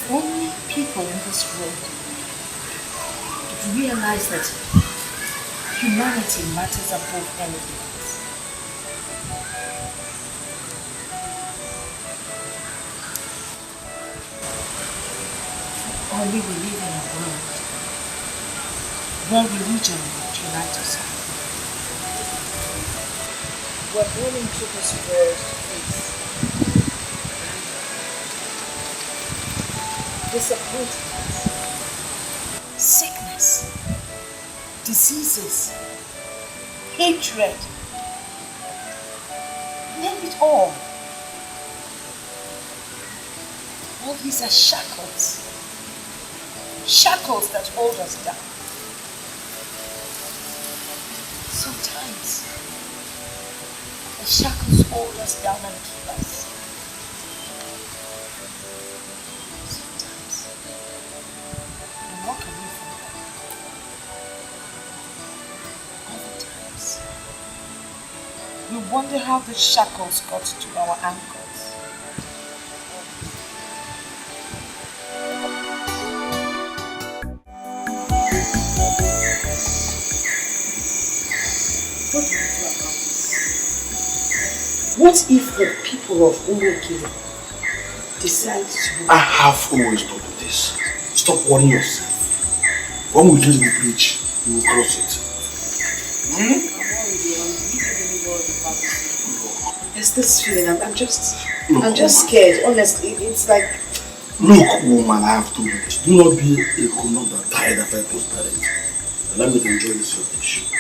If only people in this world could realize that humanity matters above anything else. If only we live in a world where religion would unite us all. We're going through this world to face disappointment, sickness, diseases, hatred, name it all. All these are shackles. Shackles that hold us down. Sometimes the shackles hold us down and keep us. Sometimes we walk away from them. Other times we wonder how the shackles got to our ankles. What do we do about this? What if the people of Umekiri decide to... I have always told you this. Stop worrying yourself. When we get to the bridge, we will cross it. There's this feeling, I'm just scared, honestly. It's like... Look, woman, I have told you this. Do not be a grown-up that died after I post-marriage. Allow me to enjoy this your dish.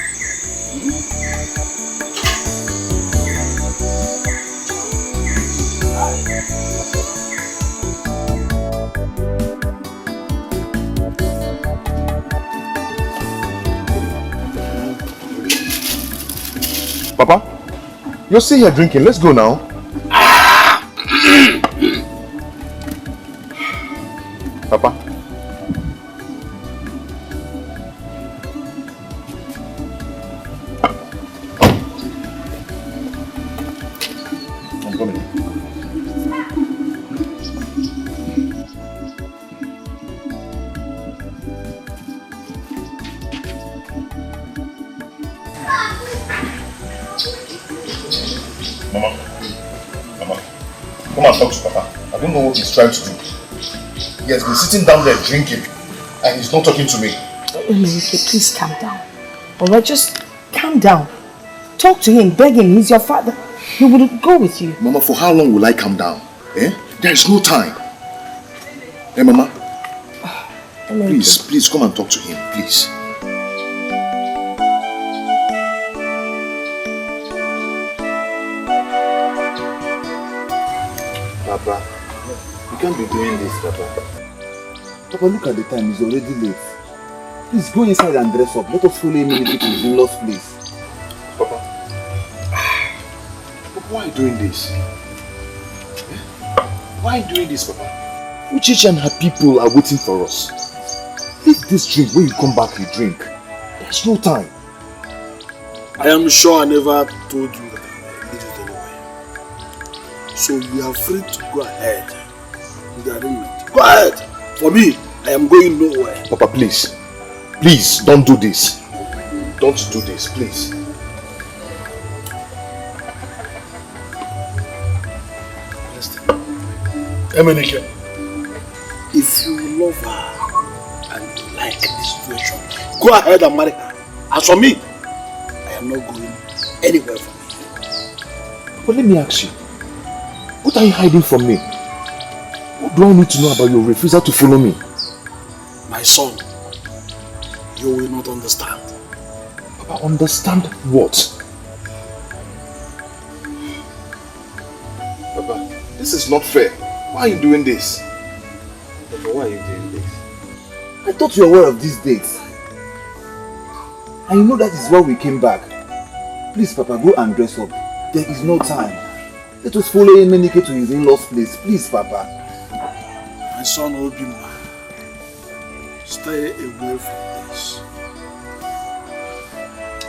Papa, you're still here drinking. Let's go now. Papa. I'm coming. Mama, come and talk to Papa. I don't know what he's trying to do. He has been sitting down there drinking and he's not talking to me. Emerike, please calm down. Alright, just calm down. Talk to him, beg him, he's your father. He will go with you. Mama, for how long will I calm down? Eh? There is no time. Eh, Mama? Please come and talk to him, please. Papa, you can't be doing this, Papa. Papa, look at the time, it's already late. Please go inside and dress up. Let us follow immediately to his in-law's place. Papa, why are you doing this? Why are you doing this, Papa? Uchichi and her people are waiting for us. Leave this drink. When you come back, you drink. There's no time. I am sure I never told you that I need it anyway. So you are free to go ahead with the arrangement. Go ahead. For me, I am going nowhere. Papa, please. Please, don't do this. Don't do this, please. Emenike, if you love her and you like this situation, go ahead and marry her. As for me, I am not going anywhere from here. But let me ask you, what are you hiding from me? What do I need to know about your refusal to follow me? My son, you will not understand. Papa, understand what? Papa, this is not fair. Why are you doing this? Papa, why are you doing this? I thought you were aware of these dates. And you know that is why we came back. Please, Papa, go and dress up. There is no time. Let us follow Emenike to his in-law's place. Please, Papa. My son Obima, stay away from this.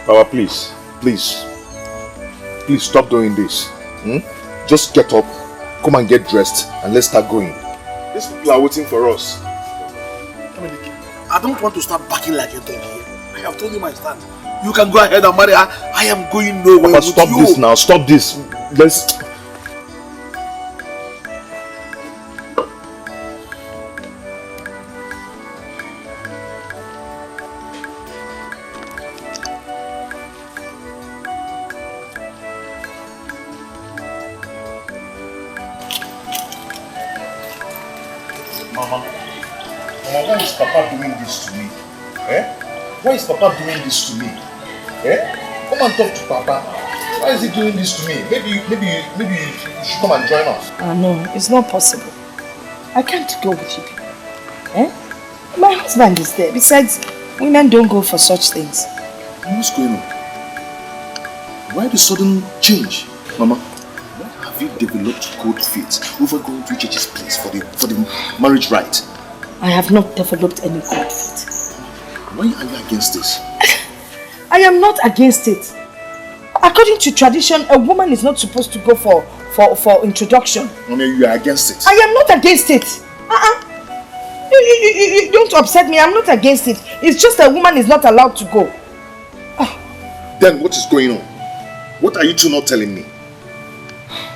Papa, please. Please stop doing this. Just get up, come and get dressed, and let's start going. These people are waiting for us. I don't want to start backing like a dog here. I have told you my stand. You can go ahead and marry her. I am going nowhere with Stop you. this now. Stop this. Let's... Mama, why is Papa doing this to me? Eh? Why is Papa doing this to me? Eh? Come and talk to Papa. Why is he doing this to me? Maybe you should come and join us. No, it's not possible. I can't go with you people. Eh? My husband is there. Besides, women don't go for such things. What's going on? Why the sudden change? Mama, why have you developed cold feet over going to church's place for the marriage rite? I have not developed any cold feet. Why are you against this? I am not against it. According to tradition, a woman is not supposed to go for introduction. No, you are against it. I am not against it. You don't upset me. I'm not against it. It's just a woman is not allowed to go. Then what is going on? What are you two not telling me?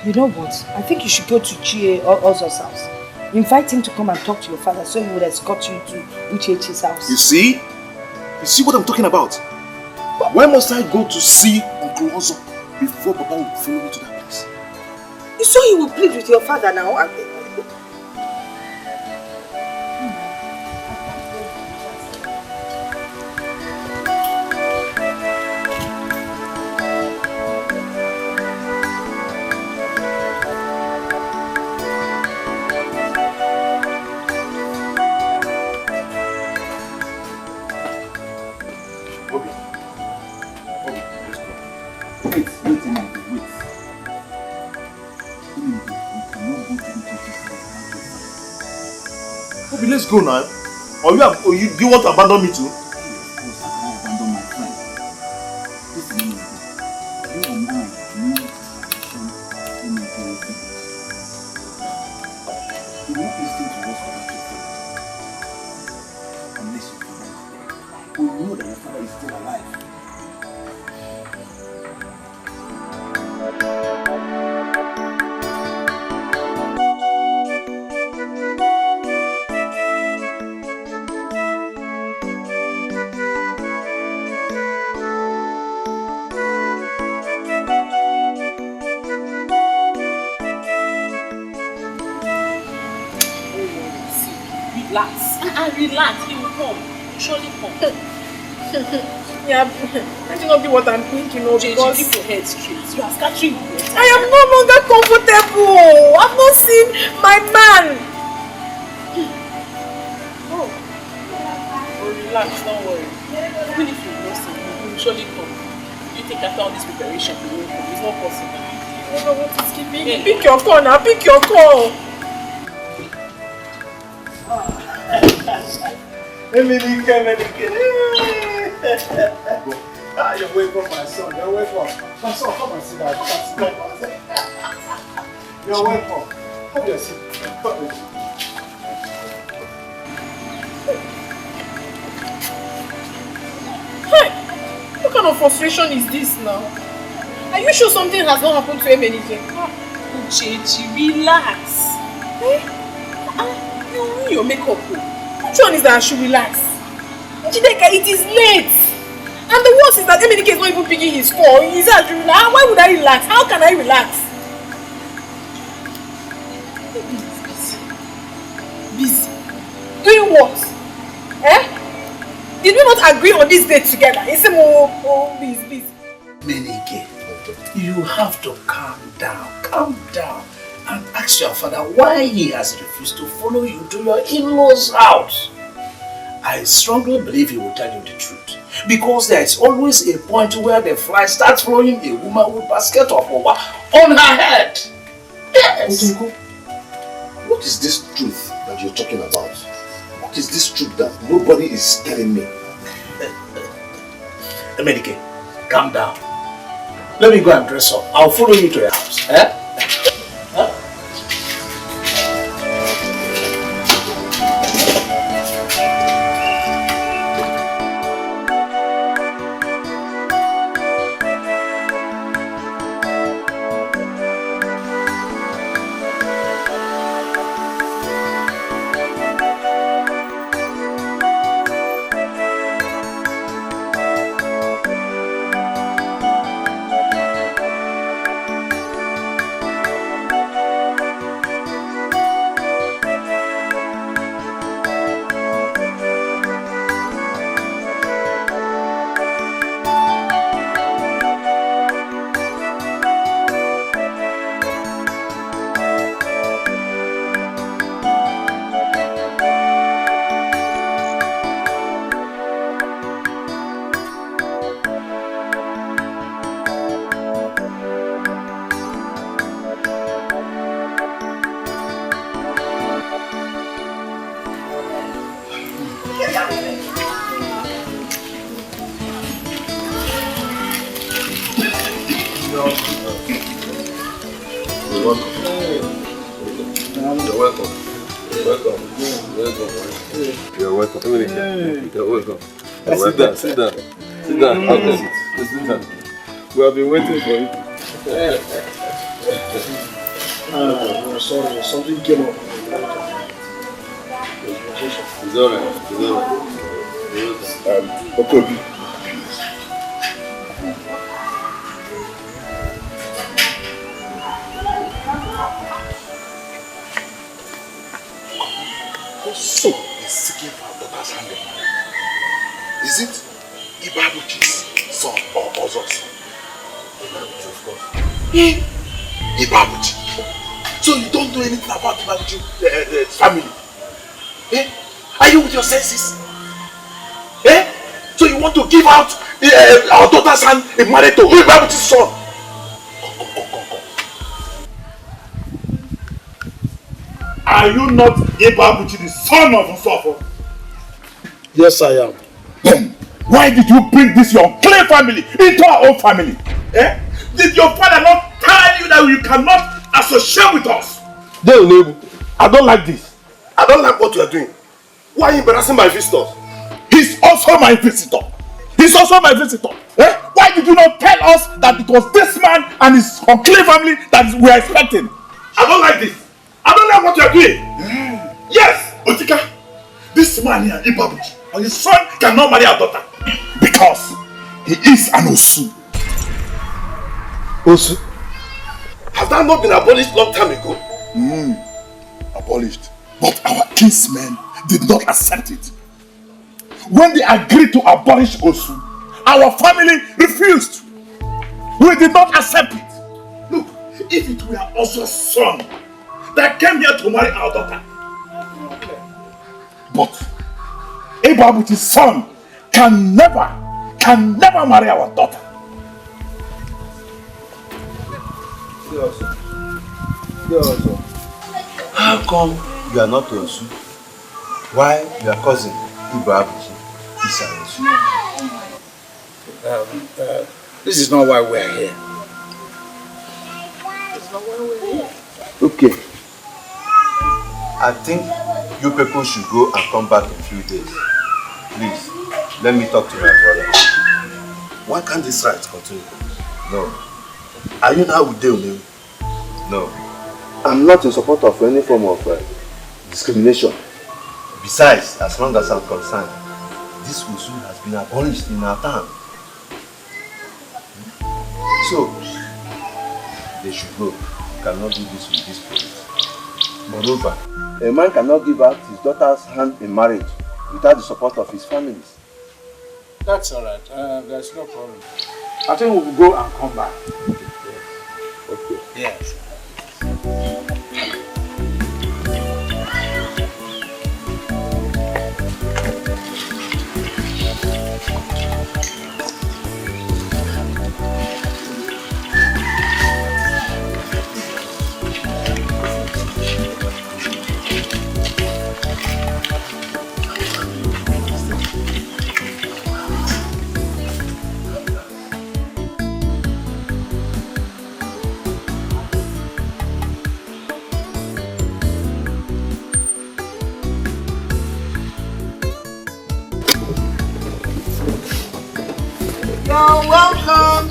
You know what? I think you should go to Chie or Ozo's house. Invite him to come and talk to your father so he will escort you to Uchechi's house. You see? You see what I'm talking about? Why must I go to see Uncle Ozo before Papa will follow me to that place? So he will plead with your father now? Let's go now. Or do you want to abandon me too? Of course, I can abandon my friend. Listen, you and I need tradition in my family. You will not listen to us for that unless you come. We know that your father is still alive. Relax, he will come. He will surely come. Yeah, that will not be what I'm thinking of because keep your head straight. You are scattering. I am no longer comfortable. I've not seen my man. Oh, relax, don't worry. Even if you lost him, he will surely come. You think after all this preparation, he won't come. It's not possible. I don't know what is keeping me. Pick your call now, pick your call. You're welcome, my son. You're welcome. My son, come and sit down. You're welcome. Have your seat. Hey, what kind of frustration is this now? Are you sure something has not happened to him anything? Uchechi, relax. You ruin your makeup. Which one is that I should relax? Chideka, it is late. And the worst is that Emenike is not even picking his call. He said, why would I relax? How can I relax? Busy. Doing what? Eh? Did we not agree on this date together? He said, busy. Menike, you have to calm down and ask your father why he has refused to follow you to your in-laws' house. I strongly believe he will tell you the truth. Because there is always a point where the fly starts following a woman with a basket of over on her head. Yes. Otunko, what is this truth that you're talking about? What is this truth that nobody is telling me? Emenike, calm down. Let me go and dress up. I'll follow you to your house. Eh? Huh? You're welcome. You're welcome. Welcome. You're welcome. You're welcome. Sit down. Sit down. Okay. Sit down. We have been waiting for you. Sorry, something came up. It's alright. Okay. So, he's seeking for our daughter's hand in marriage. Is it Ibabuchi's son or Ozo's son? Ibabuchi, of course. Ibabuchi. So you don't know anything about Ibabuchi's family? Are you with your senses? So you want to give out our daughter's hand in marriage to Ibabuchi's son? Come. Are you not Ibabuchi, the son of Nsofo? Yes, I am. Then, why did you bring this your unclean family into our own family? Did your father not tell you that you cannot associate with us? No, I don't like this. I don't like what you are doing. Why are you embarrassing my visitors? He's also my visitor. Why did you not tell us that it was this man and his unclean family that we are expecting? I don't like this. I don't like what you are doing. Yes, Otika, this man here, Ibabuchi, and his son cannot marry our daughter because he is an Osu. Osu? Has that not been abolished long time ago? Abolished. But our kinsmen did not accept it. When they agreed to abolish Osu, our family refused. We did not accept it. Look, if it were Osu's son that came here to marry our daughter, but Ibabuchi's son can never marry our daughter. How come you are not Osu? Why your cousin Ibabuchi is an Osu? This is not why we are here. Okay. I think you people should go and come back in a few days. Please, let me talk to my brother. Why can't this right continue? No. Are you now with them? No. I'm not in support of any form of discrimination. Besides, as long as I'm concerned, this Osu has been abolished in our town. So, they should go. You cannot do this with this police. Moreover, a man cannot give out his daughter's hand in marriage without the support of his families. That's alright. There's no problem. I think we will go and come back. Okay. Yes.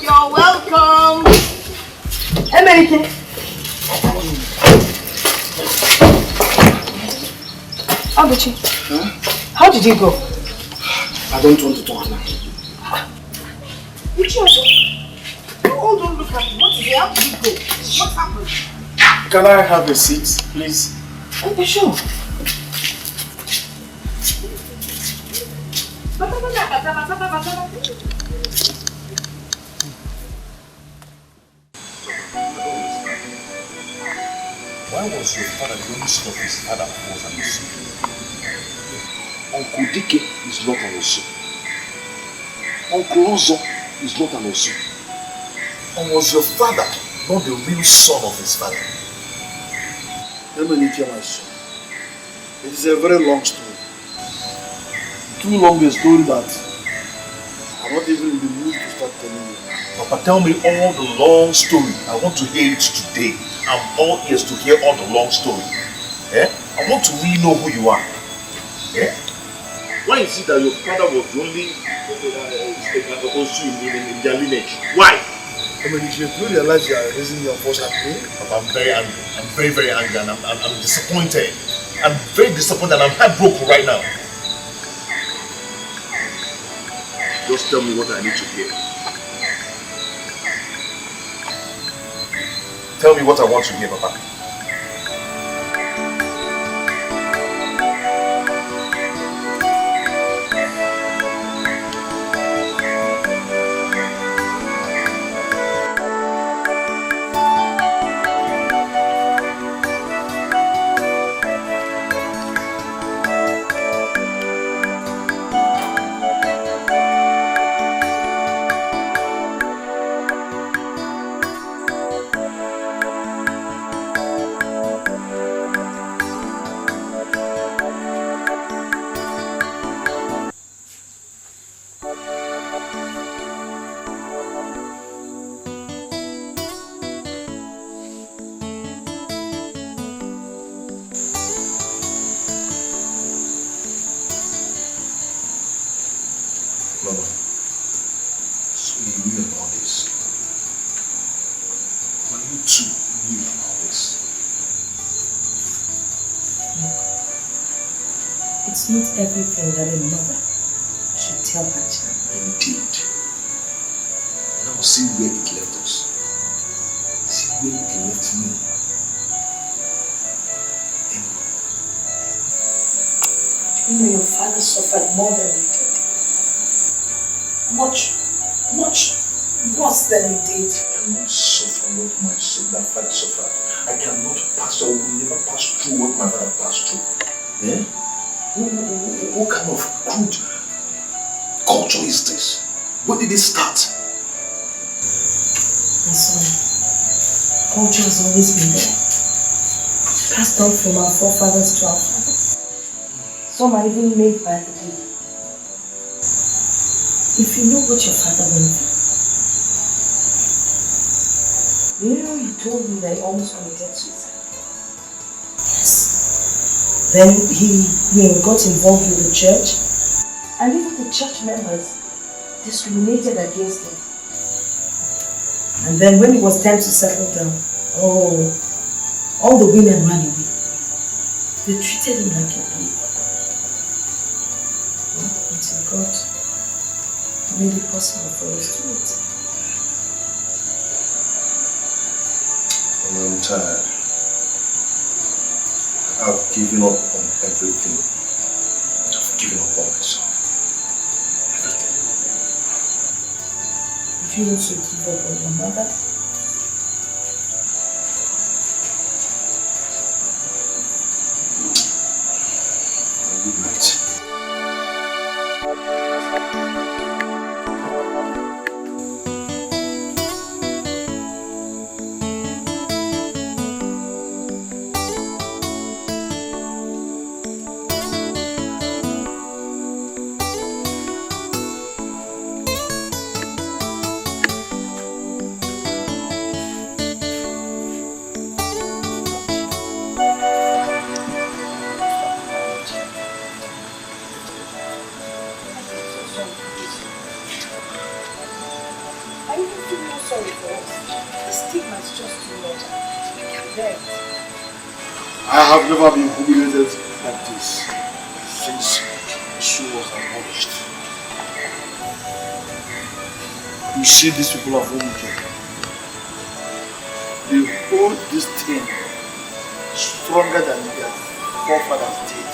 You're welcome. American. Abuchi, how did you go? I don't want to talk now. You all don't look at me. What is it? How did you go? What happened? Can I have a seat, please? Okay, sure. Why was your father the only son of his father who was an Osu? Uncle Dike is not an Osu. Uncle Ozo is not an Osu. And was your father not the real son of his father? Let me hear my son. It is a very long story. Too long a story that I'm not even in the mood to start telling you. Papa, tell me all the long story. I want to hear it today. I'm all ears to hear all the long story. Eh? I want to really know who you are. Eh? Why is it that your father was the only also in their lineage? Why? I mean, if you realize you are raising your voice at me, Papa, I'm very angry. I'm very, very angry, and I'm disappointed. I'm very disappointed, and I'm heartbroken right now. Just tell me what I need to hear. Tell me what I want to hear, Papa. Mama, so you knew about this. But you too knew about this. It's not everything that a mother should tell her child. Indeed. Now see where it left us. See where it left me. You know your father suffered more than you did. Much worse than you did. I cannot suffer what my father suffered. I cannot pass, or will never pass through what my father passed through. Eh? What kind of crude culture is this? When did it start? My son, culture has always been there. Passed on from our forefathers to our fathers. Some are even made by the day. If you know what your father went through, you know he told me that he almost committed suicide. Yes. Then he got involved with the church, and even the church members discriminated against him. And then when it was time to settle down, all the women ran away. They treated him like a baby. Well, until God made it possible for us to meet. I'm tired. I've given up on everything. I've given up on myself. Everything. Would you also give up on your mother? Good night. I have never been humiliated like this since the show was abolished. You see these people of Omike, they hold this thing stronger than their forefathers did.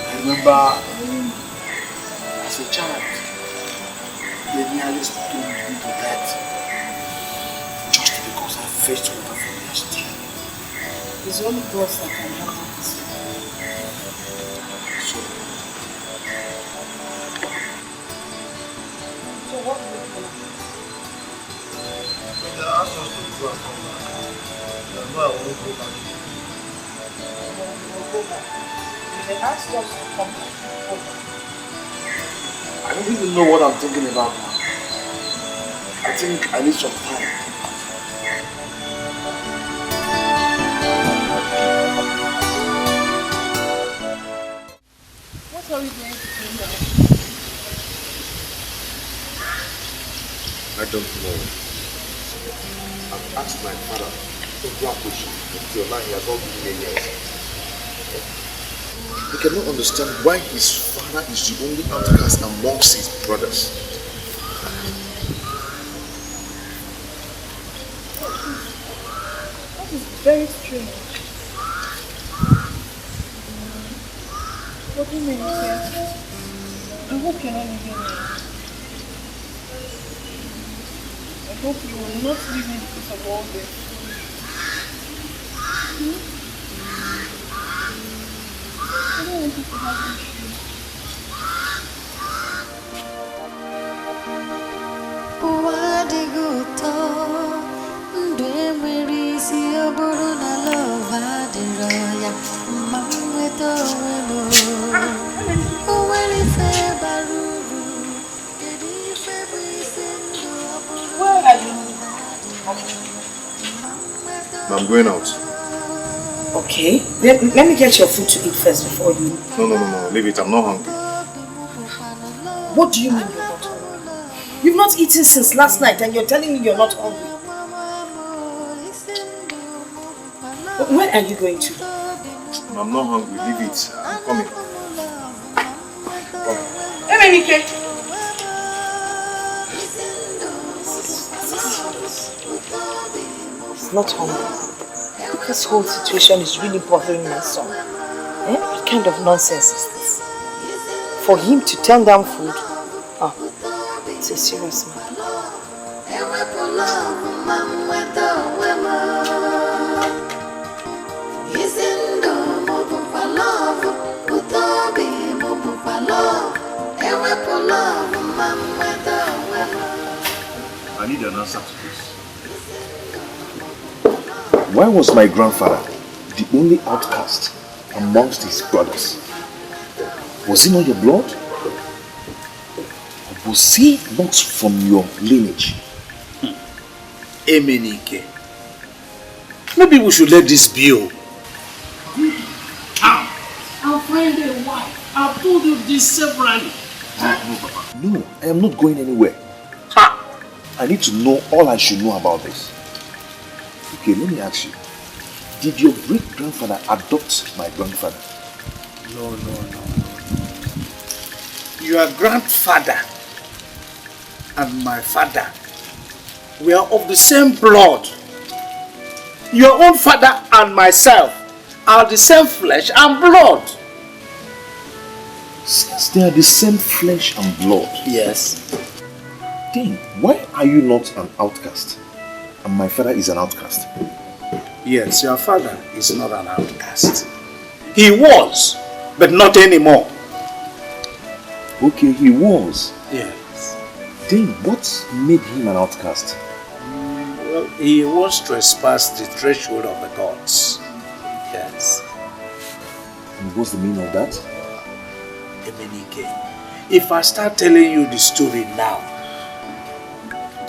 I remember as a child, they nearly stoned me to death just because I fetched water from their stream. It's only God that can handle this. So what will you do? When they asked us to go and come back, I know I won't go back. We'll go back. If they asked us to come back, we'll go back. I I don't even know what I'm thinking about now. I think I need some time. What are we going to do now? I don't know. I've asked my father several questions until now he has not given me a yes. He cannot understand why his father is the only outcast amongst his brothers. That is very strange. What do you mean, sir? I hope you're not leaving me. I hope you will not leave me because of all this. I don't want you to have issues. Where are you? I'm going out. Okay. Let me get your food to eat first before you... No. Leave it. I'm not hungry. What do you mean you're not hungry? You've not eaten since last night and you're telling me you're not hungry. Where are you going to? I'm not hungry. Leave it. I'm coming. Emenike! He's not hungry. This whole situation is really bothering my son. What kind of nonsense is this? For him to turn down food? It's a serious matter. I need an answer to this. Why was my grandfather the only outcast amongst his brothers? Was he not your blood? Or was he not from your lineage? Emenike. Maybe we should let this be. I'll find a wife. I've told you this severally. No, Papa. No, I am not going anywhere. I need to know all I should know about this. Okay, let me ask you. Did your great-grandfather adopt my grandfather? No. Your grandfather and my father were of the same blood. Your own father and myself are the same flesh and blood. Since they are the same flesh and blood? Yes. Then why are you not an outcast? And my father is an outcast. Yes, your father is not an outcast. He was, but not anymore. Okay, he was. Yes. Then what made him an outcast? Well, he once trespassed the threshold of the gods. Yes. And what's the meaning of that? Emenike, if I start telling you the story now,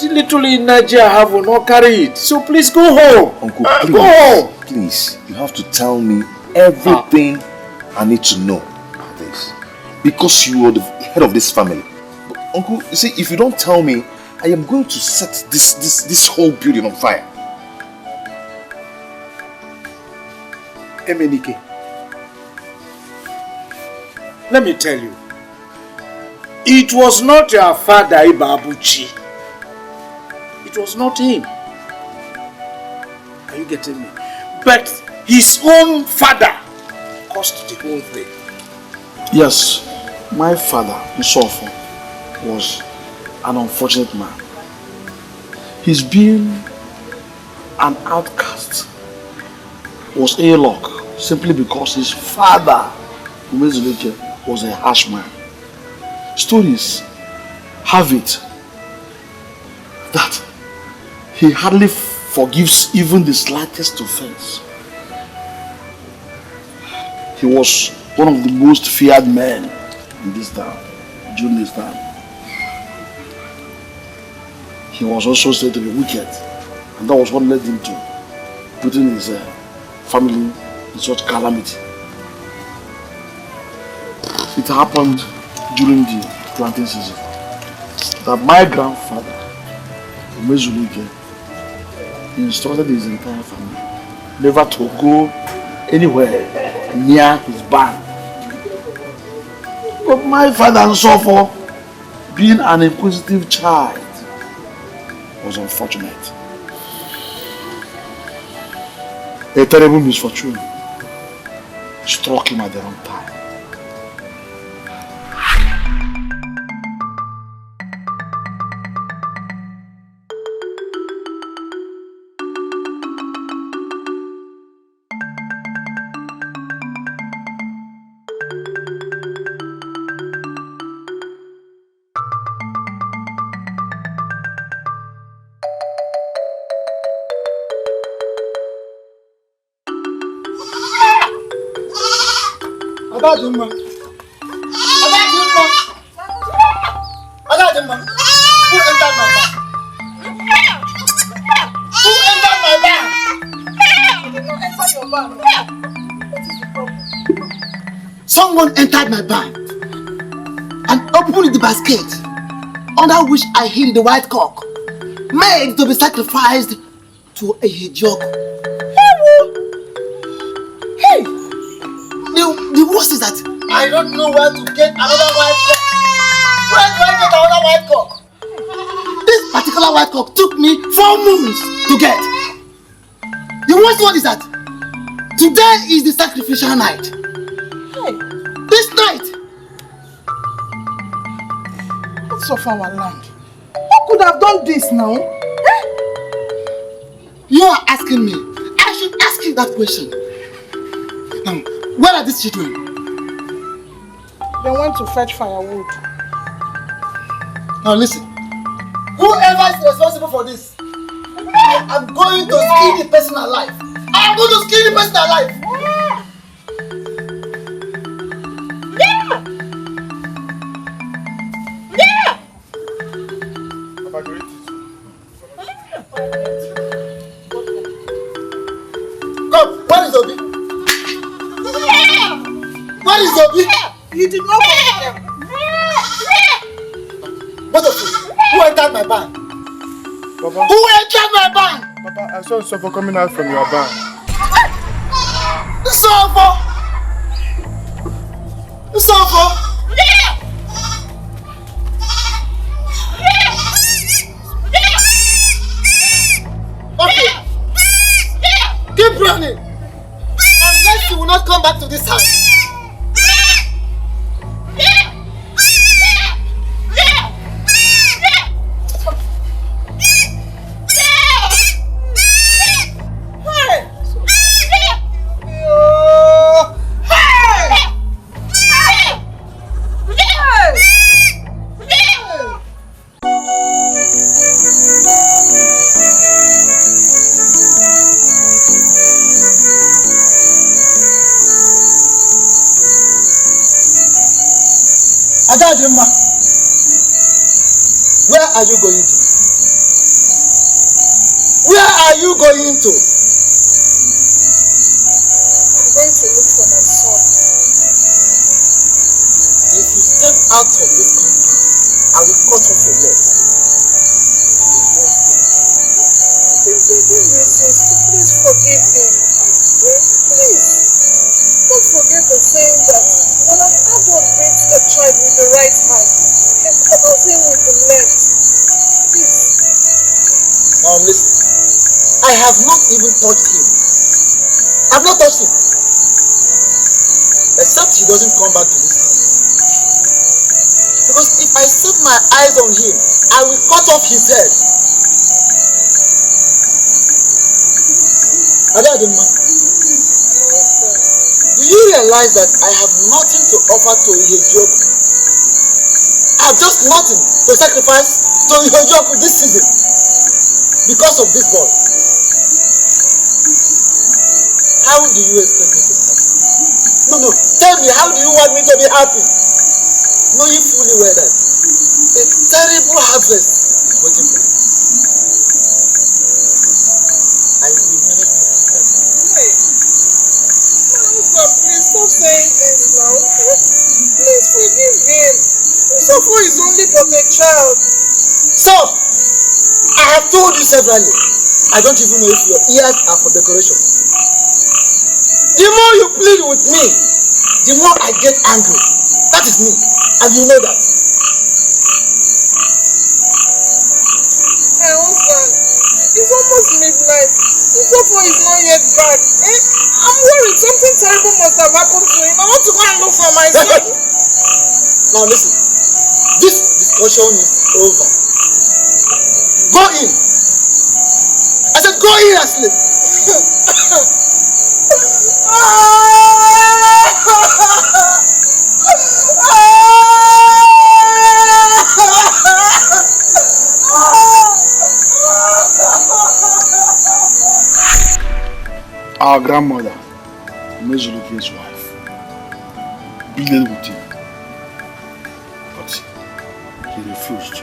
the little in Nigeria will not carry it. So please go home. Uncle, please. Go home. Please, you have to tell me everything I need to know about this. Because you are the head of this family. But, Uncle, you see, if you don't tell me, I am going to set this whole building on fire. Emenike, let me tell you, it was not your father Ibabuchi. It was not him. Are you getting me? But his own father caused the whole thing. Yes, my father, Isofo, was an unfortunate man. His being an outcast was a luck simply because his father, Umezuleke, was a harsh man. Stories have it that he hardly forgives even the slightest offense. He was one of the most feared men in this town during this time. he was also said to be wicked. And that was what led him to putting his family in such calamity. It happened during the planting season that my grandfather, Umezulike, instructed his entire family never to go anywhere near his barn. But my father and so forth, being an inquisitive child, was unfortunate. A terrible misfortune struck him at the wrong time. Adadimma. Who entered my bag? Who entered my bag? I did not enter your bag. What is the problem? Someone entered my bag and opened the basket under which I hid the white cock, made to be sacrificed to a hedgehog. Hey! The worst is that I don't know where to get another white cock. Where do I get another white cock? This particular white cock took me 4 moons to get. The worst one is that today is the sacrificial night. Hey! This night! What's of our land? Who could have done this now? You are asking me. I should ask you that question. Now, where are these children? They went to fetch firewood. Now listen. Whoever is responsible for this, I am going to skin the person alive. I am going to skin the person alive. Come, where is Obi? Where is Obi? You did not come here. What of you? Who entered my barn? Papa. Who entered my barn? Papa, I saw Sofo coming out from your barn. Sofo! Sofo! Okay. Keep running. Unless you will not come back to this house. Adadimma, where are you going to? Where are you going to? I'm going to look for my son. If you step out of this compound, I will cut off your legs. Please forgive him. Please. Don't forget the saying that when an adult beats a child with the right hand, he covers him with the left. Please. Now listen, I have not even touched him. I have not touched him. Except he doesn't come back to this house. Because if I set my eyes on him, I will cut off his head. Adadimma, do you realize that I have nothing to offer to Ihejob? I have just nothing to sacrifice to Ihejob this season because of this boy. How do you expect me to be happy? No, tell me, how do you want me to be happy? Knowing fully well that a terrible harvest is waiting for me. Usofo is only but a child. So, I have told you severally, I don't even know if your ears are for decoration. The more you plead with me, the more I get angry. That is me, and you know that. My husband, it's almost midnight. Usofo is not yet back. I'm worried something terrible must have happened to him. I want to go and look for my son. Now listen, this discussion is over. Go in. I said go in and sleep. Our grandmother, Mezuluke's wife, pleaded with him, but he refused.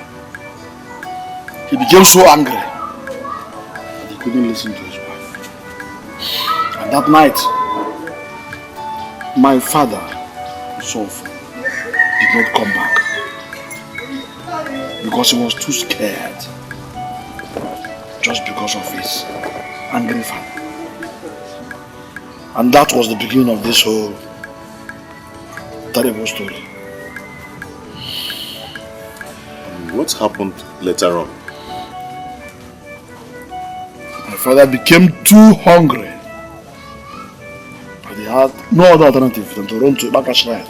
He became so angry that he couldn't listen to his wife. And that night, my father, Usofo, did not come back because he was too scared, just because of his angry father. And that was the beginning of this whole terrible story. What happened later on? My father became too hungry. And he had no other alternative than to run to Ibaka Shrine,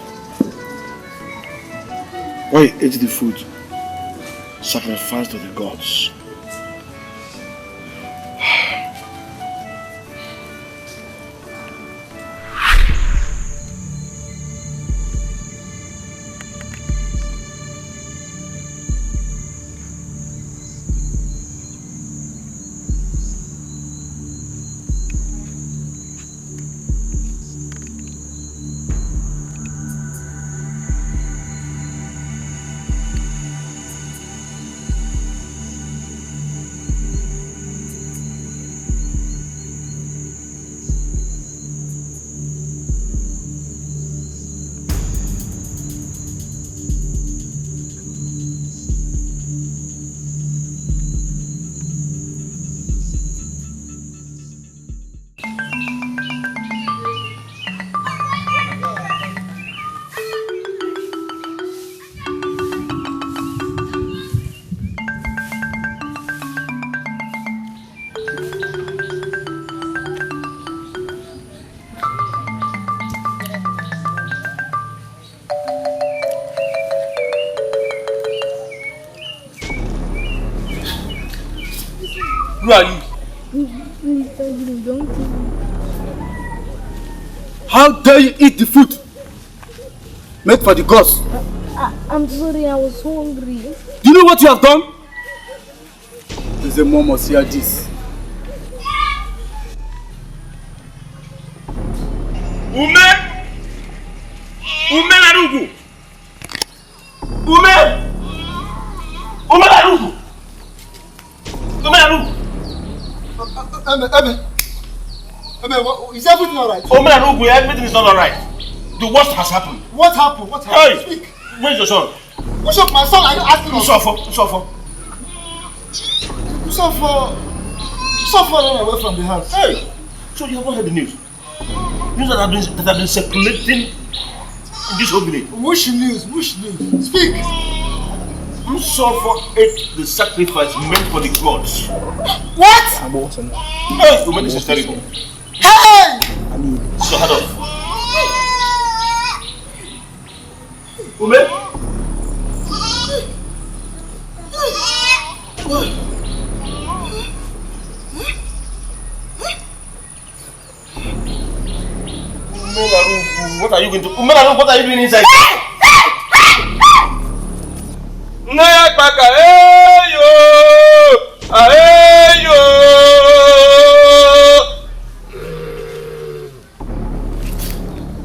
where he ate the food sacrificed to the gods. Who are you? Please, don't kill me. How dare you eat the food made for the gods? I'm sorry, I was hungry. Do you know what you have done? There's a mom must hear this. Ume Larugu! Ume Larugu! Is everything alright? Everything is not alright. The worst has happened. What happened? What happened? Hey, speak. Where's your son? What's up, my son? I don't ask you. Usofo ran away from the house. Hey, so you haven't heard the news? News that have been circulating in this whole village. Which news? Speak. Usofo ate the sacrifice meant for the gods. What? Hey, woman, this is terrible. Hey! So hard off. Ume? What are you going to do? What are you doing inside?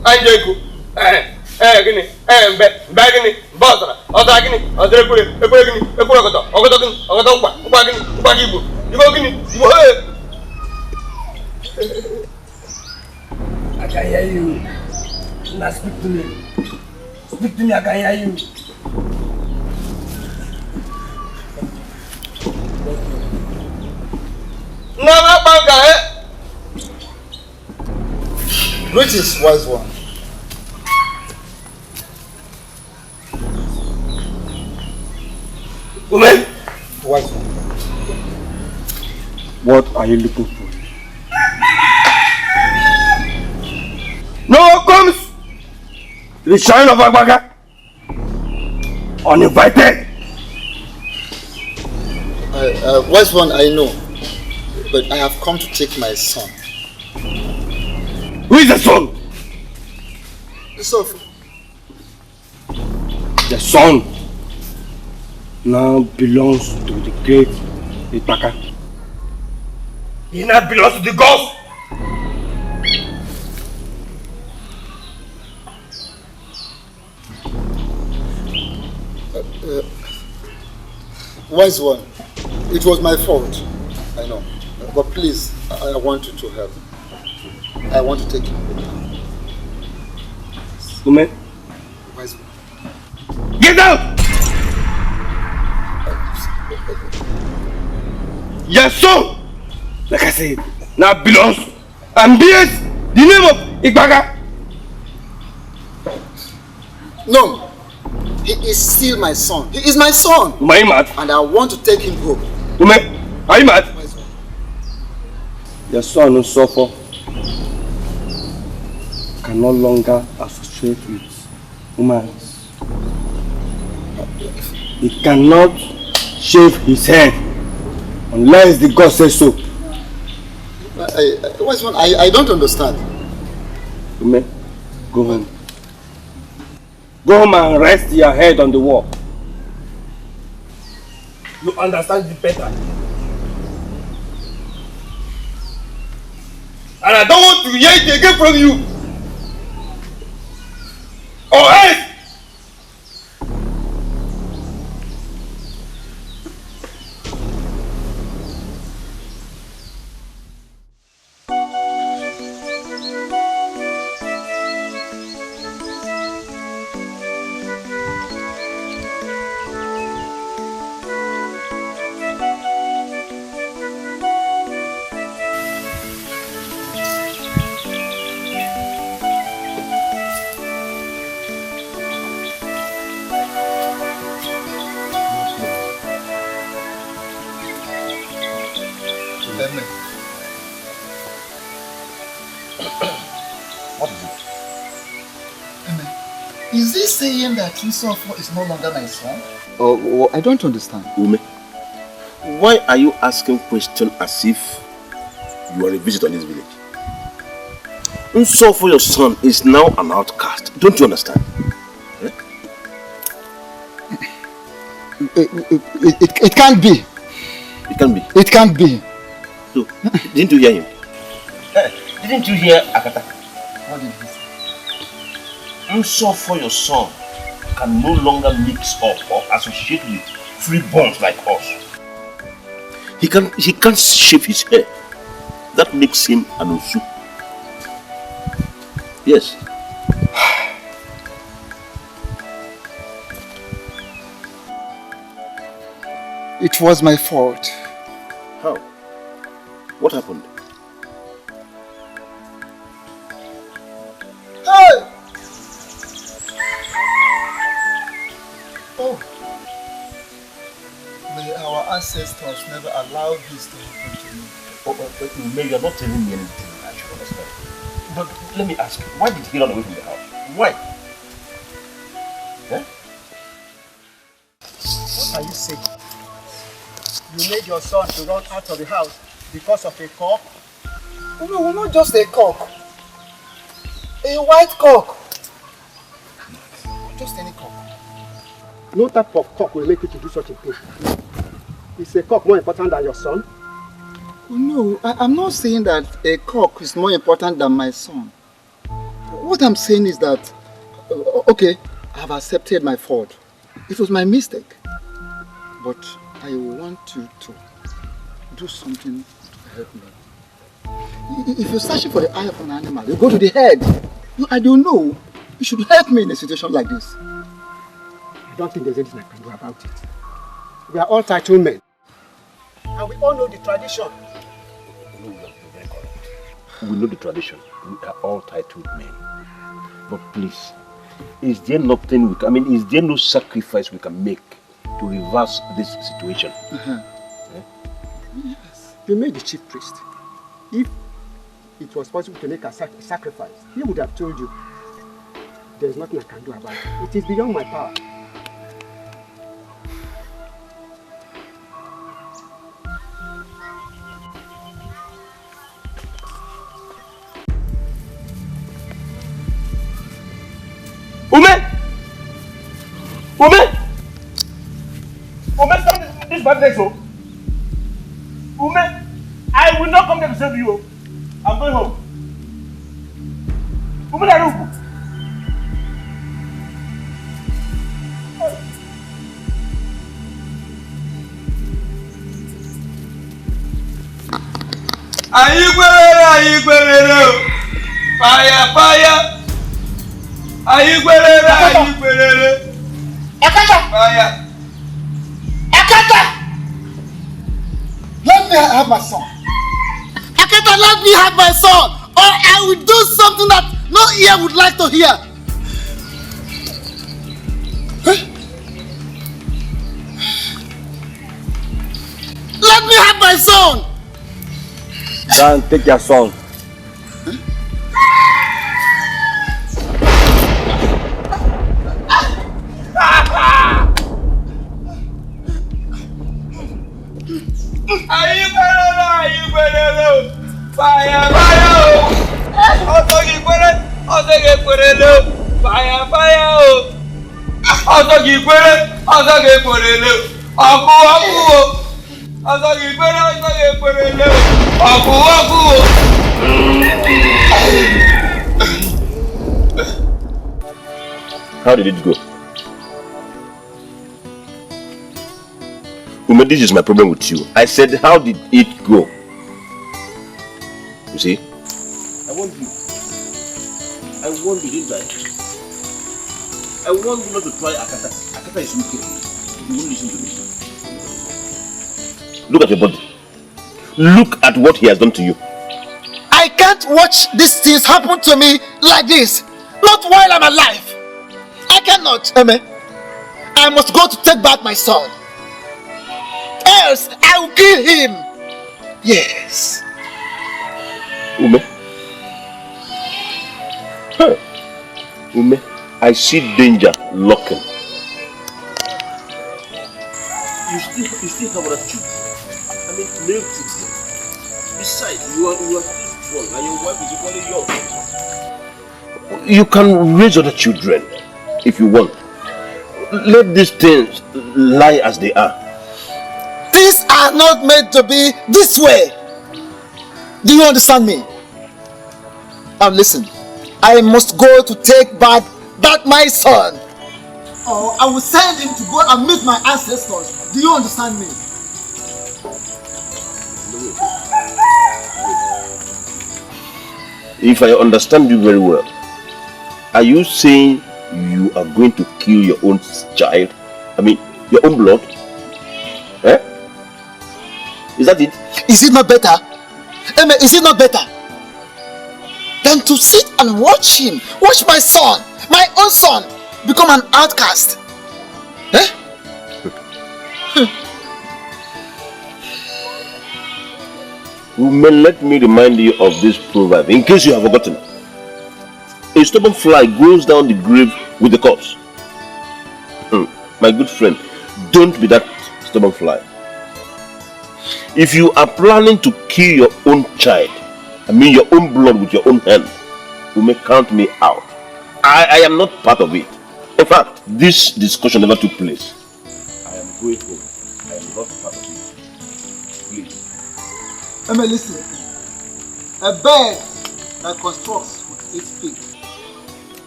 Anjeku. Gini. Gini. Bosra. Oda gini. Odre kule. Ekule gini. Ekule koto. Okoto gini. Okoto ukwa. Ukwa gini. Ukwa gibu. Ibo gini. Ibo I can hear you. Now speak to me. Speak to me, I can hear you. Greetings, wise one. Woman! Wise one. What are you looking for? No one comes to the shrine of Agbaga uninvited. Wise one, I know, but I have come to take my son. Who is the son? The son. The son now belongs to the great Itaka. He now belongs to the gods. Wise one, it was my fault, I know, but please, I want you to help. I want to take him. Woman, Wise one. get out! Your son, like I said, now belongs and bears the name of Igbaga. No, he is still my son. He is my son. Are you mad? And I want to take him home. Woman, are you mad? Your son who suffer can no longer associate with women. He cannot shave his head unless the God says so. I don't understand. Woman, go home. Go home and rest your head on the wall. You understand it better. And I don't want to hear it again from you. Or else! What is it? Is he saying that Yusuf is no longer my son? Oh, I don't understand. Ume, why are you asking questions as if you are a visitor in this village? Nsofo, your son, is now an outcast. Don't you understand? Eh? It can't be. It can be. It can't be. So, didn't you hear him? Didn't you hear Akata? What did he say? Nsofo, your son, can no longer mix up or associate with freeborns like us. He can't shave his hair. That makes him an Osu. Yes. It was my fault. How? What happened? Hey! Oh. May our ancestors never allow this to happen to me. Maybe you're not telling me anything I should understand. But let me ask you, why did he run away from the house? Why? Eh? What are you saying? You made your son to run out of the house because of a cock? No, not just a cock. A white cock. Just any cock. No type of cock will make you to do such a thing. Is a cock more important than your son? No, I'm not saying that a cock is more important than my son. What I'm saying is that, okay, I have accepted my fault. It was my mistake. But I want you to do something to help me. If you're searching for the eye of an animal, you go to the head. No, I don't know. You should help me in a situation like this. I don't think there's anything I can do about it. We are all titled men. And we all know the tradition. we know the tradition. We are all titled men. But please, is there nothing we can, is there no sacrifice we can make to reverse this situation? Yes. You made the chief priest. If it was possible to make a sacrifice, he would have told you. There's nothing I can do about it. It is beyond my power. Ume, stop this bad next, oh. Ume, I will not come there to save you. I'm going home. Ume, I don't. Ayigwerere, fire. Ayigwerere. Akata! Fire. Akata! Let me have my son. Akata, let me have my son, or I will do something that no ear would like to hear. Let me have my son. Then take your son. Ayigwerere, fire. Fire. How did it go? Ume, this is my problem with you. I said, how did it go? You see? I want you, didn't I? I want you not to try Akata. Akata is wicked. You won't listen to me. Look at your body. Look at what he has done to you. I can't watch these things happen to me like this. Not while I'm alive. I cannot. Amen. I must go to take back my son. Else I will kill him. Yes. Ume. Huh. Ume, I see danger lurking. You still have other children. Male children. Besides, you are still strong and your wife is equally young. You can raise other children if you want. Let these things lie as they are. Things are not meant to be this way. Do you understand me? Now listen, I must go to take back my son. Or I will send him to go and meet my ancestors. Do you understand me? If I understand you very well, are you saying you are going to kill your own child? Your own blood? Eh? Is that it? Is it not better? Amen, is it not better than to sit and watch my son, my own son, become an outcast? Eh? Let me remind you of this proverb, in case you have forgotten. A stubborn fly goes down the grave with the corpse. My good friend, don't be that stubborn fly. If you are planning to kill your own child, your own blood with your own hand, you may count me out. I am not part of it. In fact, this discussion never took place. I am going home. I am not part of it. Please. Amen, listen. A bird that constructs with its beak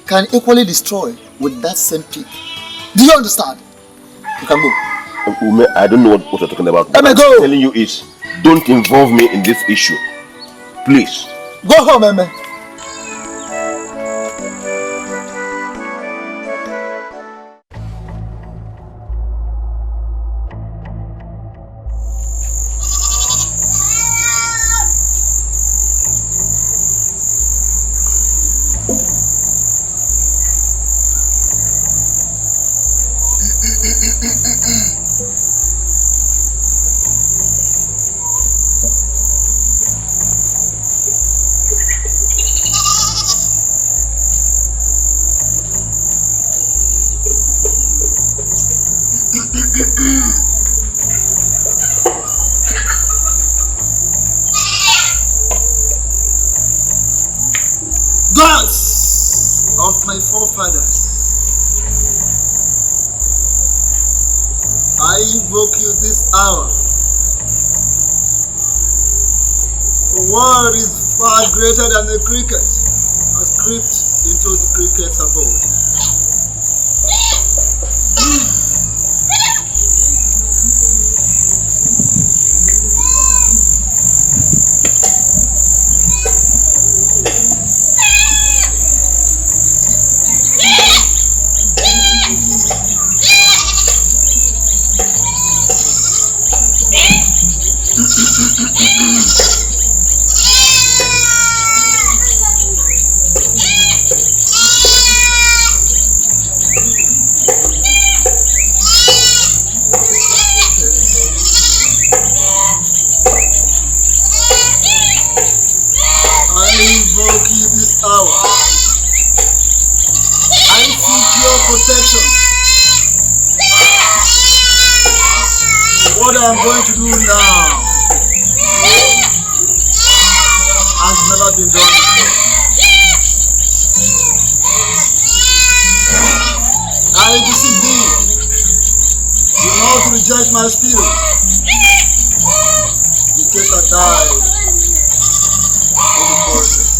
can equally destroy with that same beak. Do you understand? You can go. Ume, I don't know what you're talking about. What I'm telling you is, don't involve me in this issue. Please. Go home, Amen. Gods of my forefathers, I invoke you this hour. For what is far greater than the cricket has crept into the cricket's abode. Protection. What I'm going to do now has never been done before. I beseech thee, do not reject my spirit, in case I die in the process.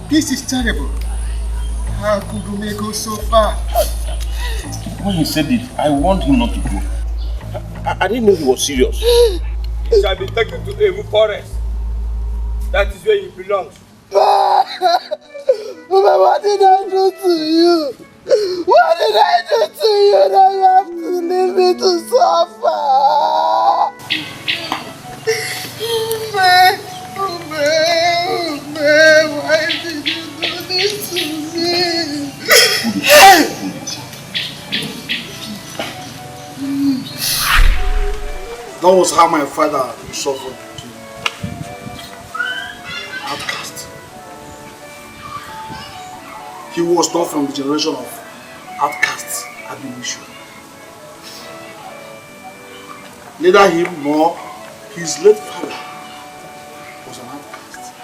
This is terrible. How could we go so far? When he said it, I warned him not to go. I didn't know he was serious. He shall be taken to Evu Forest. That is where he belongs. What did I do to you? What did I do to you that you have to leave me to suffer? Why did you do this to me? That was how my father suffered to outcast. He was not from the generation of outcasts, abolition. Neither him nor his late father was an outcast.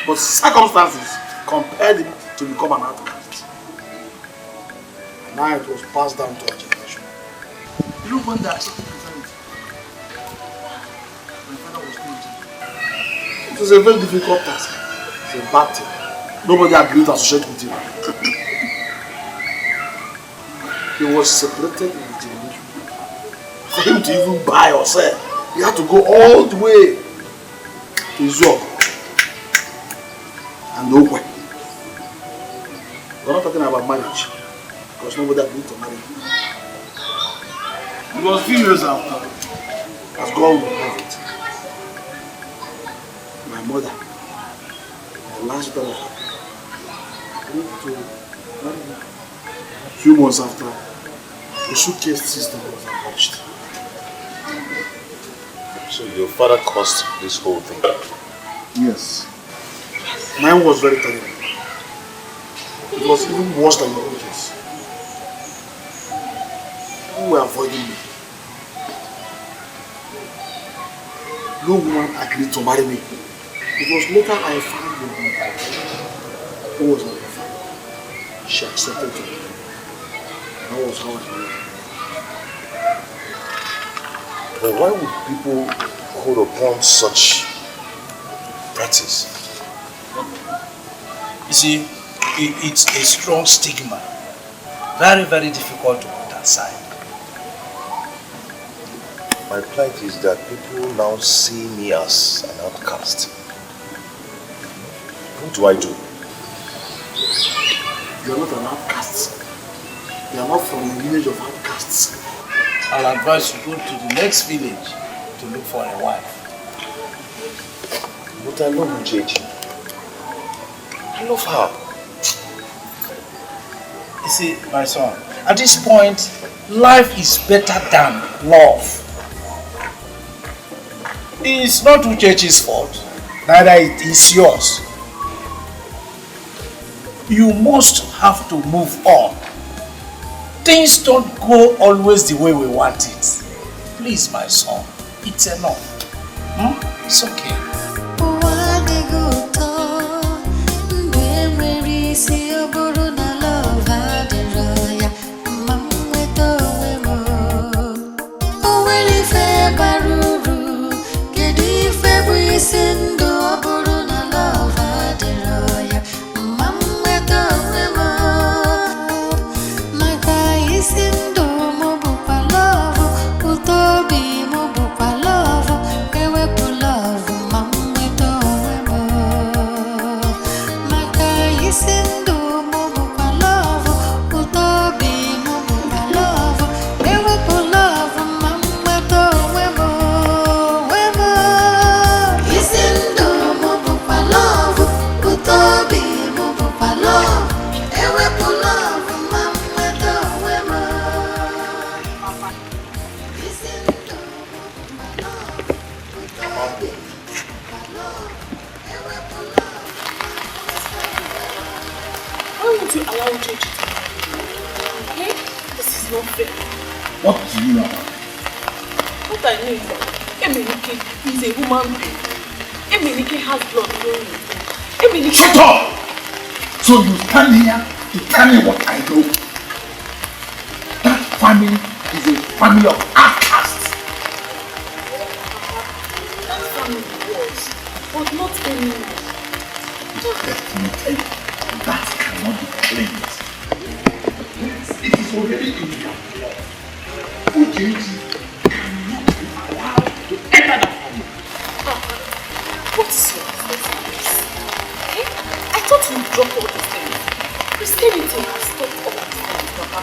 But circumstances compelled him to become an outcast. And now it was passed down to our generation. You know when they accepted Christianity? My father was thinking. It was a very difficult task. It's a bad thing. Nobody agreed to associate with him. He was separated in the generation. For him to even buy or sell, he had to go all the way to Zog and Okwe. We're not talking about marriage, because nobody agreed to marry him. It was a few years after, as God would have it, my mother, the last daughter, went to marry him. A few months after, the suitcase system was abolished. So your father caused this whole thing? Yes. Mine was very terrible. It was even worse than your own case. People were avoiding me. No woman agreed to marry me. It was later I found your mother, who was not your father. She accepted me. That was how I knew. But why would people hold upon such practice? You see, it's a strong stigma. Very, very difficult to put aside. My plight is that people now see me as an outcast. What do I do? You are not an outcast. You are not from the lineage of outcasts. I'll advise you go to the next village to look for a wife. But I love Uchechi. I love her. You see, my son, at this point, life is better than love. It's not Uchechi's fault, neither it is yours. You must have to move on. Things don't go always the way we want it. Please, my son, it's enough. It's okay. What do you know? What I know is that Emenike is a human being. Emenike has blood flowing in him. Emenike... Shut up! So you stand here to tell me what I know. That family is a family of outcasts. That family was, but not anymore. Definitely, that cannot be claimed. It is already in your blood. Uchechi cannot be allowed to enter that family. What's your this? I thought you dropped all these things. Christianity has stopped all these things, Papa.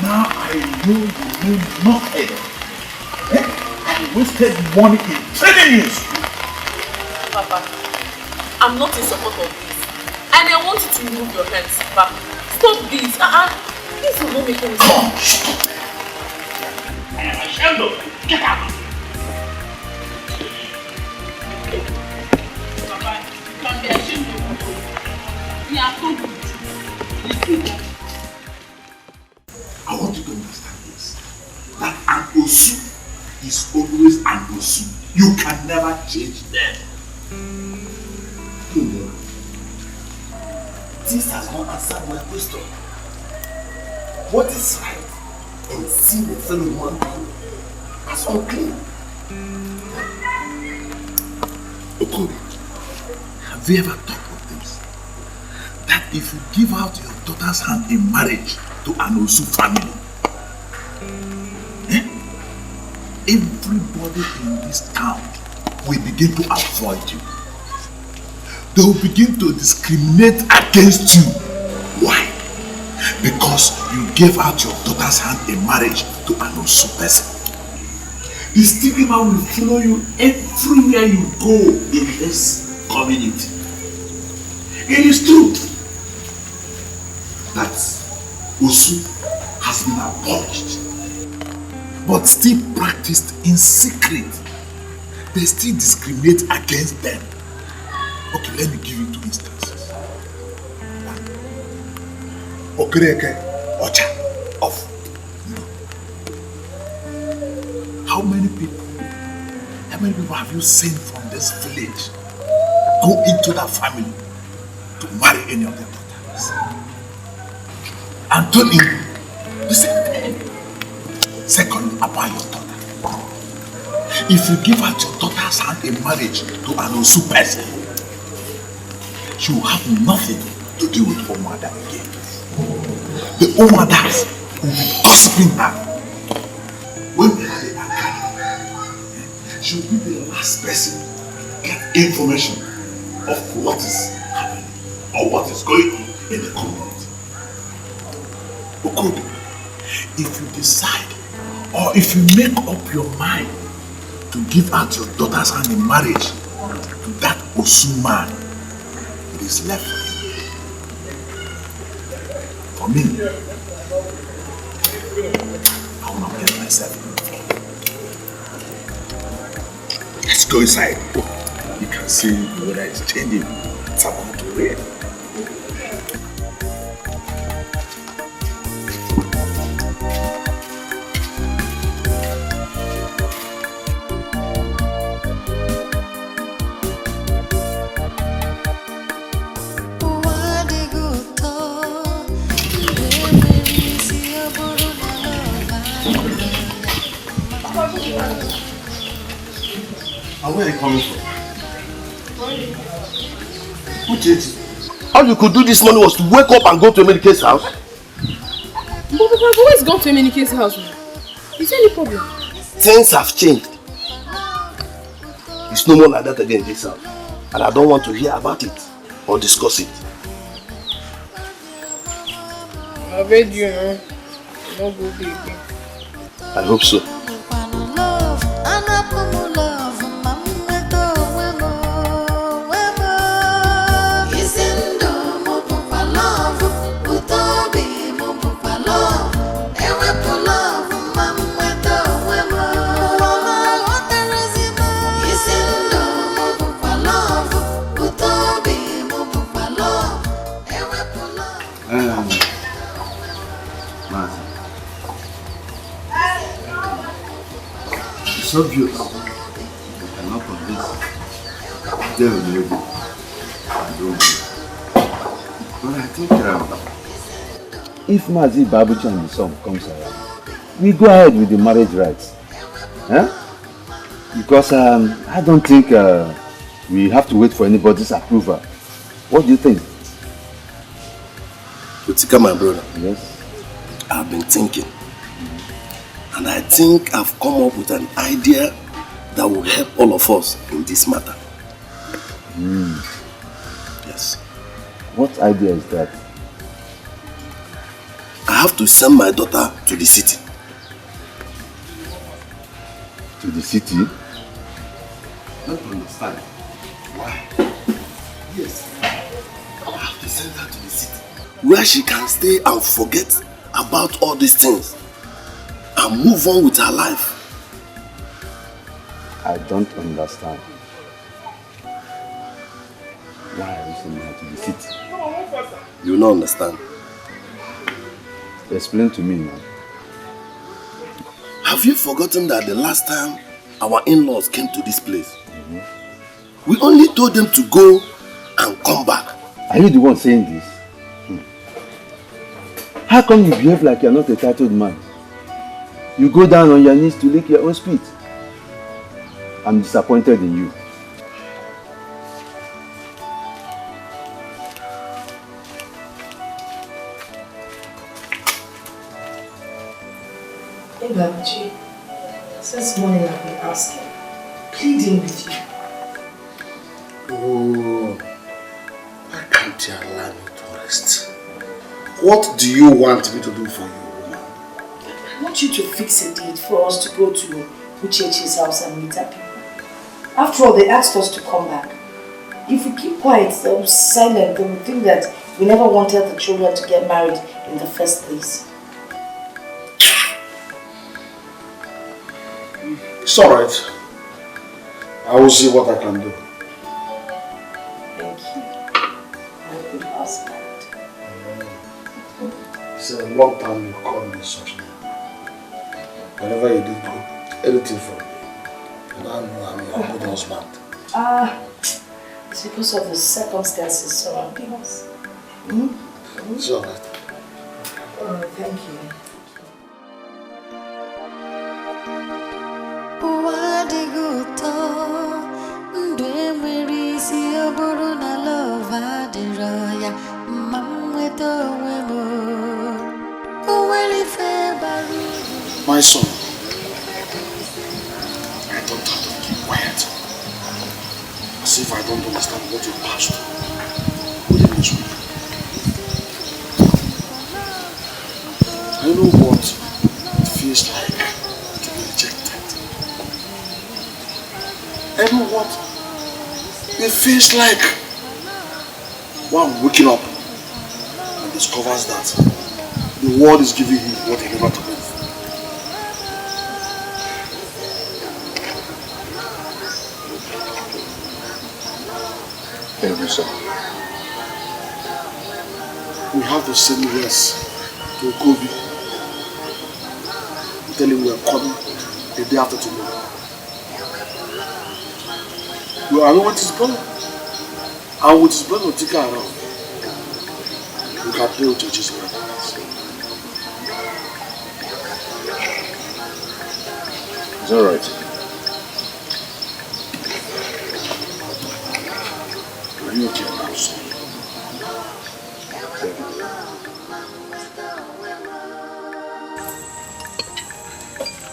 Now I know you know nothing. I wasted money in training you. Papa, I'm not in support of this. And I want you to remove your hands back. Stop this. This will not make any sense. Come, shut up. I am ashamed of you. Get out. Papa, you can be ashamed of you. We are told you. I want you to understand this. That an Osu is always an Osu. You can never change them. This has not answered my question. What is right in seeing a fellow human being as unclean? Okobi, have you ever thought of this? That if you give out your daughter's hand in marriage to an Osu family, everybody in this town will begin to avoid you. They will begin to discriminate against you. Why? Because you gave out your daughter's hand in marriage to an Osu person. The stigma will follow you everywhere you go in this community. It is true that Osu has been abolished, but still practiced in secret. They still discriminate against them. Okay, let me give you 2 instances. One, Okereke Ocha of. How many people have you seen from this village go into that family to marry any of their daughters? Anthony, the same thing. Second, about your daughter. If you give out your daughter's hand in marriage to an Osu person, she will have nothing to do with Omada again. The Omadas will be gossiping her. When they have a she will be the last person to get information of what is happening or what is going on in the community. Okobi, if you decide or if you make up your mind to give out your daughter's hand in marriage to that Osu man, it is left for you. For me, I will not get myself involved. Let's go inside. You can see the weather is changing. It's about to rain. And where are you coming from? Who changed? All you could do this morning was to wake up and go to Emenike's house. But Papa, I've always gone to Emenike's house. Is there any problem? Things have changed. It's no more like that again in this house. And I don't want to hear about it or discuss it. I bet you know. No good baby. I hope so. It's obvious. You cannot convince them maybe. I don't know. But I think if Mazi Babuchi and the son comes around, we go ahead with the marriage rights. Huh? Because I don't think we have to wait for anybody's approval. What do you think? Utika, my brother. Yes. I've been thinking. And I think I've come up with an idea that will help all of us in this matter. Yes. What idea is that? I have to send my daughter to the city. To the city? I don't understand. Why? Yes. I have to send her to the city, where she can stay and forget about all these things and move on with her life. I don't understand. Why are you sending her to the city? You will not understand. Explain to me now. Have you forgotten that the last time our in-laws came to this place, we only told them to go and come back? Are you the one saying this? How come you behave like you're not a titled man? You go down on your knees to lick your own spit. I'm disappointed in you. Hey, Babuji, since morning I've been asking, pleading with you. Oh, why can't you allow me to rest? What do you want me to do for you, woman? I want you to fix a date for us to go to Uchechi's house and meet our people. After all, they asked us to come back. If we keep quiet, silent, they will think that we never wanted the children to get married in the first place. It's alright. I will see what I can do. Thank you, my good husband. It's a long time you call me such name. Whenever you did good, anything for me, and I know I'm your good husband. It's because of the circumstances surrounding us. It's alright. Thank you. My son, I don't have to keep quiet. As if I don't understand what you passed through within this week. I know what it feels like to be rejected. I know what it feels like one waking up and discovers that the world is giving him what he never took. We have the same race to Kobe. Tell him we are coming the day after tomorrow. You are with his brother. And with his brother, take her around. We can play with your Jesus brother. It's alright. Are you okay now, son?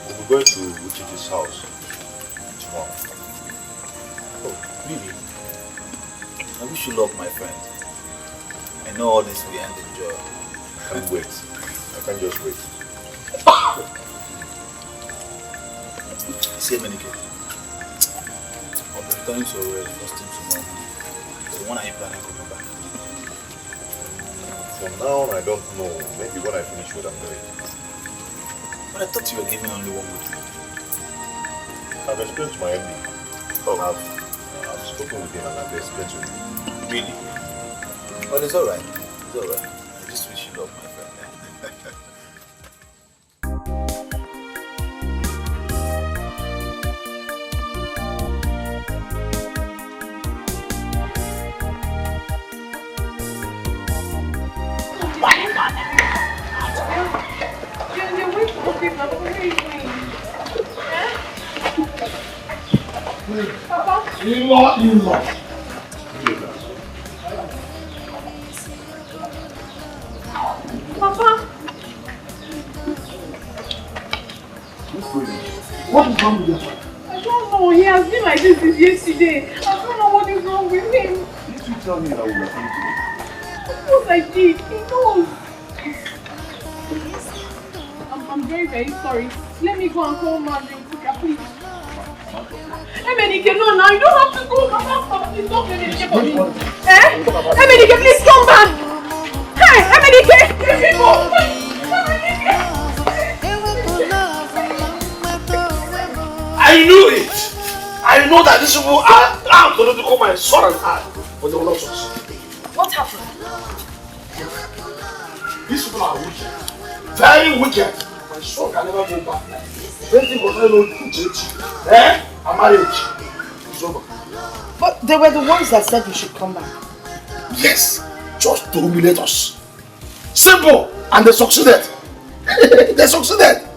We're going to Uchichi's house tomorrow. Oh, really? I wish you luck, my friend. I know all this will end in joy. I can't wait. I can't just wait. Say Menike. I'll be returning to your first thing tomorrow. So when are you planning coming back? From now on, I don't know. Maybe when I finish what I'm doing. But I thought you were giving only 1 week. I've explained to my MD. Oh. I've spoken with him and I've explained to him. Really? Well, it's alright. It's alright. I just wish you luck, my friend. In-law. Papa! What is wrong with your father? I don't know. He has been like this since yesterday. I don't know what is wrong with him. Did you tell me that we were going to? Of course I did. He knows. I'm very, very sorry. Let me go and call Marvin, please. Emenike, no, now you don't have to go. Please don't Emenike for me. Emenike, please come back. Hey, Emenike, let me go. I knew it. I know that these people are going to call my son and I, but they will not succeed. What happened? These people are wicked. Very wicked. My son can never go back like this. Anything concerning church, a marriage, it's over. But they were the ones that said we should come back. Yes, just to humiliate us. Simple, and they succeeded. They succeeded.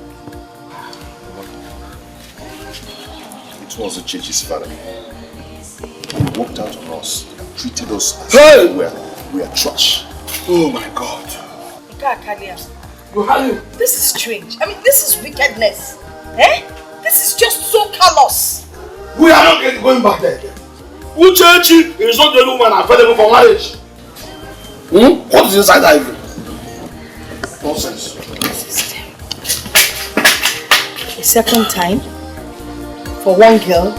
It was the church's father. He walked out on us and treated us as Hey! we are trash. Oh my God. This is strange. I mean, this is wickedness. Eh? This is just so callous. We are not going back there again. Uchechi is not the only woman available for marriage. What is inside that even? Nonsense. A second time for one girl.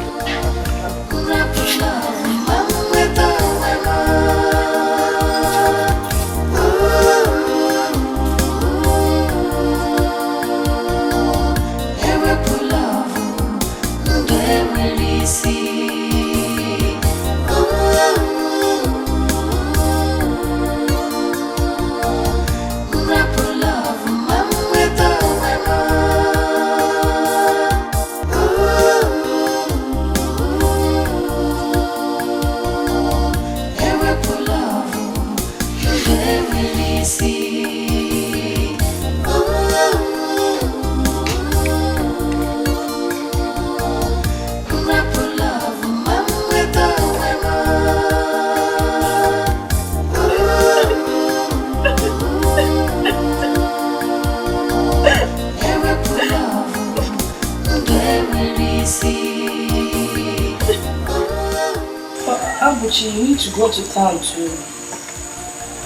You need to go to town to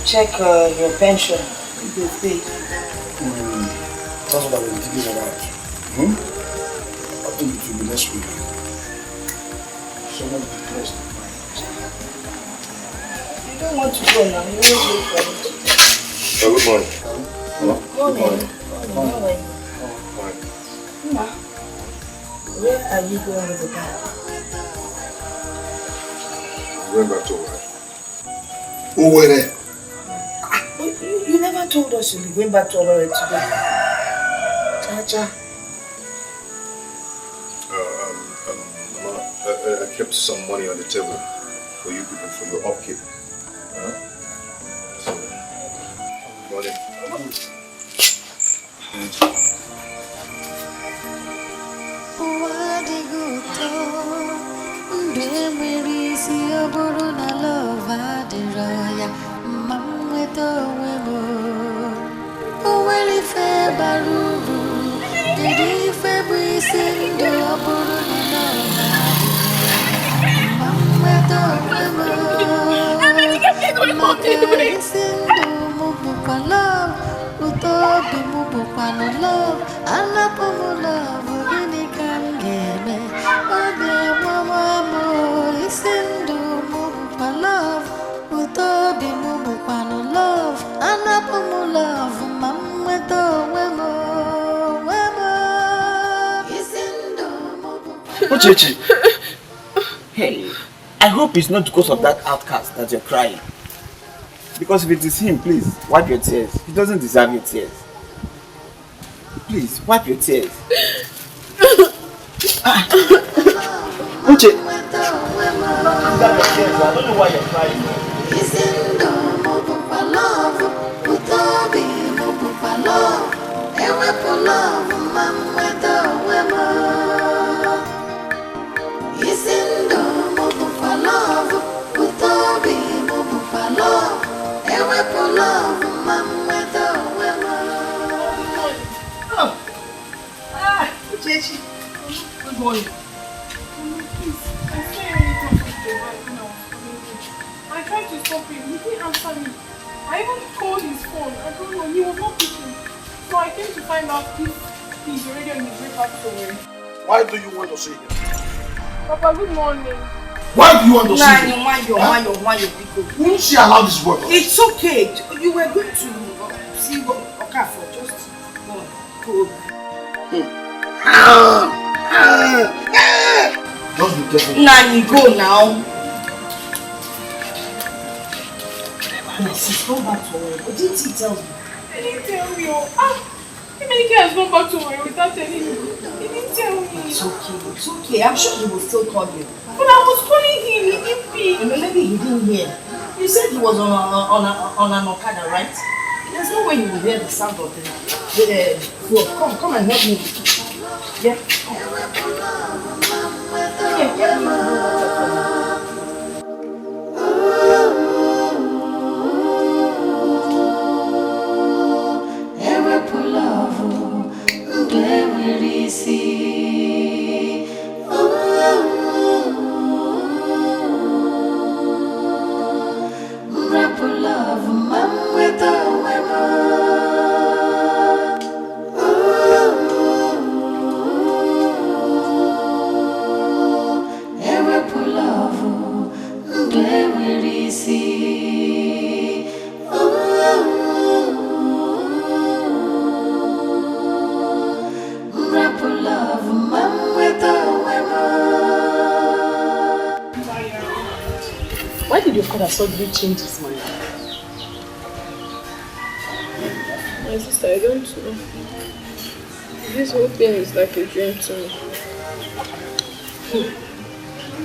check your pension if they pay. That's what I've been thinking about. I think it will be next week. Someone depressed. You don't want to go now, you won't wait for it. Good morning. Good morning. Ma, where are you going with the guy? Going back to work. Where? You never told us you'll be going back to Owerri today. Cha-cha. I kept some money on the table for you people for your upkeep. So, money. Chichi. Hey, I hope it's not because of that outcast that you're crying. Because if it is him, please, wipe your tears. He doesn't deserve your tears. Please, wipe your tears. Uche! Wipe your tears. I don't know why you're crying. Good morning. Please, I said I need to talk to your wife now. I tried to stop him. He didn't answer me. I even called his phone. I don't know. He was not picking. So I came to find out if he's already on his way back somewhere. Why do you want to see him? Papa, good morning. Why do you want to see him? Won't she allow this boy? It's okay. You were going to see what Okafor. Just go. Just be careful. Nani, go now. My sis, go back to work. What didn't he tell me? I didn't tell you. Emenike has gone back to work without telling me. He didn't tell me. It's okay. I'm sure he will still call you. But I was calling him, he didn't pick. Maybe he didn't hear. You said he was on an Okada, right? There's no way you will hear the sound of the floor. Come and help me. Yeah, come. Yeah, get me. Why did your father suddenly change his mind? My sister, I don't know. This whole thing is like a dream to me.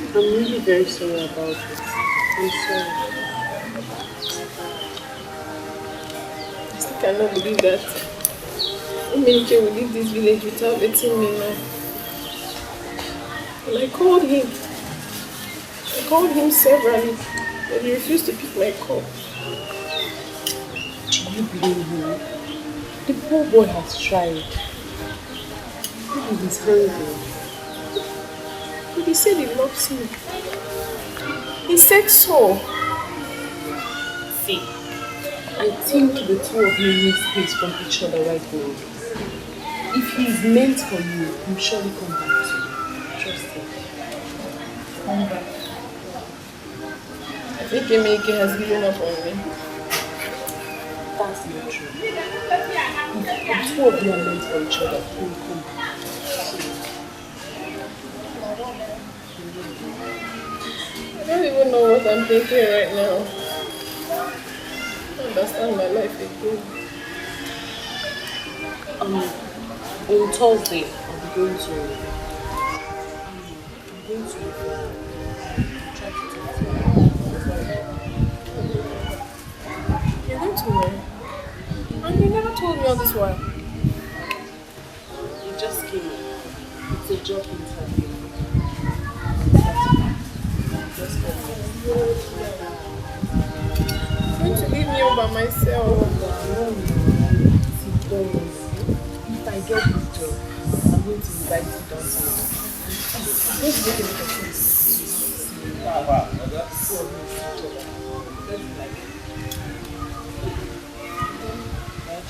I'm really very sorry about it. I'm sorry. I still cannot believe that Emenike will leave this village without letting me know. And I called him. Severally, but he refused to pick my call. Do you blame him? The poor boy has tried. Maybe he's hungry. But he said he loves me. He said so. See, I think the two of you need space from each other right now. If he's meant for you, he'll surely come back to you. Trust him. Come back. I think Emenike has given up on me. That's not true. If the two of you are meant for each other, he will come back. I don't even know what I'm thinking right now. I don't understand my life again. On Thursday, I'll be going to try to talk to you. You're going to where? And you never told me all this while. You just came in. It's a job interview. Just come You're going to leave me all by myself. If I get this job, I'm going to invite you down to me. Let's make a little things.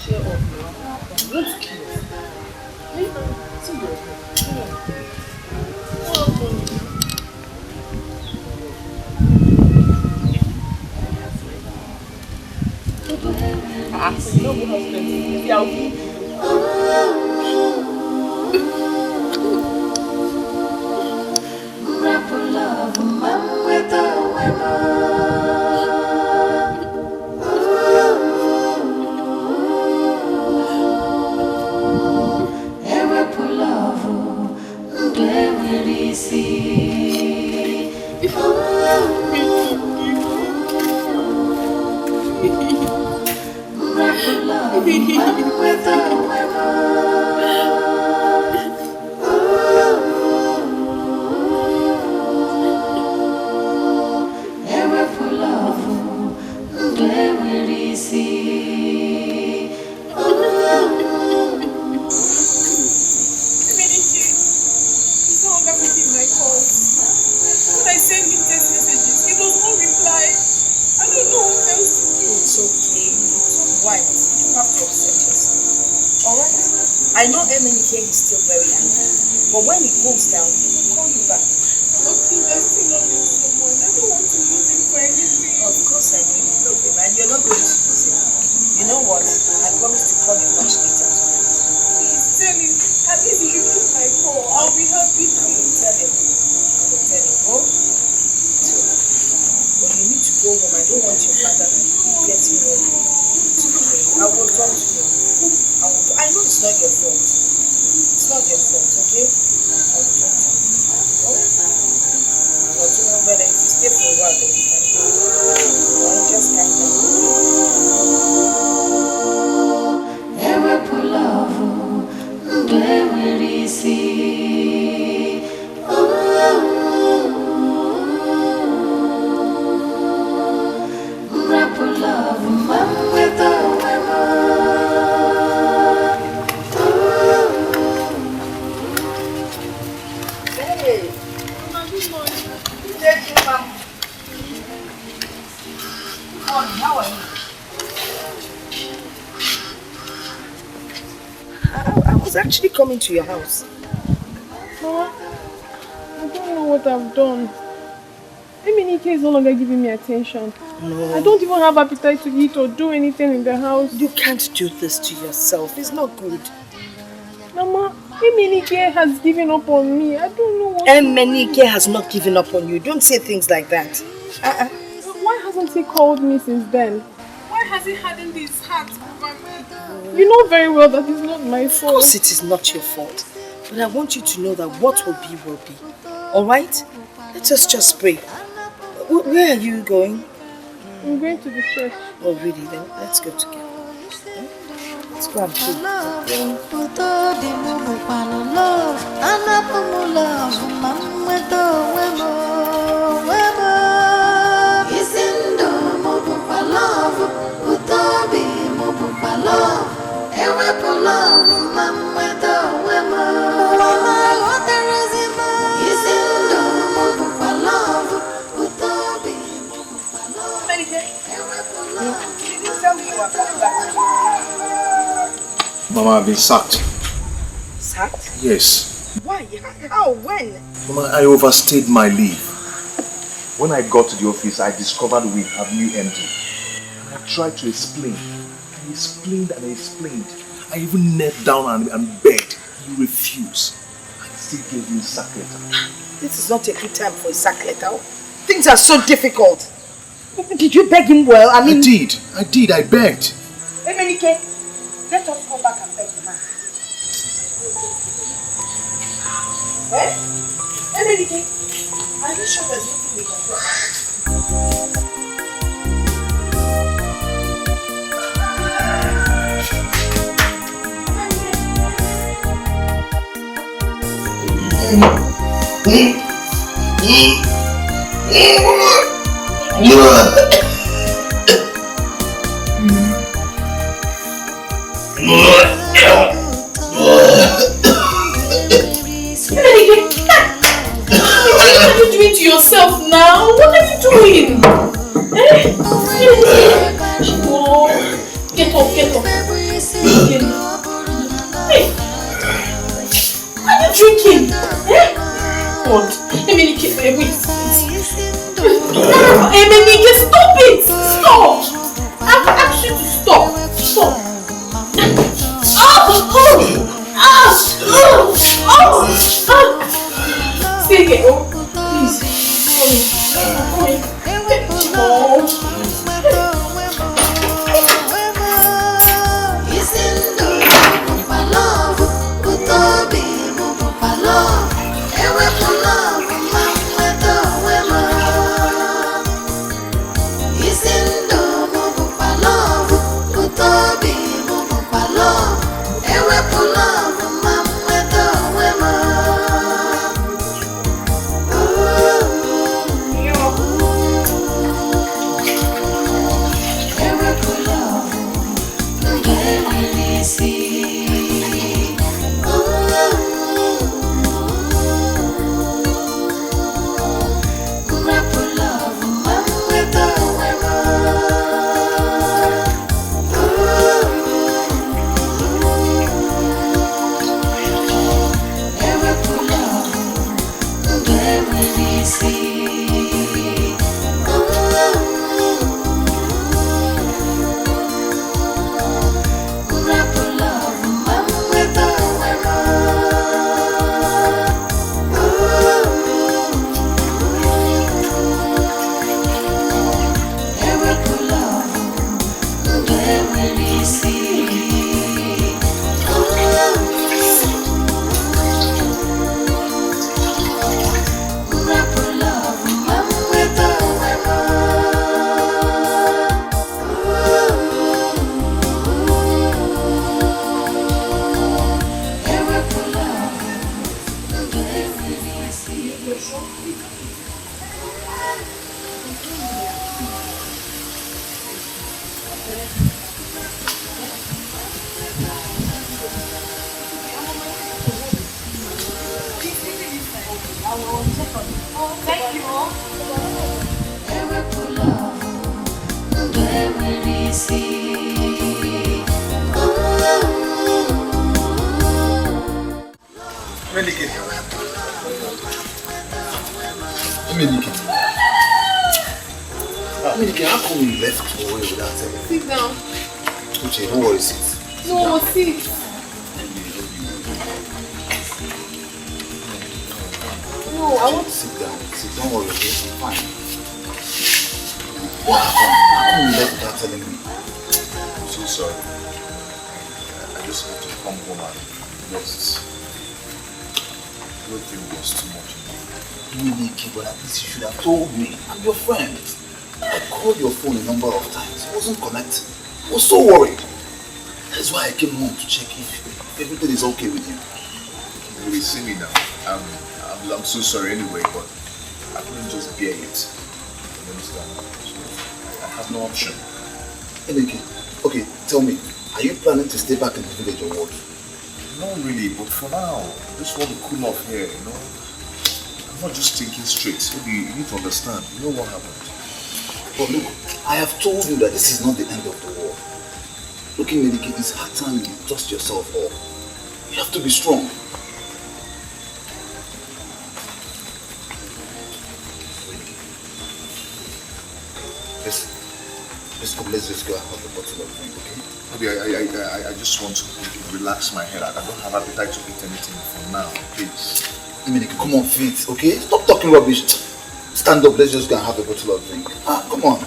Cheer up now. What's cute? See your head. No good husband. I know Emenike is still very angry, but when he cools down, he'll call you back. But please, I still love him so much. I don't want to lose him for anything. Of course I know you love him, and you're not going to lose him. You know what? I promise to call you much later tonight. Please, tell him. At least he should pick my call. I'll be happy to. I will tell him. Oh? But you need to go home. I don't want your father getting worried. I will talk to him. I know it's not your Good morning. Thank you, ma'am. How are you? I was actually coming to your house. Mama, I don't know what I've done. Eminike is no longer giving me attention. No. I don't even have appetite to eat or do anything in the house. You can't do this to yourself. It's not good. Mama, Eminike has given up on me. I don't know what Eminike has not given up on you. Don't say things like that. Why hasn't he called me since then? Why has he hardened his heart over me? You know very well that it's not my fault. Of course it is not your fault. But I want you to know that what will be, will be. Alright? Let us just pray. Where are you going? I'm going to the church. Oh really? Then let's go together. Let's go and pray. Mama, I've been sacked. Sacked? Yes. Why? How? When? Mama, I overstayed my leave. When I got to the office, I discovered we have new MD. I tried to explain. I explained and I explained. I even knelt down and begged. He refused. I still gave him a sack letter. This is not a good time for a sack letter. Things are so difficult. Did you beg him well? I did. I begged. Emenike, let us go back and beg the man. Eh? Emenike, are you sure there's nothing we can do? What are you doing to yourself now? What are you doing? Oh, get up. Hey, what are you drinking? God, Emenike, wait. Emenike, stop it! Stop! I've asked you to stop. Stay here, please. will check on you. Oh, thank you. Emenike, how come you left away without telling me? Sit down. Uche, don't worry, sit. No, sit. No, I want to sit down. Sit, don't worry, okay? I'm fine. What happened? How come you left without telling me? I'm so sorry. I just had to come home and rest. Everything was too much. Emenike, but at least you should have told me. I'm your friend. I called your phone a number of times. It wasn't connecting. I was so worried. That's why I came home to check if everything is okay with you. You will see me now. I'm so sorry anyway, but I couldn't just bear it. You understand? So I have no option. Emenike, okay, tell me, are you planning to stay back in the village or what? Not really, but for now, I just want to cool off here, you know? I'm not just thinking straight. Maybe you need to understand. You know what happened? But look, I have told you that this is not the end of the war. Look, Emenike, it's hard time you dust yourself off. You have to be strong. Let's just go and have a bottle of drink, okay? Maybe I just want to relax my head. I don't have appetite to eat anything for now, please. Emenike, come on, feet, okay? Stop talking rubbish. Stand up, let's just go and have a bottle of drink. Ah, come on.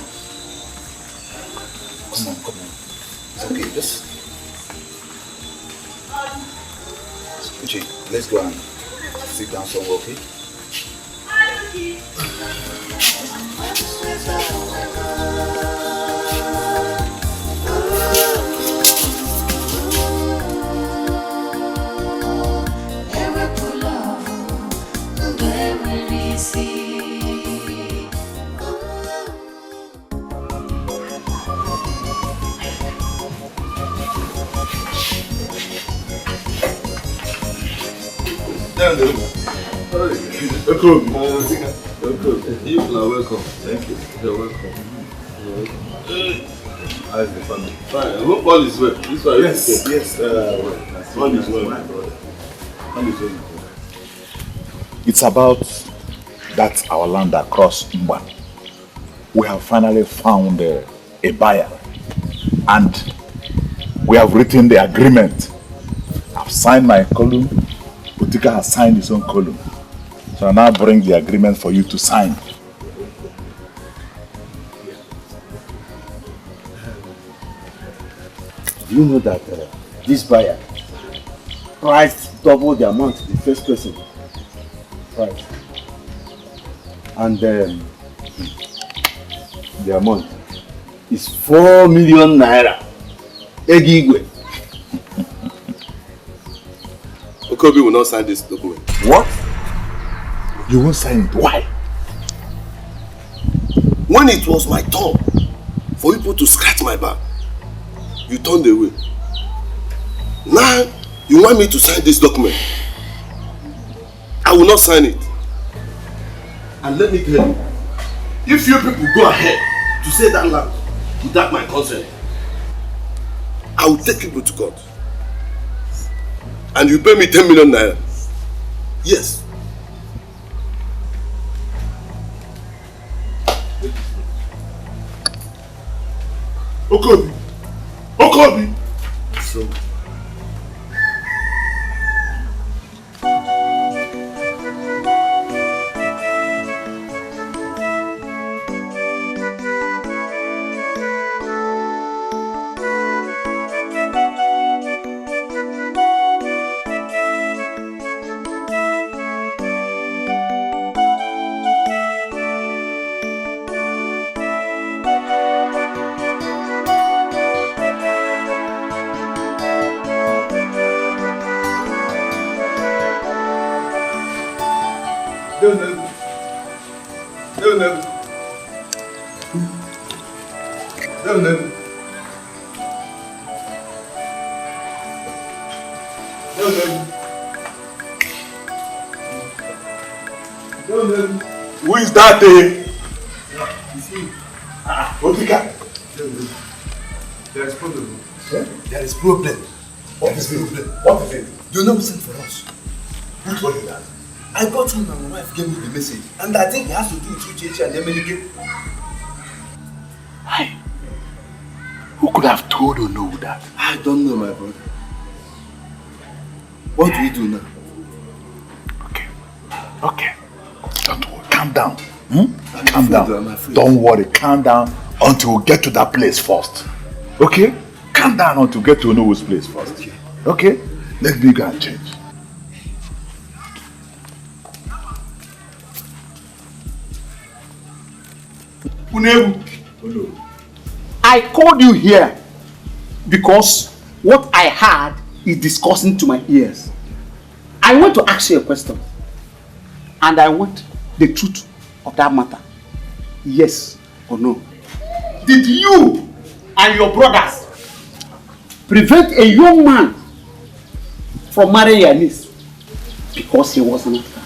Come on. It's okay, just... Uche, let's go and sit down somewhere, okay? Welcome. You are welcome. Thank you. You're welcome. How's the family? Fine. I hope all is well. This one yes. All is well, my brother. All is well. It's about that our land across Mba. We have finally found a buyer, and we have written the agreement. I've signed my column. Utika has signed his own column. So I now bring the agreement for you to sign. Do you know that this buyer priced double the amount the first person priced? And the amount is 4 million naira. Egigwe. Okobi will not sign this document. What? You won't sign it. Why? When it was my turn for people to scratch my back, you turned away. Now you want me to sign this document. I will not sign it. And let me tell you, if you people go ahead to say that land without my consent, I will take people to court. And you pay me 10 million naira. Yes. Okobi. So. Who is that? Otika. There is problem. There is problem. What is it? What is it? You know who sent for us? Who told you that? I got him and my wife gave me the message. And I think it has to do with Uchechi and Emenike. Hi. Who could have told Ono that? I don't know, my brother. What do we do now? Okay. Don't worry. Calm down. Calm down. Don't worry. Calm down until we get to that place first. Okay? Calm down until we get to Ono's place first. Okay? Let me go and change. I called you here because what I heard is disgusting to my ears. I want to ask you a question, and I want the truth of that matter. Yes or no? Did you and your brothers prevent a young man from marrying your niece because he was an outcast?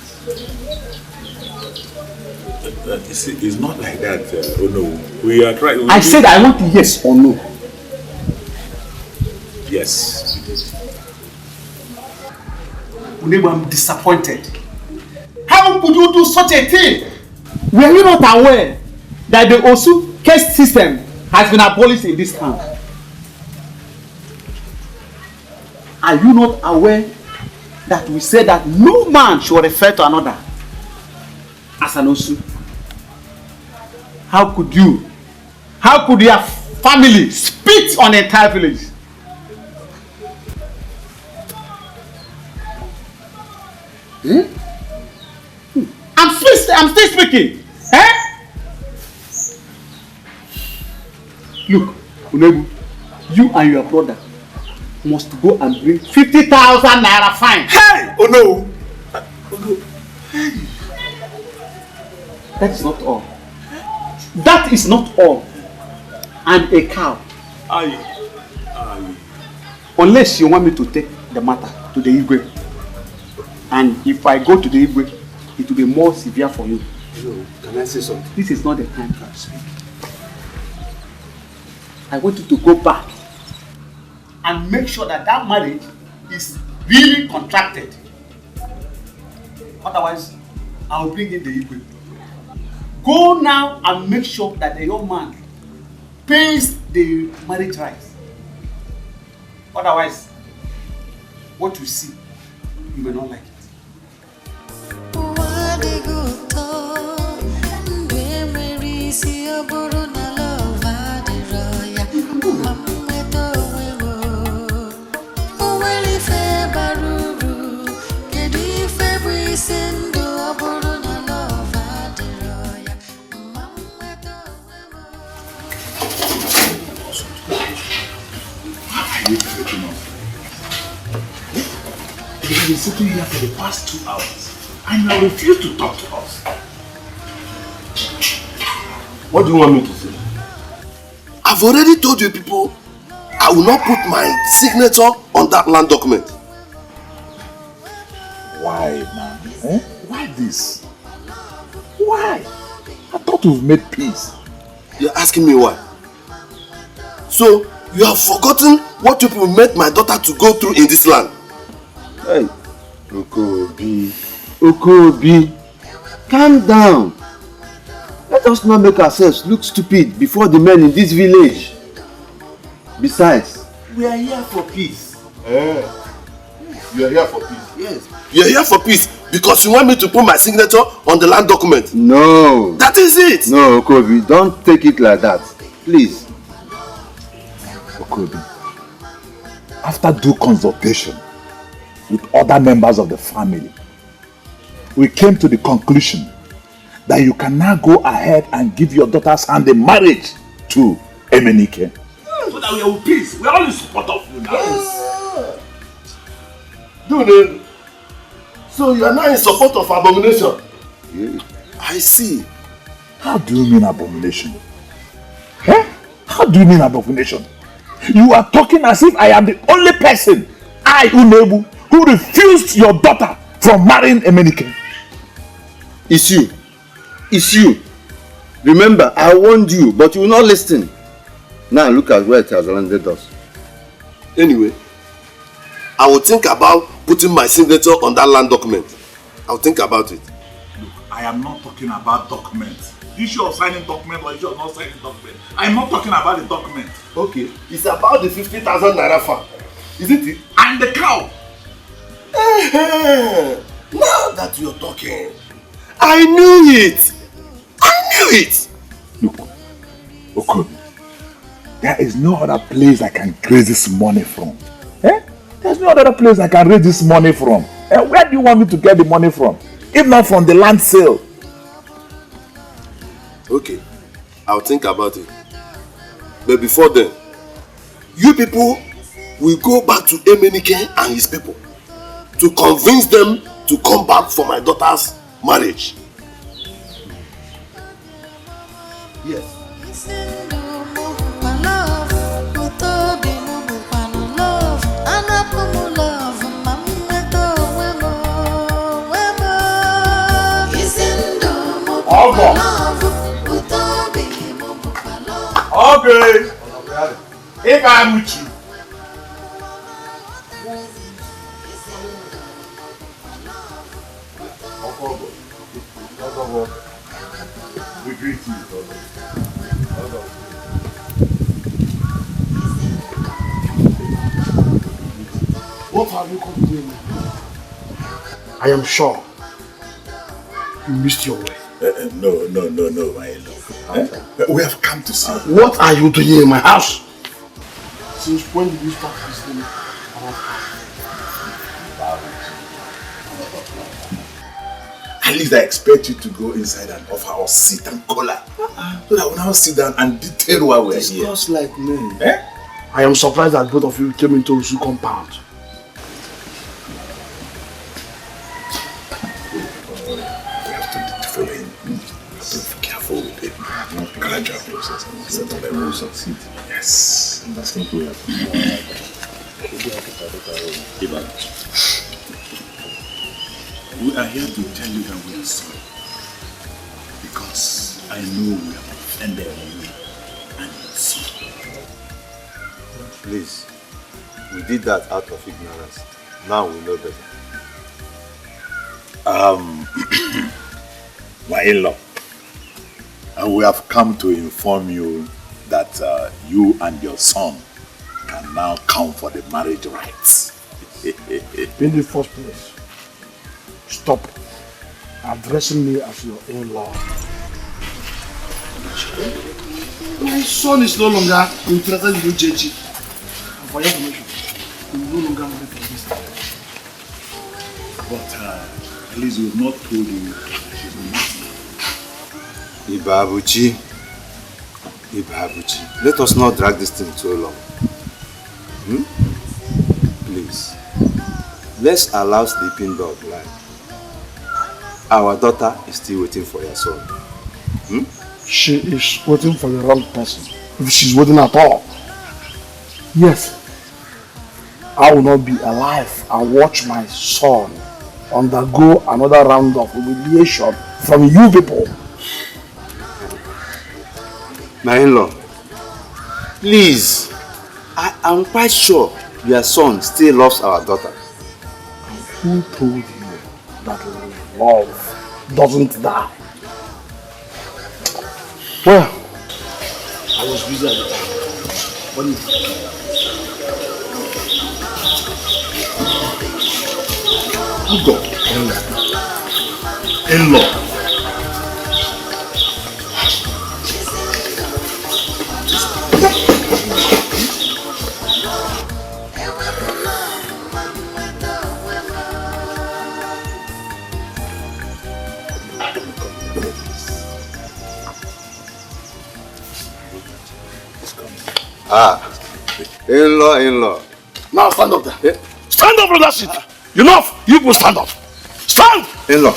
It's not like that. Oh no. We are trying. I said I want yes or no. Yes. I'm disappointed. How could you do such a thing? Were you not aware that the Osu caste system has been abolished in this town? Are you not aware that we said that no man should refer to another as an Osu? How could your family spit on the entire village? I'm still speaking. Look, Unebu, you and your brother must go and bring 50,000 naira fine. Hey! Oh no! Oh no! Hey! That is not all. That is not all. And a cow. Aye. Unless you want me to take the matter to the Igwe. And if I go to the Igwe, it will be more severe for you. No, can I say something? This is not the time to speak. I want you to go back and make sure that that marriage is really contracted. Otherwise, I will bring in the Igwe. Go now and make sure that the young man pays the marriage rights. Otherwise, what you see, you may not like it. You've been sitting here for the past 2 hours and you refuse to talk to us. What do you want me to say? I've already told you people I will not put my signature on that land document. Why, man? Why this? Why? I thought we've made peace. You're asking me why? So, you have forgotten what people made my daughter to go through in this land. Hey, Okobi, calm down. Let us not make ourselves look stupid before the men in this village. Besides, we are here for peace. You are here for peace? Yes. You are here for peace because you want me to put my signature on the land document? No. That is it. No, Okobi, don't take it like that. Please. Okobi, after due consultation with other members of the family, we came to the conclusion that you can now go ahead and give your daughter's hand in marriage to Emenike. So that we are with peace. We are all in support of you now. Yes. Dude, so you are now in support of abomination? Yeah. I see. How do you mean abomination? How do you mean abomination? You are talking as if I am the only person, Unebu, who refused your daughter from marrying Emenike. It's you. It's you. Remember, I warned you, but you will not listen. Now look at where it has landed us. Anyway, I will think about putting my signature on that land document. I will think about it. Look, I am not talking about documents. The issue of signing document or issue of not signing document. I am not talking about the document. Okay, it's about the 50,000 naira farm, isn't it? And the cow. Now that you're talking, I knew it. I knew it. Look, Okobi, there is no other place I can raise this money from. There's no other place I can raise this money from. Where do you want me to get the money from? If not from the land sale. Okay, I'll think about it. But before then, you people will go back to Emenike and his people to convince them to come back for my daughter's marriage. Yes. Okay. If I'm with you. We greet you. What have you come doing? I am sure you missed your way. No, my love. We have come to see you. What are you doing in my house? Since when did you start listening about At least I expect you to go inside and offer us seat and collar. So that we'll now sit down and detail why we're here. Discuss like men. I am surprised that both of you came into Usu compound. We have to do the following. Be careful with it. Gradual process. Set on the rules of seat. Yes. And that's what we have to We are here to tell you that we are sorry. Because I know we have offended you and your son. Please, we did that out of ignorance. Now we know better. My in-law, and we have come to inform you that you and your son can now come for the marriage rites. In the first place, stop addressing me as your in-law. My son is no longer interested in you, Jeji. And for your information, he will no longer marry for this time. But at least we have not told you she's not. Ibabuchi, let us not drag this thing too long. Please, let's allow sleeping dog lie. Our daughter is still waiting for your son. She is waiting for the wrong person. If she's waiting at all. Yes. I will not be alive and watch my son undergo another round of humiliation from you people. My in-law, please, I am quite sure your son still loves our daughter. Who told you that love doesn't die? Well, I was busy at the time. When you go, In-law. In-law. Now stand up there. Stand up from that seat. Enough. You will stand up. Stand. In-law,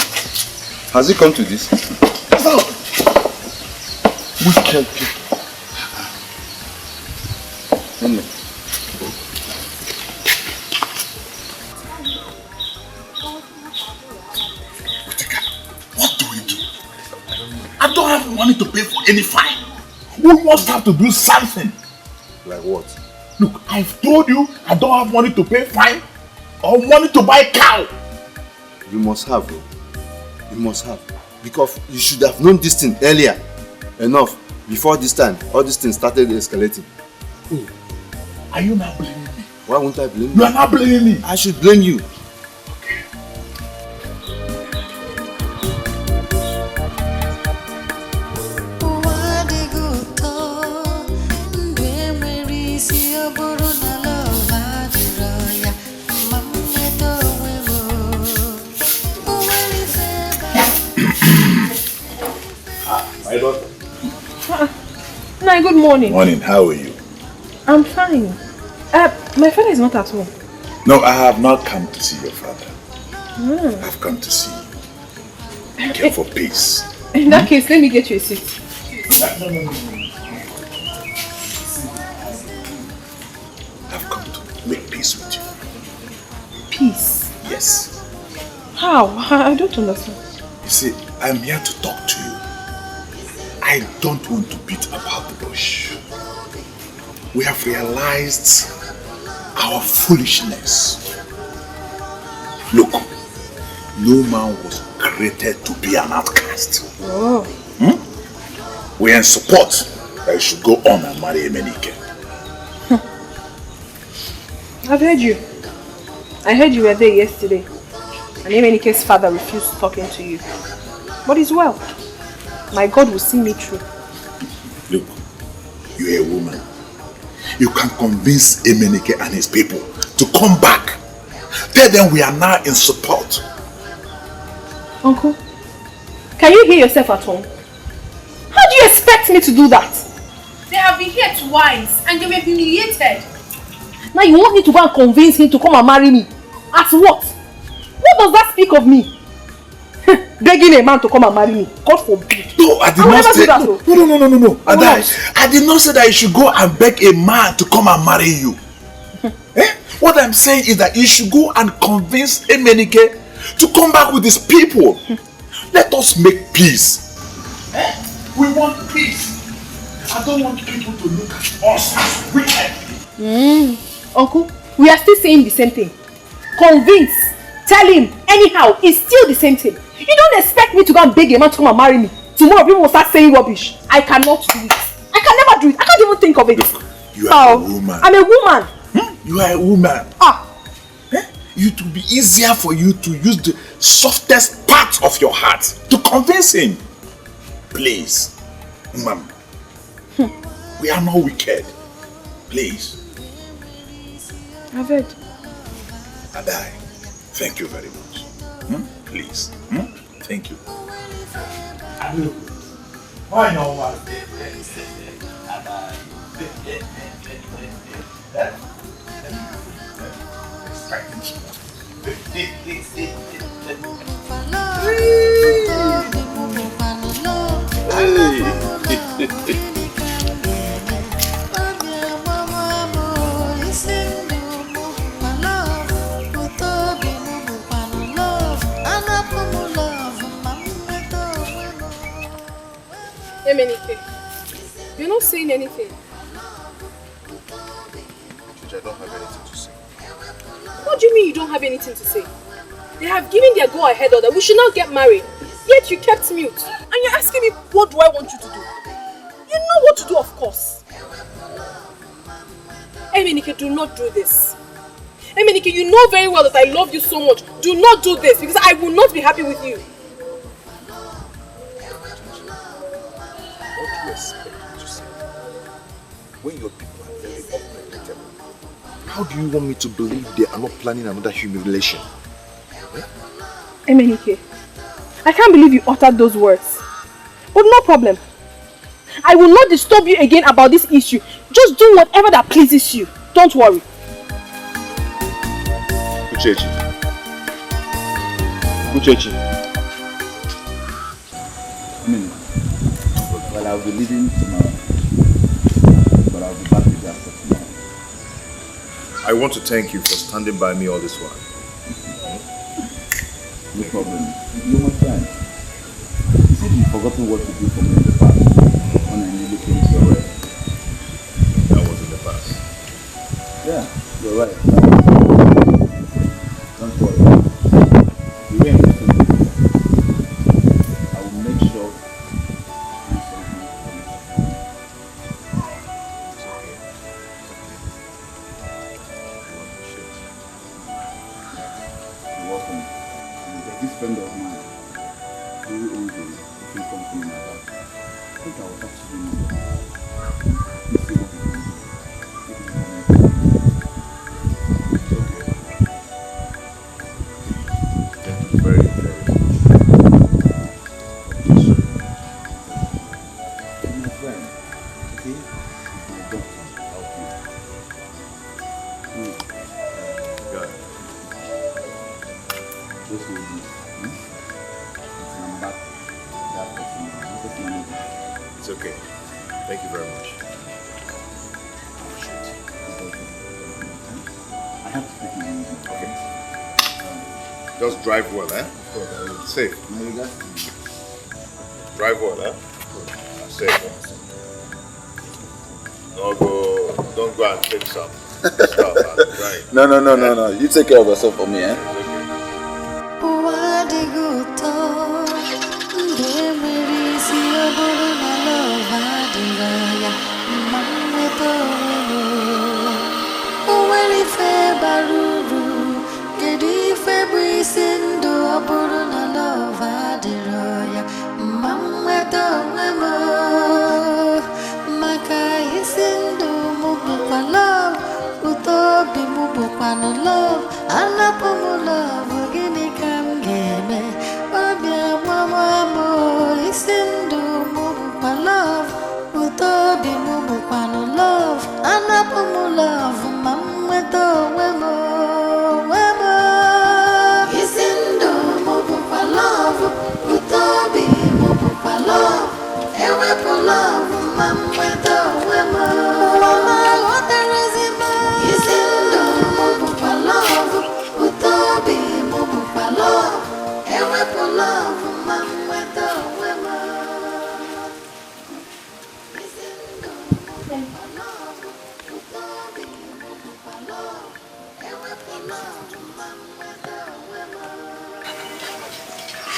has it come to this? Stand up. Wicked people. In-law. What do we have money to pay for any fine. We must have to do something. Like what? Look, I've told you I don't have money to pay fine or money to buy cow. You must have, bro. You must have. Because you should have known this thing earlier. Enough. Before this time, all these things started escalating. Oh, are you not blaming me? Why won't I blame you? You are not blaming me. I should blame you. My daughter. Hi, good morning. Morning, how are you? I'm fine. My father is not at home. No, I have not come to see your father. I've come to see you. Care for peace. In that case, let me get you a seat. No. I've come to make peace with you. Peace? Yes. How? I don't understand. You see, I'm here to talk to you. I don't want to beat about the bush. We have realized our foolishness. Look, no man was created to be an outcast. Oh. We are in support that you should go on and marry Emenike. I've heard you. I heard you were there yesterday. And Emenike's father refused talking to you. But it's well. My God will see me through. Look, you're a woman. You can convince Emenike and his people to come back. Tell them we are now in support. Uncle, can you hear yourself at home? How do you expect me to do that? They have been here twice and they were humiliated. Now you want me to go and convince him to come and marry me? At what? What does that speak of me? Begging a man to come and marry me. God forbid. No, I did not say that. No. I did not say that you should go and beg a man to come and marry you. What I'm saying is that you should go and convince Emenike to come back with his people. Let us make peace. We want peace. I don't want people to look at us as wicked. Uncle, we are still saying the same thing. Convince. Tell him. Anyhow, it's still the same thing. You don't expect me to go and beg a man to come and marry me. Tomorrow people will start saying rubbish. I cannot do it. I can never do it. I can't even think of it. Look, you are a woman. I'm a woman. You are a woman. It will be easier for you to use the softest part of your heart to convince him. Please, ma'am. We are not wicked. Please. I've heard. Adai, thank you very much. Please. Thank you. Why no one? Emenike, you're not saying anything. I don't have anything to say. What do you mean you don't have anything to say? They have given their go-ahead order. We should not get married. Yet you kept mute. And you're asking me, what do I want you to do? You know what to do, of course. Emenike, do not do this. Emenike, you know very well that I love you so much. Do not do this because I will not be happy with you. What do you expect me to say? When your people are very unpredictable, how do you want me to believe they are not planning another humiliation? Emenike, I can't believe you uttered those words. But no problem. I will not disturb you again about this issue. Just do whatever that pleases you. Don't worry. Uchechi. Uchechi. Well, I'll be leaving tomorrow. But I'll be back with you after tomorrow. I want to thank you for standing by me all this while. No problem. You're my friend. You see, forgotten what you did for me in the past when I nearly came to your way. That was in the past. Yeah, you're right. Don't worry. The way I'm listening to you, I will make sure you do something for me. It's okay. You're welcome. And there's this friend of mine who owns a different company in my house. I think I will talk to him. Please see what he can do. Thank you very, very much. My friend, see, is my doctor. Got it. Just hold this. Until I'm back. That person. Just manage it. It's okay. Thank you very much. I have to take my easy. Okay. Just drive well, eh? Safe. No, you got to. Drive well, eh? Safe. Don't go and take some stuff. Right. No. You take care of yourself for me, eh?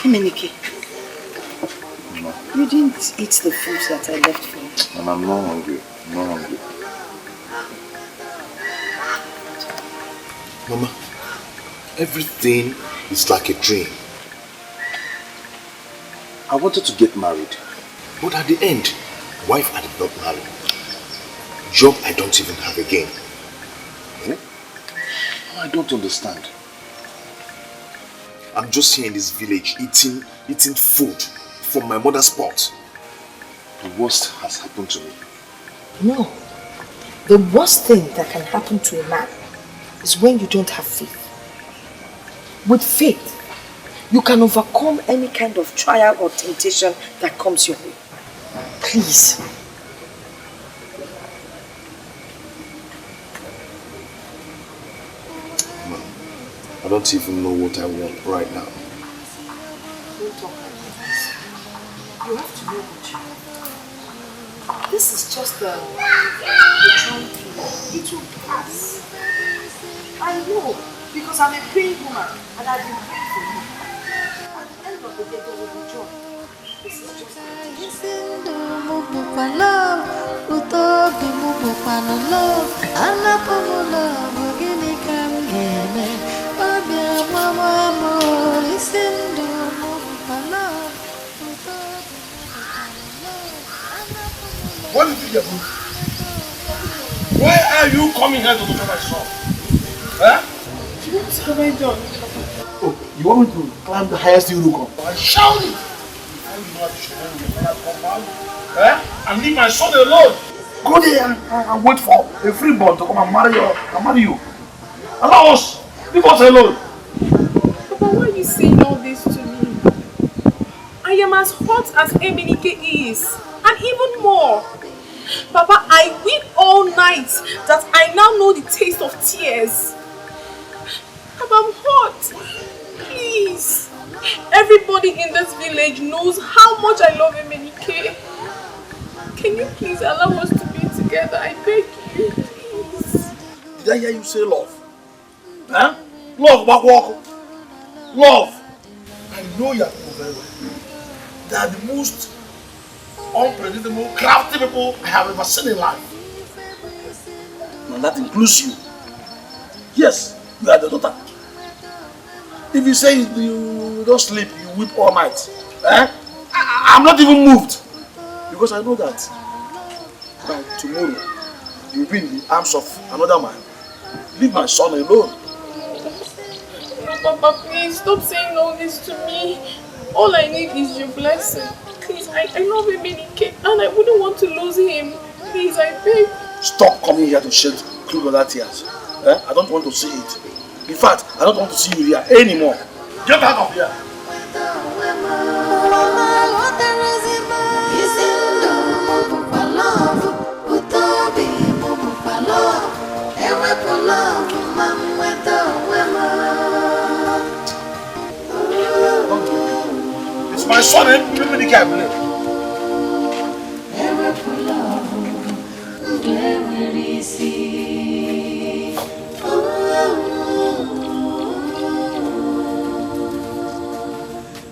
Miniki, you didn't eat the food that I left for you. And I'm not hungry. I'm not hungry. Mama, everything is like a dream. I wanted to get married, but at the end, wife I did not marry. Job I don't even have again. I don't understand. I'm just here in this village eating food from my mother's pot. The worst has happened to me. No. The worst thing that can happen to a man is when you don't have faith. With faith, you can overcome any kind of trial or temptation that comes your way. Please. I don't even know what I want right now. Don't talk like this. You have to know what you want. This is just the trying period. It will pass. I know, because I'm a praying woman and I've been praying for you. At the end of the day, there will be joy. This is just What did you get? Why are you coming here to look at my son? Huh? What have I done? Oh, you want me to climb the highest hill you can? I shout it! And leave my son alone. Go there and wait for a freeborn to come and marry you. Allow us. Leave us alone. Papa, why are you saying all this to me? I am as hot as Emenike is. And even more. Papa, I weep all night that I now know the taste of tears. Papa, I'm hot. Please. Everybody in this village knows how much I love Emenike. Can you please allow us to be together? I beg you, please. Did I hear you say love? Huh? Love, Bakwoko. Love. I know your people very well. They are the most unpredictable, crafty people I have ever seen in life. And that includes you. Yes, you are the daughter. If you say you don't sleep, you weep all night. I'm not even moved. Because I know that by tomorrow, you will be in the arms of another man. Leave my son alone. No, Papa, please stop saying all this to me. All I need is your blessing. Please, I love Emenike and I wouldn't want to lose him. Please, I beg. Stop coming here to shed crocodile tears. I don't want to see it. In fact, I don't want to see you here anymore. Get out of here. It's my son, Emenike, I believe.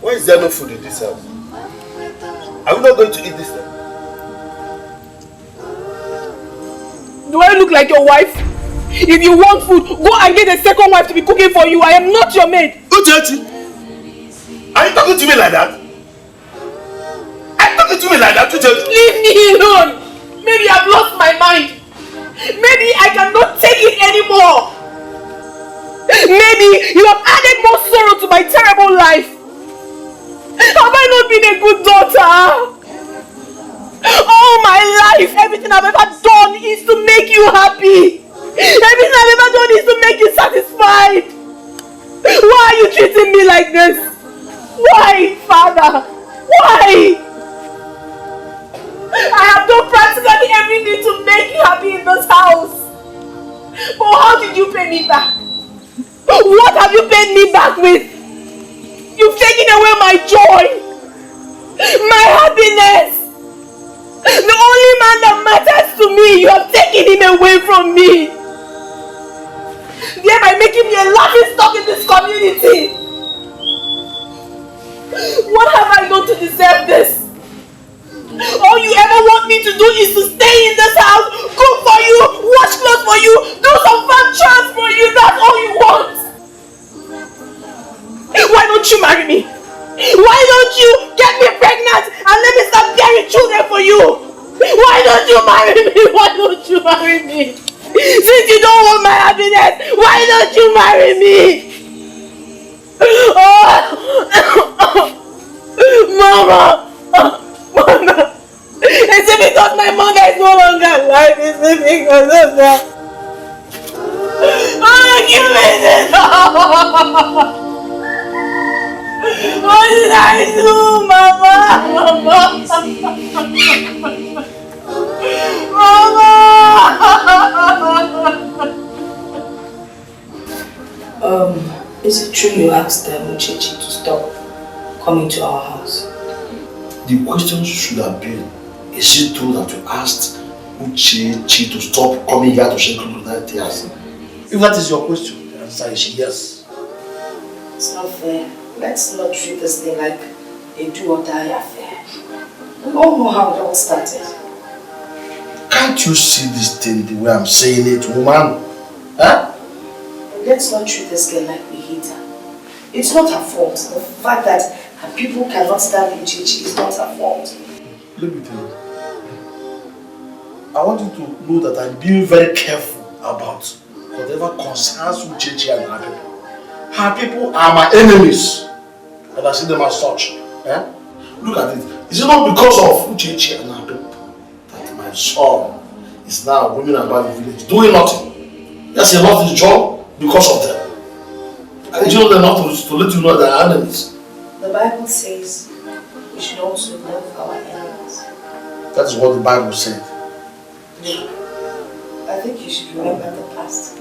Why is there no food in this house? Are we not going to eat this thing? Do I look like your wife? If you want food, go and get a second wife to be cooking for you. I am not your maid. Uchechi, are you talking to me like that? Are you talking to me like that, Uchechi? Leave me alone. Maybe I've lost my mind. Maybe I cannot take it anymore. Maybe you have added more sorrow to my terrible life. Have I not been a good daughter? All my life, everything I've ever done is to make you happy. Everything I've ever done is to make you satisfied. Why are you treating me like this? Why, Father? Why? I have done practically everything to make you happy in this house. But how did you pay me back? What have you paid me back with? You've taken away my joy, my happiness. The only man that matters to me, you have taken him away from me. Thereby making me a laughing stock in this community. What have I done to deserve this? All you ever want me to do is to stay in this house, cook for you, wash clothes for you, do some farm chores for you. That's all you want. Why don't you marry me? Why don't you get me pregnant and let me start bearing children for you? Why don't you marry me? Why don't you marry me? Since you don't want my happiness, why don't you marry me? Mama! Mama! Is it because my mother is no longer alive? Is it because of that? Give me this! What did I do, Mama? Mama! Is it true you asked Uchechi to stop coming to our house? The question should have been, is it true that you asked Uchechi to stop coming here to shed crocodile tears? If that is your question, the answer is yes. It's not fair. Let's not treat this thing like a do or die affair. We all know how it all started. Can't you see this thing the way I'm saying it, woman? Huh? Let's not treat this girl like we hate her. It's not her fault. The fact that her people cannot stand Uchechi is not her fault. Let me tell you. I want you to know that I'm being very careful about whatever concerns Uchechi and her people. Her people are my enemies. And I see them as such. Eh? Look at it. Is it not because of Uchechi and her people that my son is now roaming about the village doing nothing? Yes, he lost his job because of them. And you know they're not to let you know they're enemies. The Bible says we should also love our enemies. That is what the Bible said. Look, I think you should remember the past.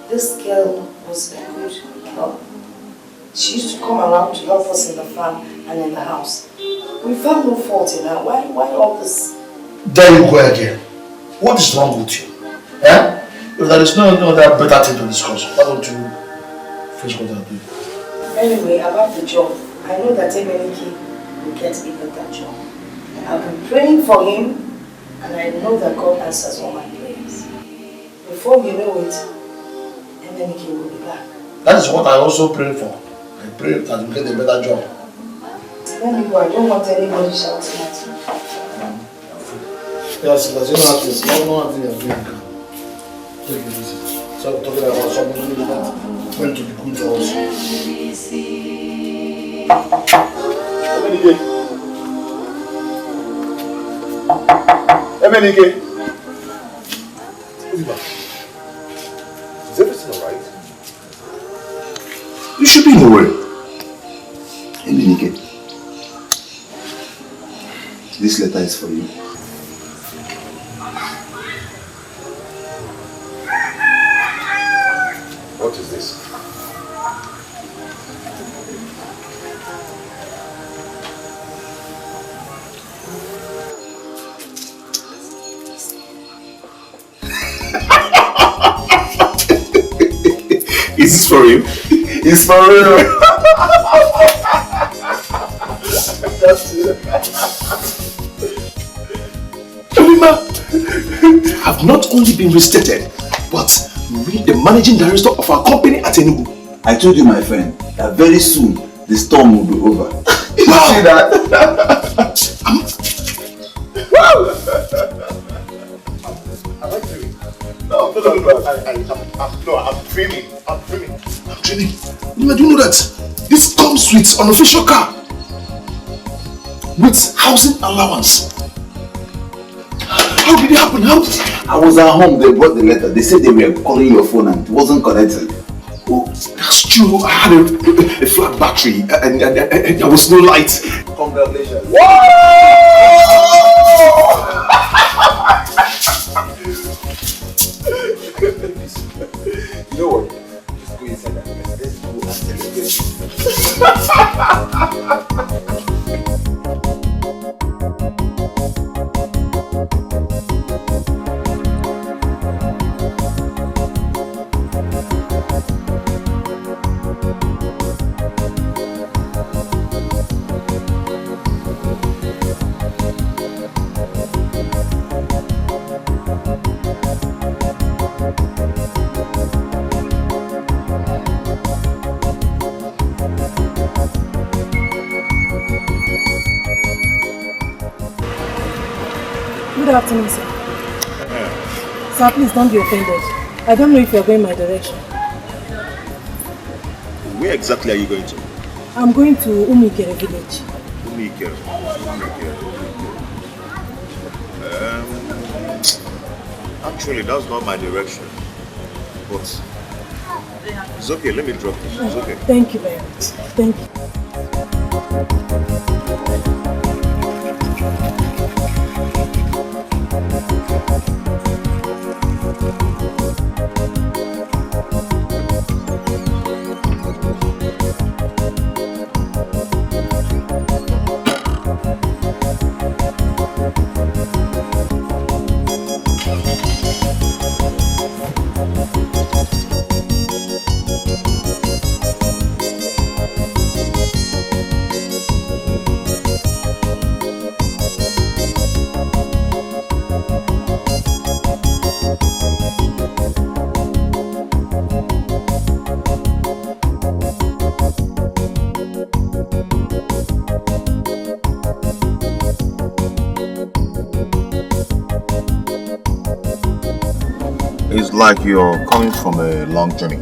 This girl was a good girl. She used to come around to help us in the farm and in the house. We found no fault in her. Why all this? There you go again. What is wrong with you? Eh? If there is no other better thing to discuss, why don't you finish what I'm doing? Anyway, about the job, I know that Emenike will get a better job. I've been praying for him, and I know that God answers all my prayers. Before you know it, Emenike will be back. That is what I also pray for. I pray that you get a better job. Let me go. I don't want anybody shouting at you. Yes, because you don't have to you're doing. Take it easy. So I'm talking about somebody that went to be good to us. Emenike. Oliver, is everything alright? You should be in a worry. Emenike, this letter is for you. What is this? Is this for you? It's for real. That's it. I've not only been restated, but meet the managing director of our company at Enugu. I told you, my friend, that very soon the storm will be over. You see that? Am I dreaming? No, I'm dreaming. I'm dreaming. I'm dreaming. Do you know that this comes with an official car? With housing allowance. How did it happen? How did it happen? I was at home, they brought the letter. They said they were calling your phone and it wasn't connected. Oh, that's true. I had a flat battery and there was no light. Congratulations. Whoa! You know what? Just go inside and let's go and celebrate. Good afternoon, sir. Sir, please don't be offended. I don't know if you're going my direction. Where exactly are you going to? I'm going to Umikere village. Umikere. Actually, that's not my direction. But it's okay, let me drop it. It's okay. Thank you very much. Thank you. It's like you're coming from a long journey.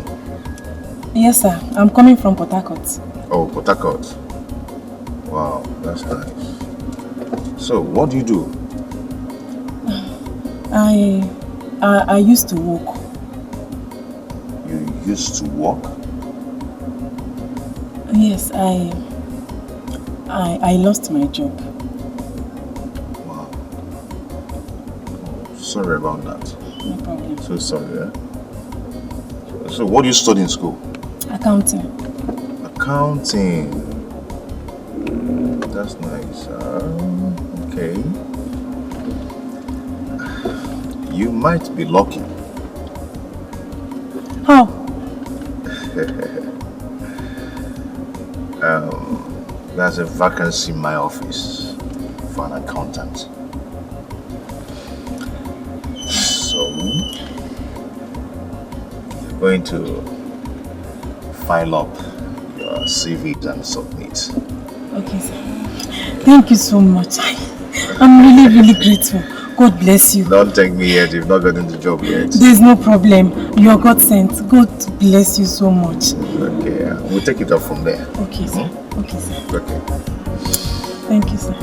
Yes, sir. I'm coming from Port Harcourt. Oh, Port Harcourt. Wow, that's nice. So, what do you do? I used to walk. You used to walk? Yes, I lost my job. Wow. Oh, sorry about that. No problem. So sorry, eh? So what do you study in school? Accounting. accounting. That's nice. Okay. You might be lucky. How? There's a vacancy in my office for an accountant. So, you're going to file up your CVs and submit. Okay, sir. Thank you so much. I'm really grateful. God bless you. Don't thank me yet. You've not gotten the job yet. There's no problem. You are God sent. God bless you so much. Okay, we'll take it up from there. Okay, sir. Okay, sir. Okay. Thank you, sir.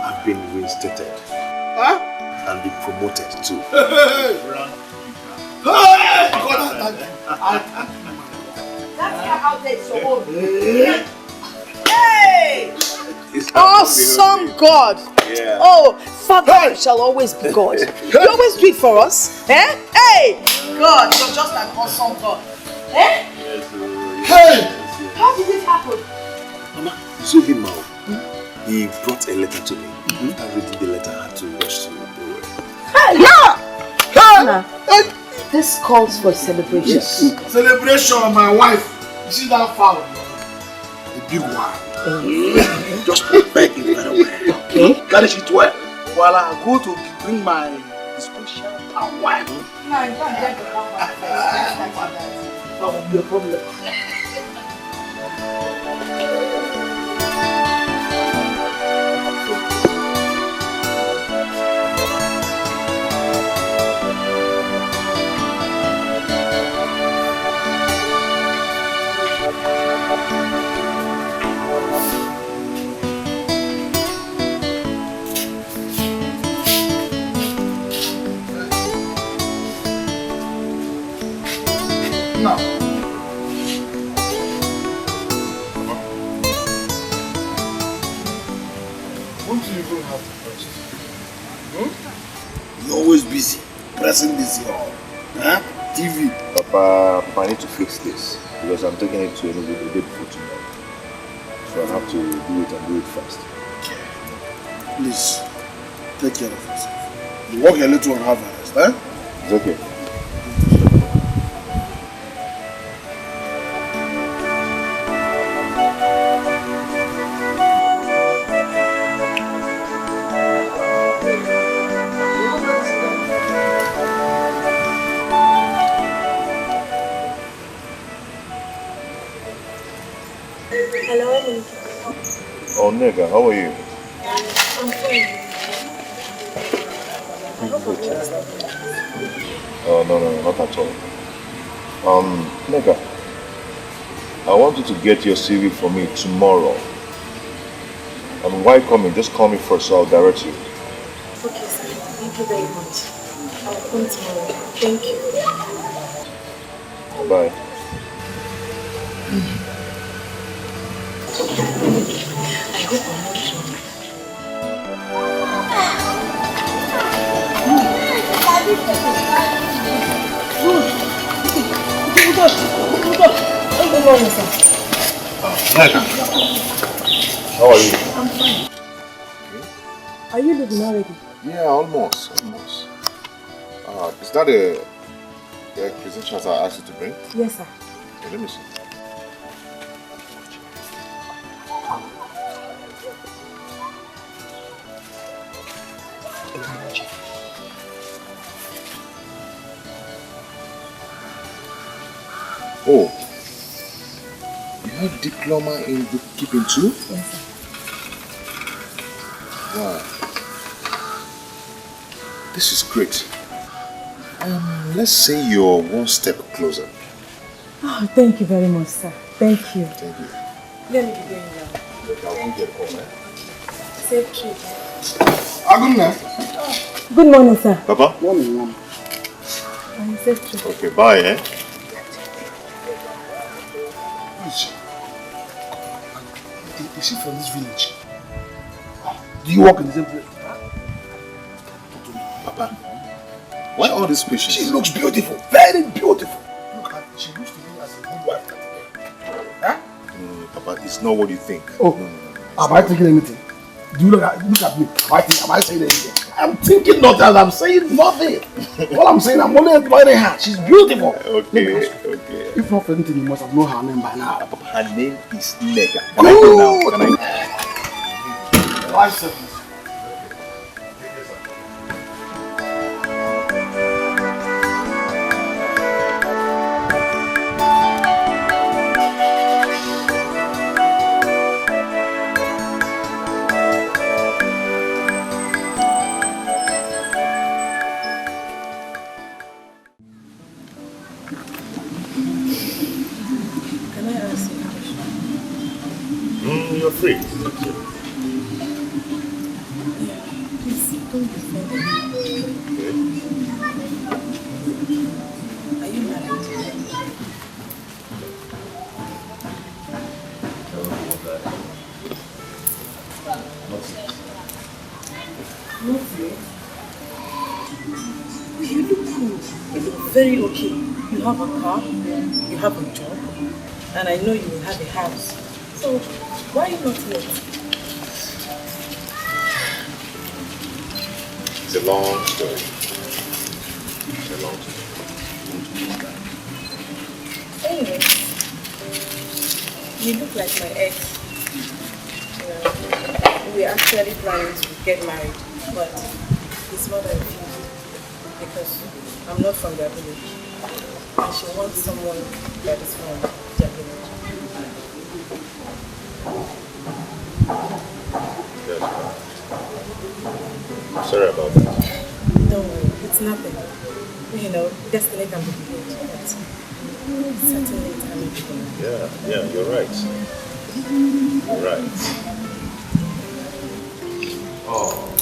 I've been reinstated. And been promoted too. That's how outdates your own. Hey! Awesome God! Yeah. Oh, Father shall always be God. You always do it for us. Eh? Hey! God, you're just an awesome God. Eh? Hey! How did it happen? Mama, you saw him now. He brought a letter to me. After reading the letter, I had to rush to the way. This calls for celebration. Yes. Celebration of my wife. You see that fowl? The big one. Just prepare it very well. Okay. Garnish it well. While I go to bring my special palm wine. No, you can't get the palm wine first. That will be a problem. No. Won't you even have to press it? You're always busy pressing this here. Huh? TV. Papa, I need to fix this because I'm taking it to a day before tomorrow. So I have to do it and do it fast. Please, take care of yourself. You walk a little and have a rest, eh? It's okay. Hello, Emily. Oh, Nega, how are you? I'm fine. Oh, no, not at all. Nega, I want you to get your CV for me tomorrow. And while coming, just call me first so I'll direct you. Okay, sir. Thank you very much. I'll come tomorrow. Thank you. Bye. I hope I'm not drunk. Good morning, sir. How are you? I'm fine. Are you leaving already? Yeah, almost. Is that the credentials I asked you to bring? Yes, sir. Okay, let me see. Oh, you have diploma in bookkeeping too? Yes, sir. Wow. This is great. Let's say you're one step closer. Oh, thank you very much, sir. Thank you. Thank you. Let me be going now. Look, I won't get home, eh? Safe trip. Good morning, sir. Papa? Morning, Mom. Safe trip. Okay, bye, eh? Is she from this village? Do you work in the same place? Papa, why all these questions? She looks beautiful, very beautiful. Look at she used to be as a good wife. Huh? Papa, it's not what you think. Oh, am I thinking anything? Do you look at me? Am I saying anything? I'm thinking nothing and I'm saying nothing. All I'm saying, I'm only admiring her. She's beautiful. Okay. If not for anything, you must have known her name by now. Papa, her name is Nega. Can I go now? Can I? 5 seconds. You're free. Yeah, please don't be offended. Are you married? Not yet. You look cool. You look very okay. You have a car, you have a job, and I know you will have a house. So why are you not yet? It's a long story. It's a long story. Anyway, you look like my ex. We're actually planning to get married, but his mother refused because I'm not from their village. And she wants someone that is from their village. I'm sorry about that. Don't worry, it's nothing. You know, destiny can be delayed, but certainly it can be delayed. Yeah, you're right. You're right. Oh.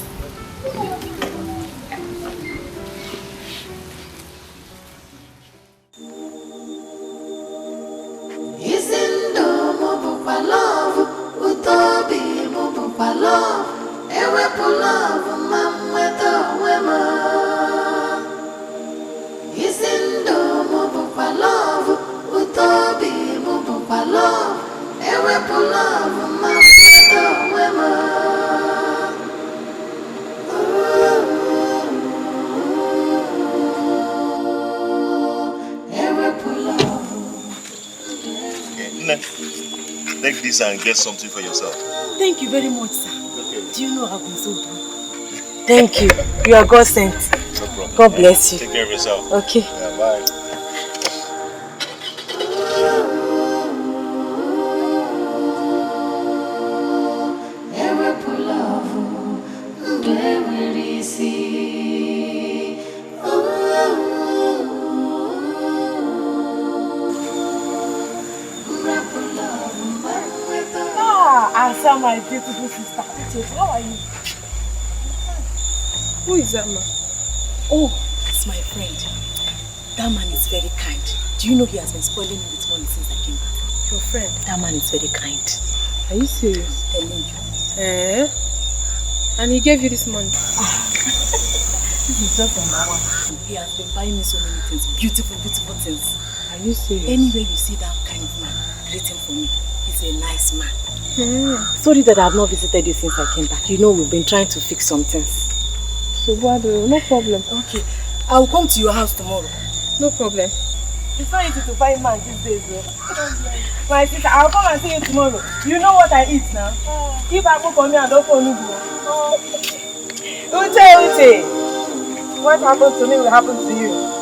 Take this and get something for yourself. Thank you very much, sir. Okay. Do you know I've been so broke? Thank you. You are God sent. No problem. God bless you. Take care of yourself. Okay. Yeah, bye. Answer my beautiful sister. How are you? Who is that man? Oh, it's my friend. That man is very kind. Do you know he has been spoiling me with money since I came back? Your friend? That man is very kind. Are you serious? Telling you. And he gave you this money? This is just on my one. He has been buying me so many things. Beautiful, beautiful things. Are you serious? Anywhere you see that kind of man, greet him for me. He's a nice man. Sorry that I have not visited you since I came back. You know we've been trying to fix some things. So no problem. Okay. I will come to your house tomorrow. No problem. It's not easy to find man these days, though. My sister, I'll come and see you tomorrow. You know what I eat now? If I cook for me, I don't for Nubu. Uche. What happens to me will happen to you.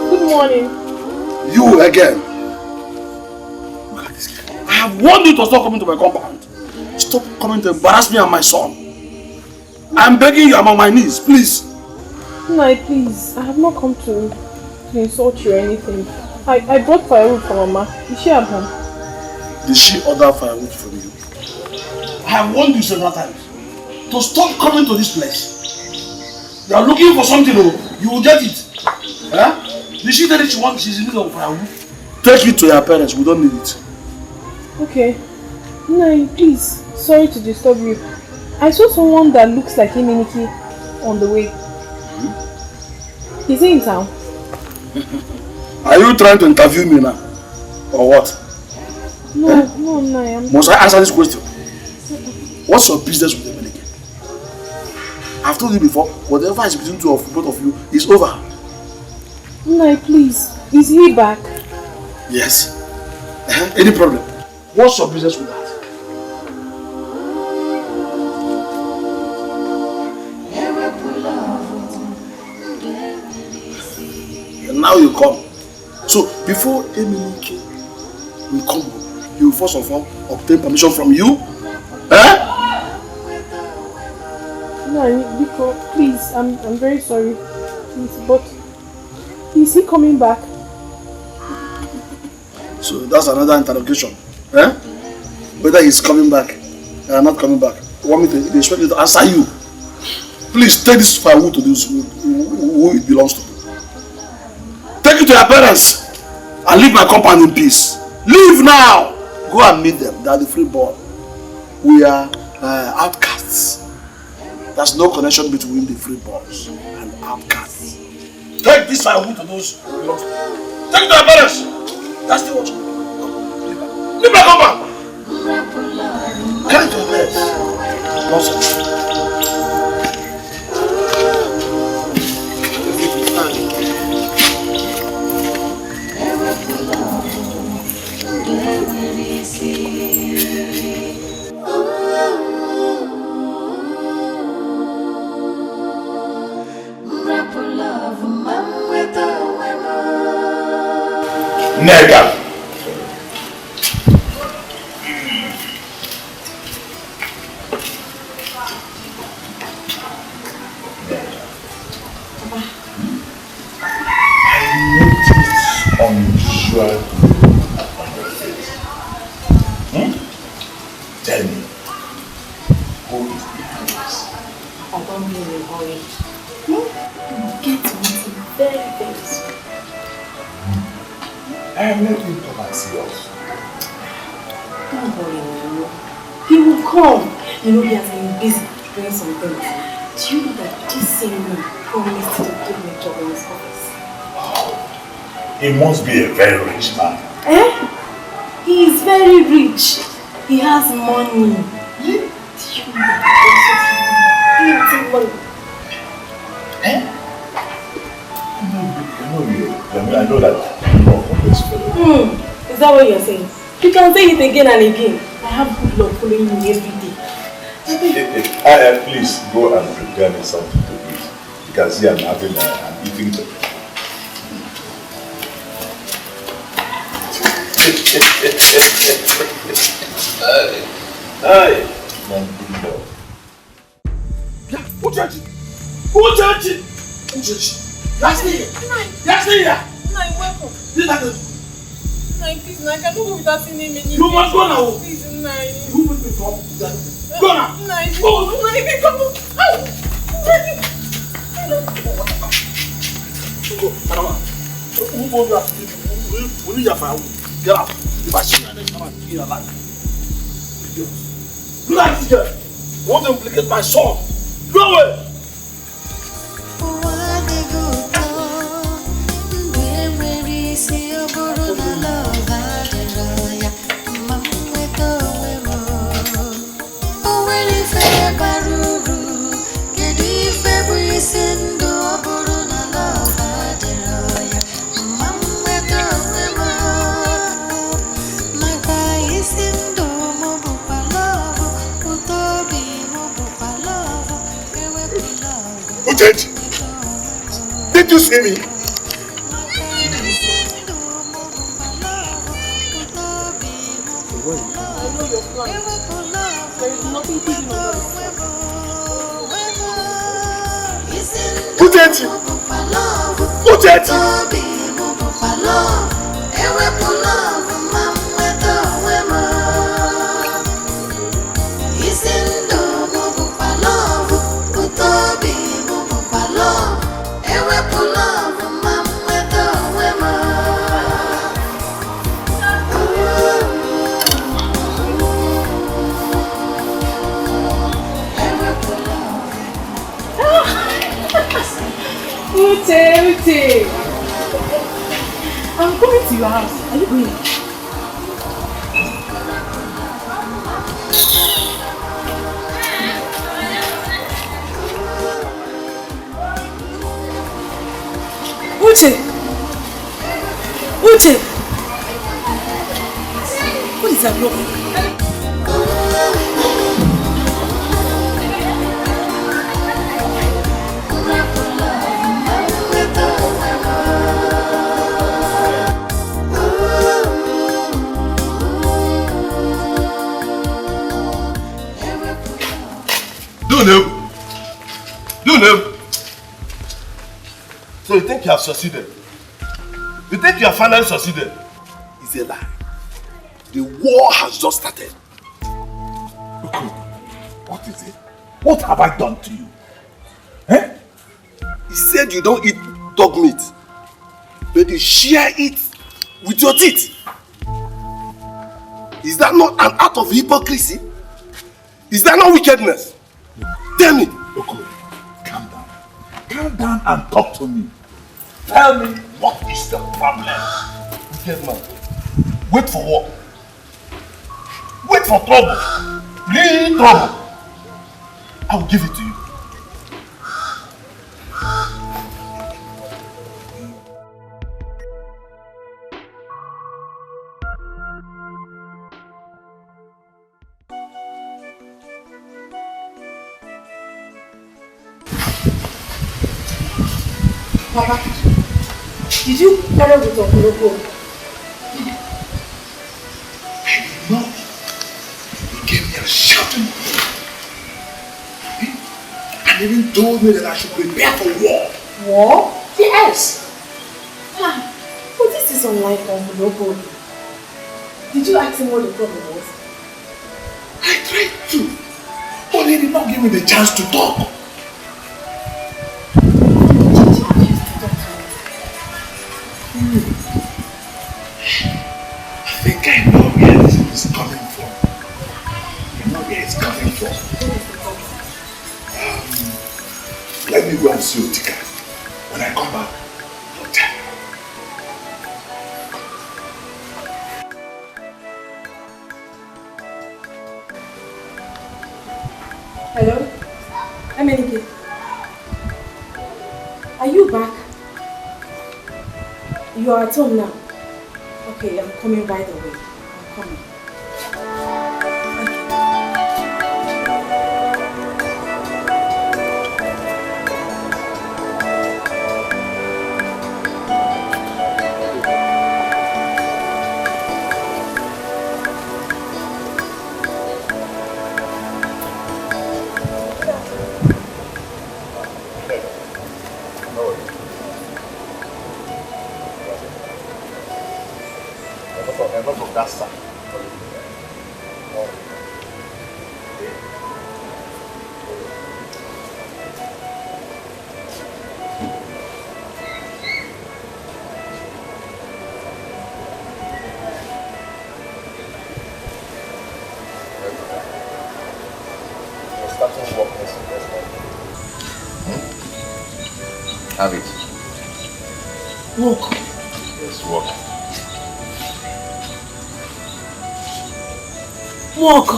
Good morning. You again. Look at this guy. I have warned you to stop coming to my compound. Stop coming to embarrass me and my son. I'm begging you, I'm on my knees, please. Nai, please. I have not come to insult you or anything. I brought firewood for Mama. Is she at home? Did she order firewood from you? I have warned you several times to stop coming to this place. You are looking for something, you will get it. Huh? Did she tell you she's in need of firewood? Take it to your parents, we don't need it. Okay. Nai, please. Sorry to disturb you. I saw someone that looks like Eminiki on the way. Is he in town? Are you trying to interview me now? Or what? No, Nai. Must I answer this question? What's your business with Eminiki? I've told you before, whatever is between both of you is over. Nai, please. Is he back? Yes. Any problem? What's your business with that? And now you come. So before Eminiki will come, he will first of all obtain permission from you. Nai, because please, I'm very sorry. Please, but is he coming back? So that's another interrogation. Whether he's coming back or not coming back. You want me to expect me to answer you? Please take this firewood to those who it belongs to. Take it to your parents and leave my compound in peace. Leave now! Go and meet them. They are the freeborn. We are outcasts. There's no connection between the freeborns and outcasts. Take this firewood to those who belong to them. Take it to your parents. That's the watch. Leave my compound. Carry it to your parents. Nonsense. Nega. Unusual on your face. Tell me, who is behind this? I don't be in a hurry. You'll get to meet him very, very soon. Let him come and see us. Don't worry, no. He will come. You know, he has been busy doing some things. Do you know that this same man promised to give me a job in his office? He must be a very rich man. He is very rich. He has money. Do you know that he also has money? I know that you know from this fellow. Is that what you're saying? You can say it again and again. I have good luck following you every day. Please go and prepare me something to eat. You can see I'm eating them. Hi. My good boy. Yeah, who judge it? Who judge it? Who judge it? That's me. That's me. Nai, welcome. This is Nai, please, Nai, I cannot go without seeing him anymore. You must go now. Please, Nai. You must be from. Go now. Nai, go. Nai, come on. Who told you that? We need your fire. Get out. If I see you, then come and kill your life. Do that, girl. Want to implicate my son? Go away. Did you see me? I know your plan. There is nothing hidden under the sun. Who did you? Who did you? Ute. I'm coming to your house. Are you going? Uche! Uche! What is that look? Do know. So you think you have succeeded? You think you have finally succeeded? It's a lie. The war has just started. Okay. What is it? What have I done to you? Eh? He said you don't eat dog meat, but you share it with your teeth. Is that not an act of hypocrisy? Is that not wickedness? Tell me. Okay, calm down. Calm down and talk to me. Tell me what is the problem? Wicked man. Wait for what? Wait for trouble. Real trouble. I will give it to you. Papa, did you quarrel with Okuroko? No. He came here shouting and even told me that I should prepare for war. War? Yes. But this is unlike Okuroko. Did you ask him what the problem was? I tried to, but he did not give me the chance to talk. I think I know where this is coming from. I know where it's coming from. Let me go and see Otika. When I come back, I'll tell you. Hello? Emenike. Are you back? You are at home now? Okay, I'm coming right away. I'm coming. because of that son. Have it. Walk. Yes, walk. Walk.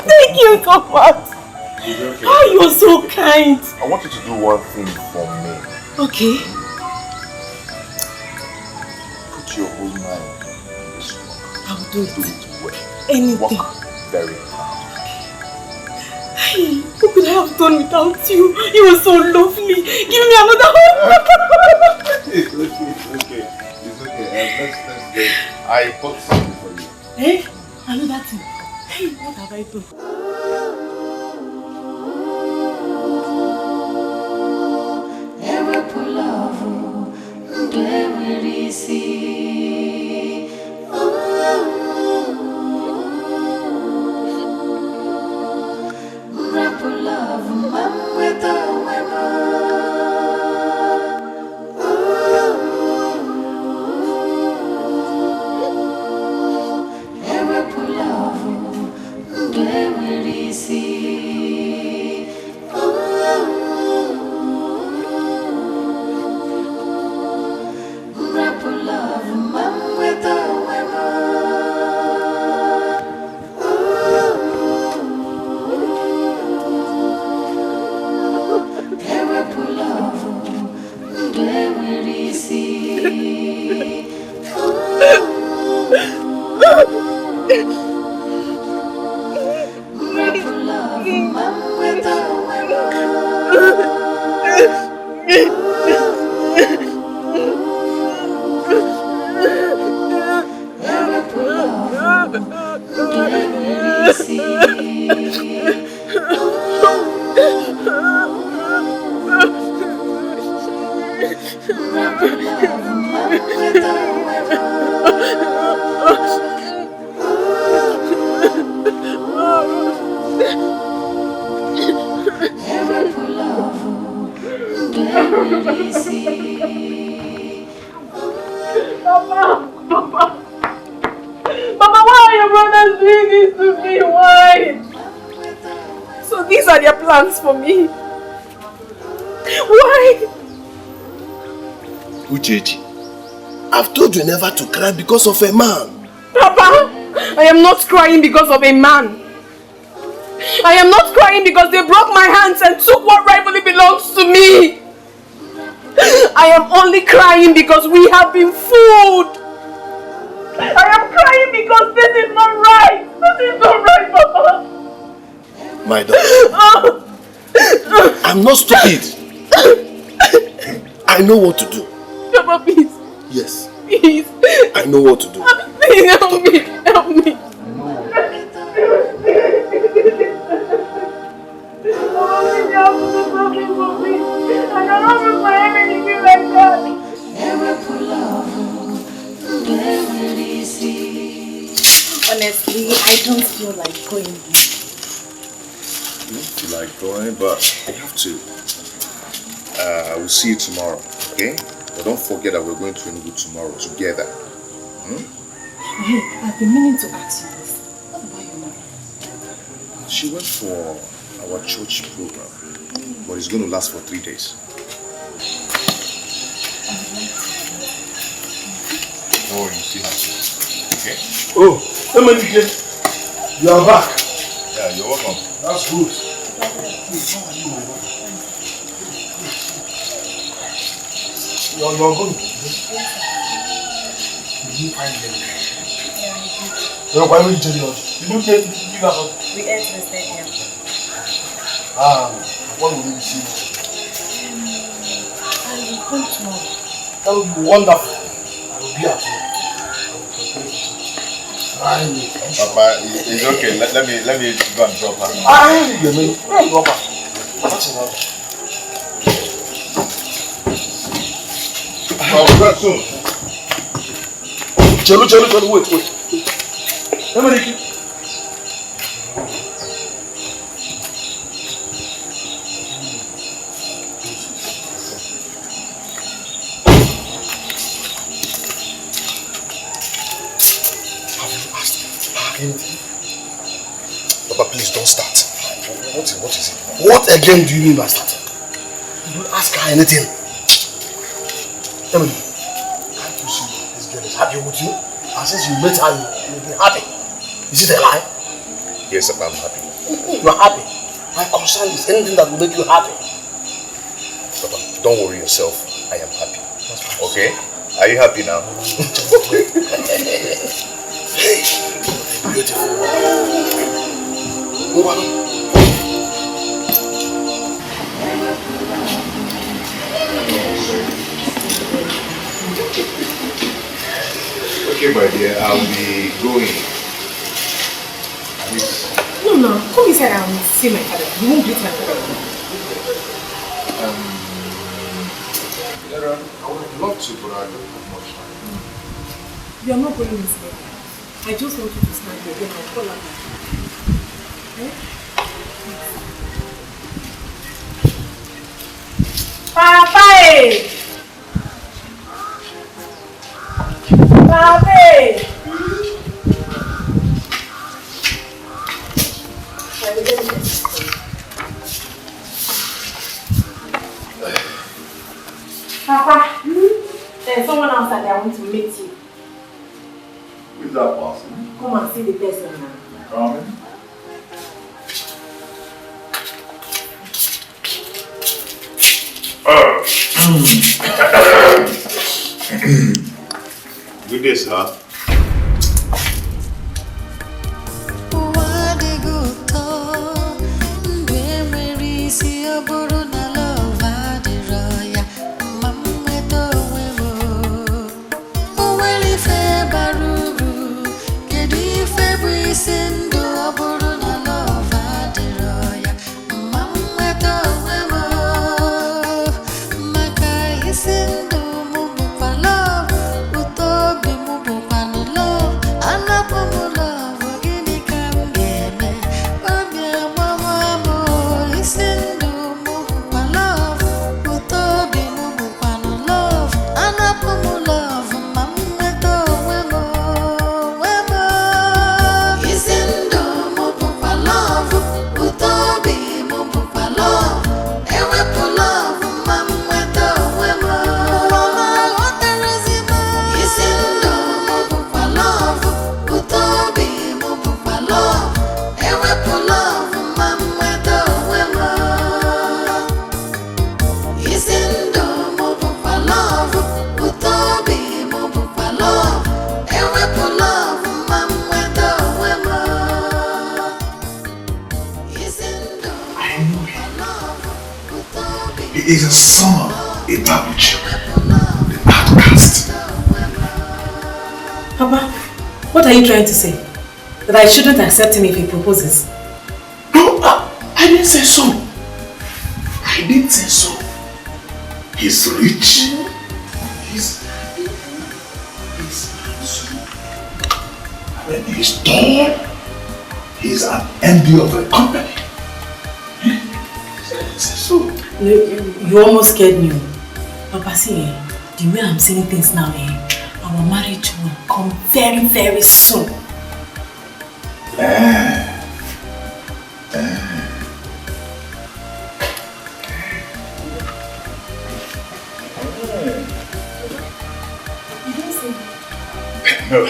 Thank you so much. Okay. Oh, you're so kind. I want you to do one thing for me. Okay. Put your whole mind in this work. I'll do it. Do it well. Anything. Work very hard. Hey, what could I have done without you? You were so lovely. Give me another hug. It's okay. It's okay. Let's go. I bought something for you. Hey, another thing. Hey, what have I done? For me. Why? Uchechi, I've told you never to cry because of a man. Papa, I am not crying because of a man. I am not crying because they broke my hands and took what rightfully belongs to me. I am only crying because we have been fooled. I am crying because this is not right. This is not right, Papa. My daughter. I'm not stupid. I know what to do. Papa, please. Yes. Please. I know what to do. Please help me. Help me. I cannot do for anything like that. Honestly, I don't feel like going home. You don't feel like going, but I have to. I will see you tomorrow, okay? But don't forget that we're going to Nollywood tomorrow together. Hey, I've been meaning to ask you this. What about your mother? She went for our church program, but it's going to last for 3 days. Oh, you see her. Okay? Oh, Emenike, you are back. Yeah, you're welcome. That's good. You're good. Did you find them? Yeah, why would you tell us? Did you give us? We ate the stadium. Ah, When will we see you? I will come tomorrow. That will be wonderful. I will be at home. Papa, it's okay. Let me go and drop her. You mean, drop her. That's enough. I'll be back soon. Chelu, wait. Papa, please don't start. What is it? What again do you mean by starting? You don't ask her anything. Emily, can't you see this girl is happy with you? And since you met her, you'll be happy. Is it a lie? Yes, Papa, I'm happy. You are happy. My concern is anything that will make you happy. Papa, don't worry yourself. I am happy. Okay? Are you happy now? Hey, beautiful. Okay, my dear, I'll be going. No, come inside and see my father. You won't greet my father. I would love to, but I don't have much time. You are not going inside. I just want you to stand here. Then I'll call out. Okay? Papa! Papa, there's someone outside that I want to meet you. Who is that person? Come and see the person now. Coming? Good day, sir. He is a son of a babuch, the outcast. Papa, what are you trying to say? That I shouldn't accept him if he proposes? No, I didn't say so. I didn't say so. He's rich. He's handsome. When he's tall, he's an MD of a company. So. You almost scared me. Papa, see, the way I'm seeing things now, our marriage will come very, very soon. You don't see. No.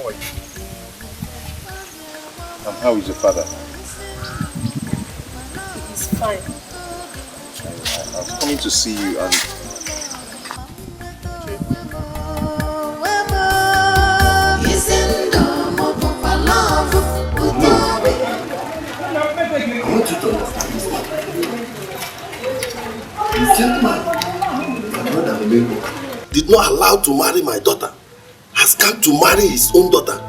How are you? And how is your father? He's fine. I was coming to see you and... I want you to understand this. The gentleman, my brother Remember, did not allow to marry my daughter, has come to marry his own daughter,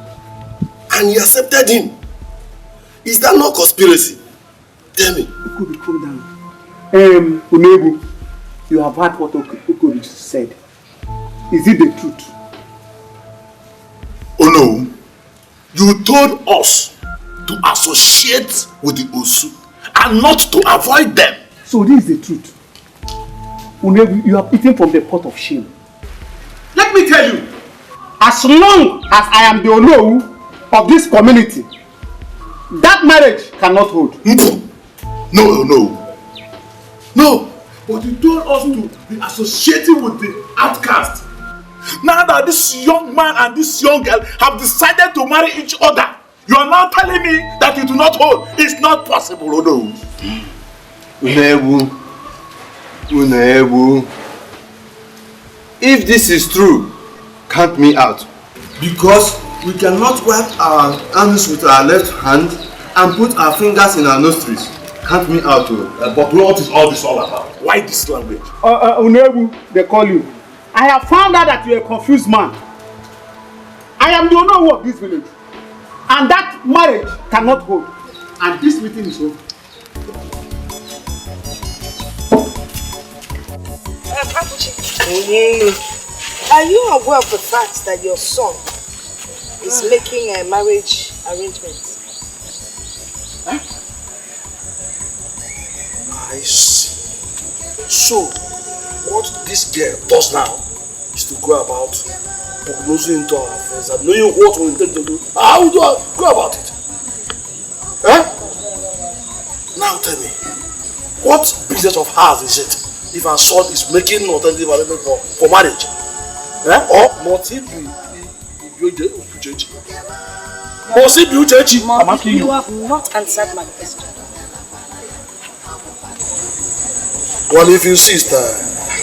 and he accepted him. Is that not conspiracy? Tell me. Okubi, calm down. Unebu, you have heard what Okubi said. Is it the truth? Oh no. You told us to associate with the Osu and not to avoid them. So this is the truth. Unebu, you have eaten from the pot of shame. Let me tell you, as long as I am the Olowu of this community, that marriage cannot hold. No, but you told us to be associating with the outcast. Now that this young man and this young girl have decided to marry each other, you are now telling me that you do not hold. It's not possible, Odo. Unebu. If this is true, count me out. Because we cannot wipe our hands with our left hand and put our fingers in our nostrils. Count me out. But what is all this all about? Why this language? Unebu, they call you. I have found out that you are a confused man. I am the owner of this village. And that marriage cannot hold. And this meeting is over. Are you aware of the fact that your son is making a marriage arrangements? Huh? I see. So, what this girl does now is to go about prognosing into our affairs and knowing what we intend to do. How do I go about it? Huh? Now tell me, what business of hers is it if her son is making alternative arrangement for marriage? Or must he be Uchechi? Must he be Uchechi? I'm asking you. You have not answered my question. Well, if you insist,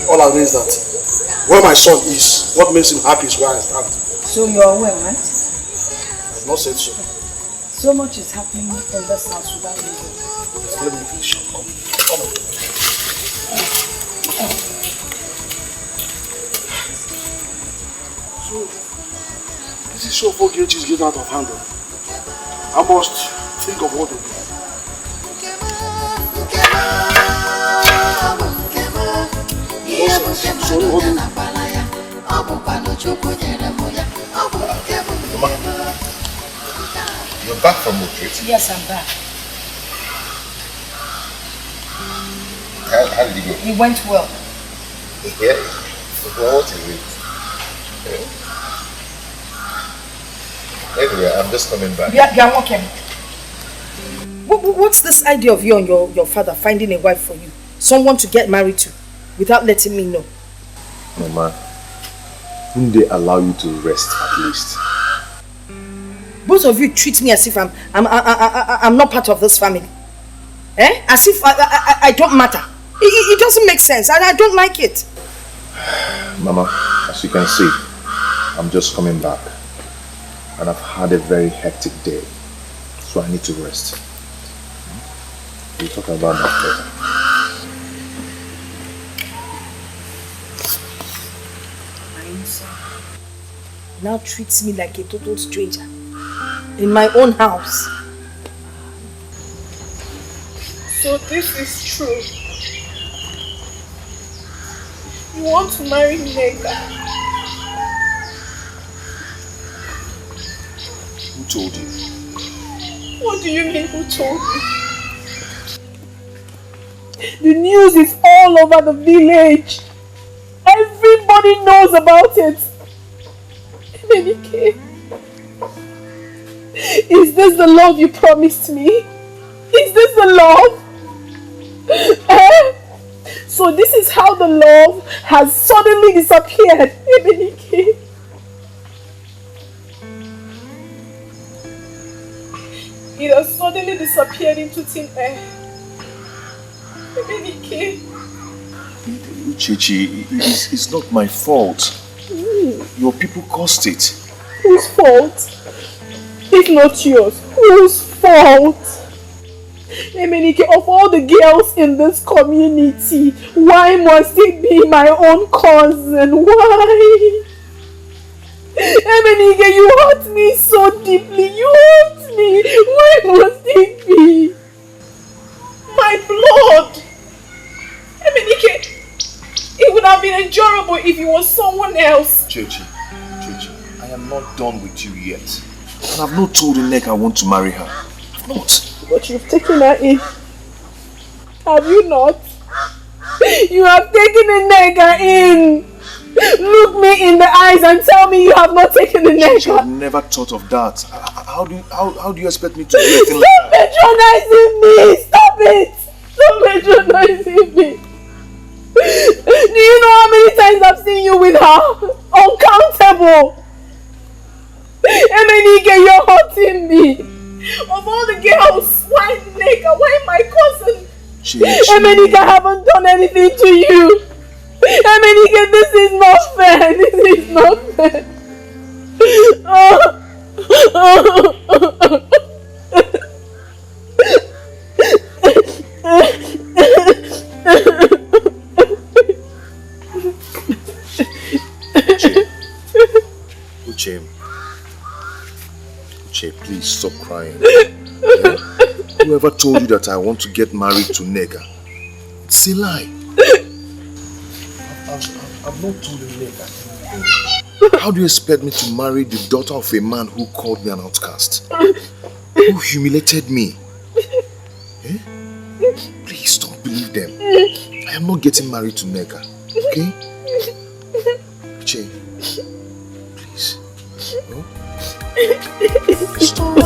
all I know is that where my son is, what makes him happy is where I stand. So you are aware, right? I've not said so. So much is happening in this house without you. Let me finish. Come on. So, this is so Fogechi is getting out of hand. I must think of what to do. You're back from retreat? Yes, I'm back. How did it go? It went well. Yeah? Well, what is it? Anyway, I'm just coming back. Yeah, welcome. What's this idea of you and your father finding a wife for you? Someone to get married to, without letting me know? Mama, wouldn't they allow you to rest at least? Both of you treat me as if I'm not part of this family. Eh? As if I don't matter. It doesn't make sense, and I don't like it. Mama, as you can see, I'm just coming back. And I've had a very hectic day. So I need to rest. We'll talk about that later. Now treats me like a total stranger in my own house. So this is true. You want to marry Nega? Who told you? What do you mean who told you? The news is all over the village. Everybody knows about it. Menike, is this the love you promised me? Is this the love? So this is how the love has suddenly disappeared. Menike. it has suddenly disappeared into thin air. Emenike. Chichi, it's not my fault. Your people caused it. Whose fault? If not yours, whose fault? Emenike, of all the girls in this community, why must it be my own cousin? Why? Emenike, you hurt me so deeply. You hurt me. Why must it be my blood? Emenike, it would have been endurable if it was someone else. Chichi, I am not done with you yet. And I've not told Nneka I want to marry her. I've not. But you've taken her in. Have you not? You have taken Nneka in. Look me in the eyes and tell me you have not taken Nneka. I've never thought of that. How do you expect me to do anything like Stop that? patronizing me! Stop it! Stop patronizing me! Do you know how many times I've seen you with her? Uncountable! Emenike, you're hurting me! Of all the girls, why Nneka? Why my cousin? Emenike, I haven't done anything to you! Emenike, this is not fair! This is not fair! Uche, please stop crying. Yeah? Whoever told you that I want to get married to Nneka? It's a lie. I've not told Nneka. How do you expect me to marry the daughter of a man who called me an outcast? Who humiliated me? Eh? Please don't believe them. I am not getting married to Nneka. Okay? Uche, please. No? Stop.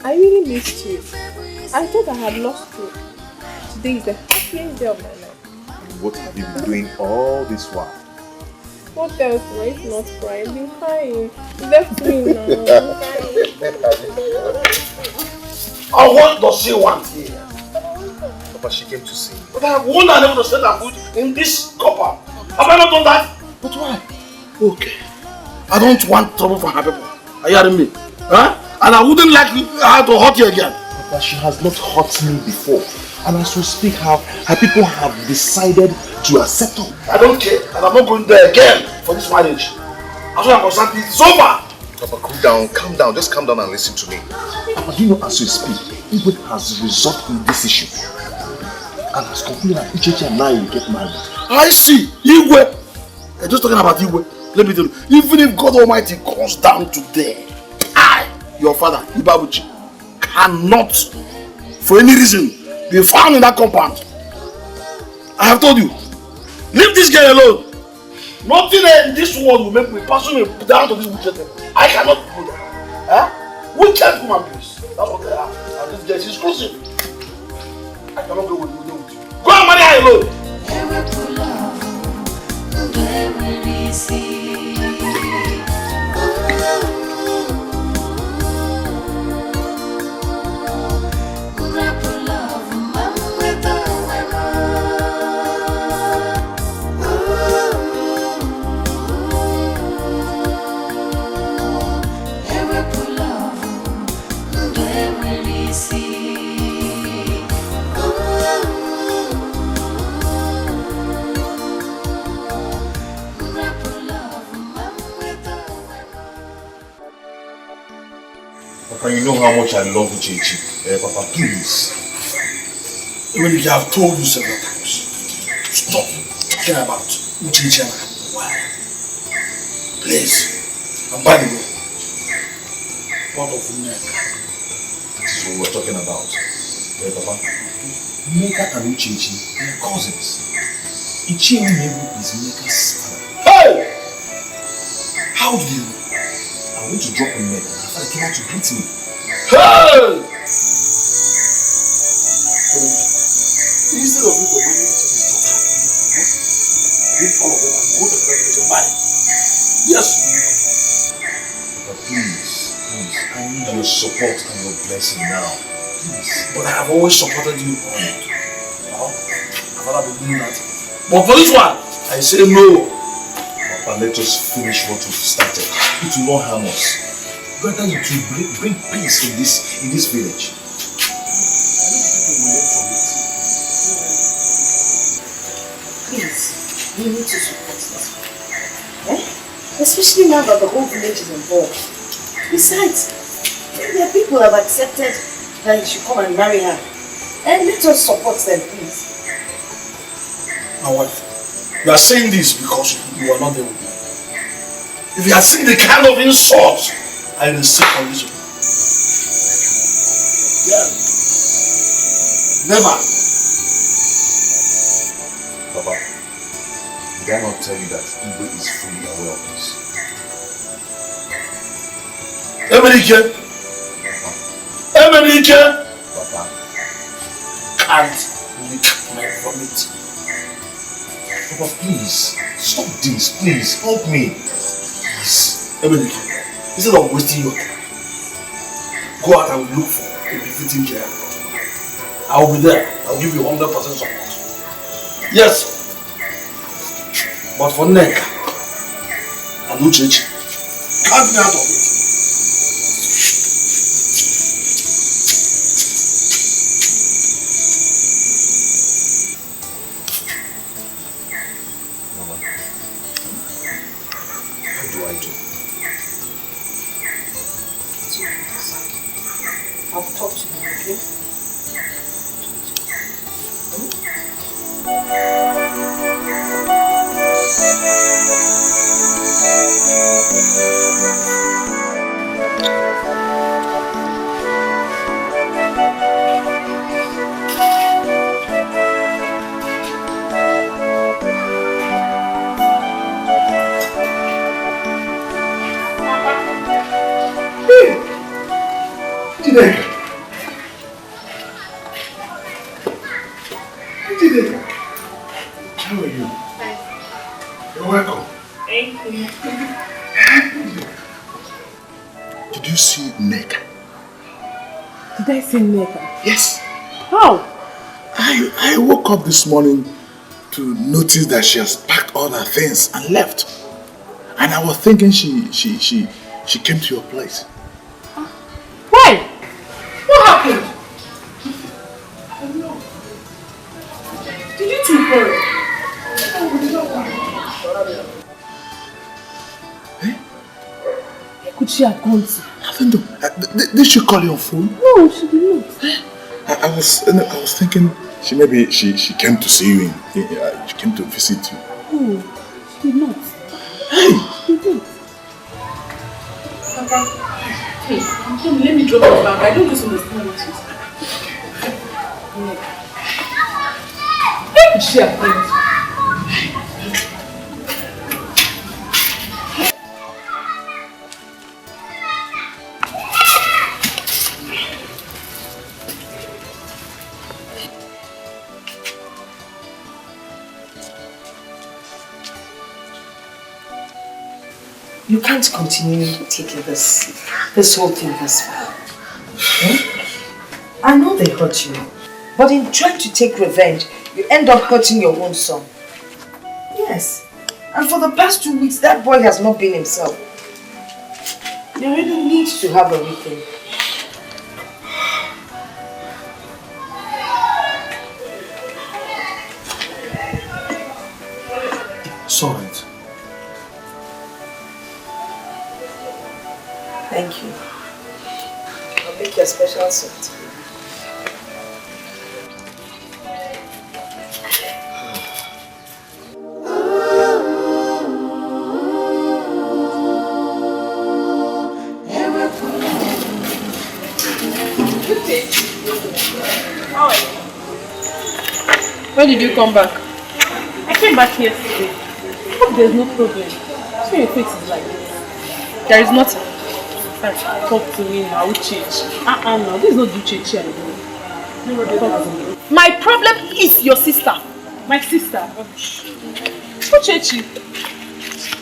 I really missed you. I thought I had lost you. Today is the happiest day of my life. What have you been doing all this while? What else? Why is not crying? I've been crying. You left me now. What does she want here? Papa, she came to see me. But I have warned her never to set her foot in this copper. Have I not done that? But why? Okay. I don't want trouble from her people. Are you hearing me? Huh? And I wouldn't like her to hurt you again. Papa, she has not hurt me before. And as we speak, her people have decided to accept her. I don't care. And I'm not going there again for this marriage. As far as I'm concerned, it's over. Papa, calm down. Just calm down and listen to me. Papa, do you know as we speak, Igwe has resolved in this issue. And has concluded that Uchechi and I will get married. I see. Igwe. I'm just talking about Igwe. Let me tell you, even if God Almighty comes down today, I, your father, Ibabuchi, cannot, for any reason, be found in that compound. I have told you, leave this girl alone. Nothing in this world will make me personally down to this wicked. I cannot do that. Huh? Wicked woman, please. That's what they are. And this girl is exclusive. I cannot go with you. Go and marry her alone. Papa, you know how much I love Uchechi. Papa, please. Even if I have told you several times, stop talking about Uchechi and why. Please. And by the way, what of Nneka? That is what we're talking about. Papa, Nneka and Uchechi are cousins. Ichie Umeru is Nneka's father. Hey! How do you know? I went to drop Nneka. I thought I came out to greet me. Hey! Instead of you to marry each other's daughter, leave all of them and go to the graduation marry. Yes. But please, I need your support and your blessing now. Please. But I have always supported you on it. I've never been doing that. But for this one, I say no. Papa, let us finish what we've started. It will not harm us. Rather, it will bring peace in this village. Please, we need to support this. Especially now that the whole village is involved. Besides, there are people who have accepted that you should come and marry her. And let us support them, please. My wife, you are saying this because you are not there with me. If you had seen the kind of insult I received from this woman. Yeah. Never. Papa, did I not tell you that Igwe is fully aware of this? Emenike! Papa. Can't lick my vomit. Papa, please, stop this, please, help me. Please. Emenike, instead of wasting your time, go out and look for a befitting girl. I will be there. I will give you 100% support. Yes. But for Nneka and Uchechi, cut me out of it. Mama, how do I do? I'll talk to you, okay? How are you? You're welcome. Thank you. Did you see Nneka? Did I see Nneka? Yes. How? I woke up this morning to notice that she has packed all her things and left. And I was thinking she came to your place. Why? What happened? I don't know. Did you two quarrel? Where could she have gone to? I don't know. Did she call you on phone? No, she did not. I was thinking she came to see you. She came to visit you. Oh, she did not. Hey! She did not. Papa, hey, come, let me drop you back. I don't just understand what you're saying. Where could she have gone to? You can't continue taking this whole thing this far. I know they hurt you, but in trying to take revenge, you end up hurting your own son. Yes, and for the past 2 weeks, that boy has not been himself. You really need to have a rethink. Sorry. Thank you. I'll make you a special soup. When did you come back? I came back yesterday. Hope there's no problem. So your face is like this. There is nothing. Talk to me now, Uchechi. No, this is not Uchechi anymore. Talk to me. My problem is your sister. My sister. Uchechi.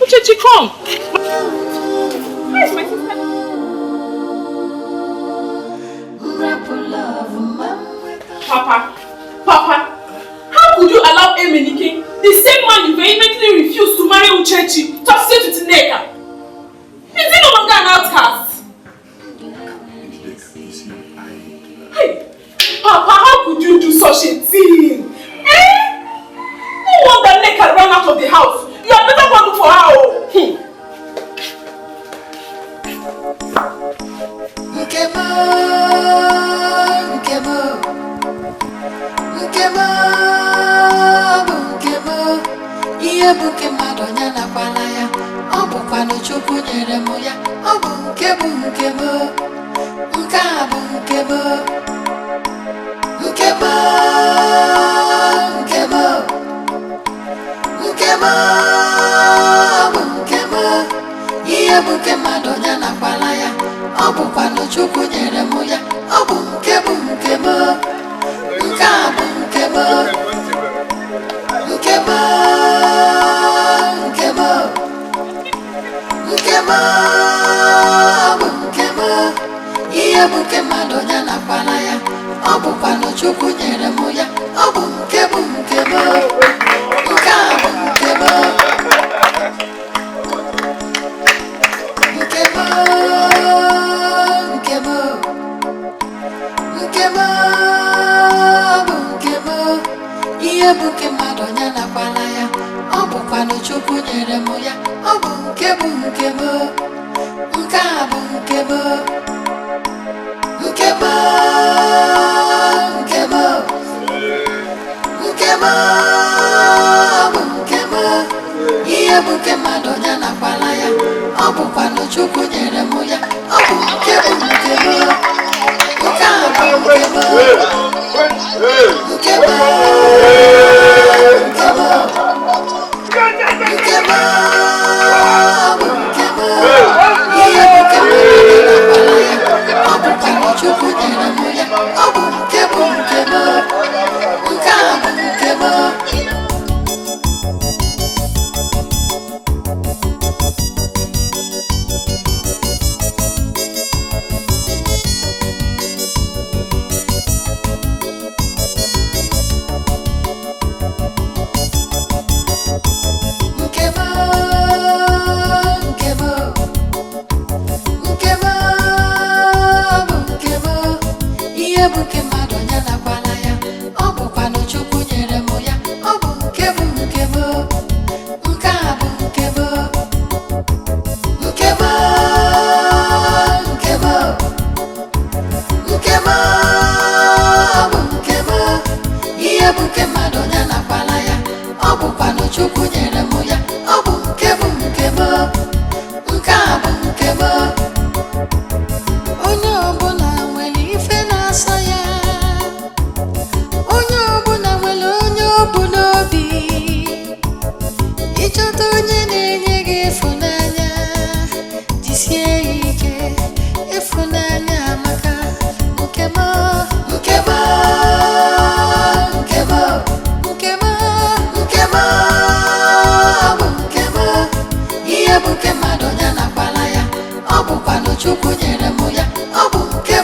Uchechi, come. Where is my sister? Papa, how could you allow Emenike, the same man you vehemently refused to marry Uchechi, to associate with Nneka? Is he no longer an outcast? Hey, Papa, how could you do such a thing? No wonder Nneka ran out of the house. You had better go look for her. Nkemo, ihe bụ nke mmadụ nya nakwala ya, ọ bụkwanụ Chukwu nyere m ya, ọ bụ nke m, nke a bụ nke m, ihe bụ nke mmadụ nya nakwala ya, ọ bụkwanụ Chukwu nyere m ya, ọ bụ nke m, nke a bụ nke m, ihe bụ nke mmadụ nya nakwala ya, ọ bụkwanụ Chukwu nyere m ya, ọ bụ nke m, nke a bụ nke m, ihe bụ nke mmadụ nya nakwala ya, ọ bụkwanụ Chukwu nyere m ya, ọ bụ nke m, nke a bụ nke m, ihe bụ nke mmadụ nya nakwala ya, ọ bụkwanụ Chukwu nyere m ya, ọ bụ nke m,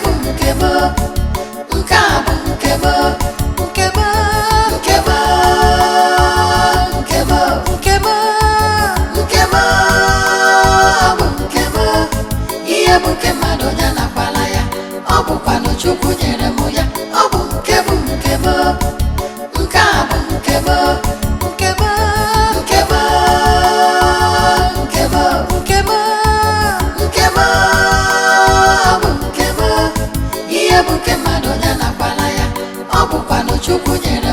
nke a bụ nke m, Chukwu nyere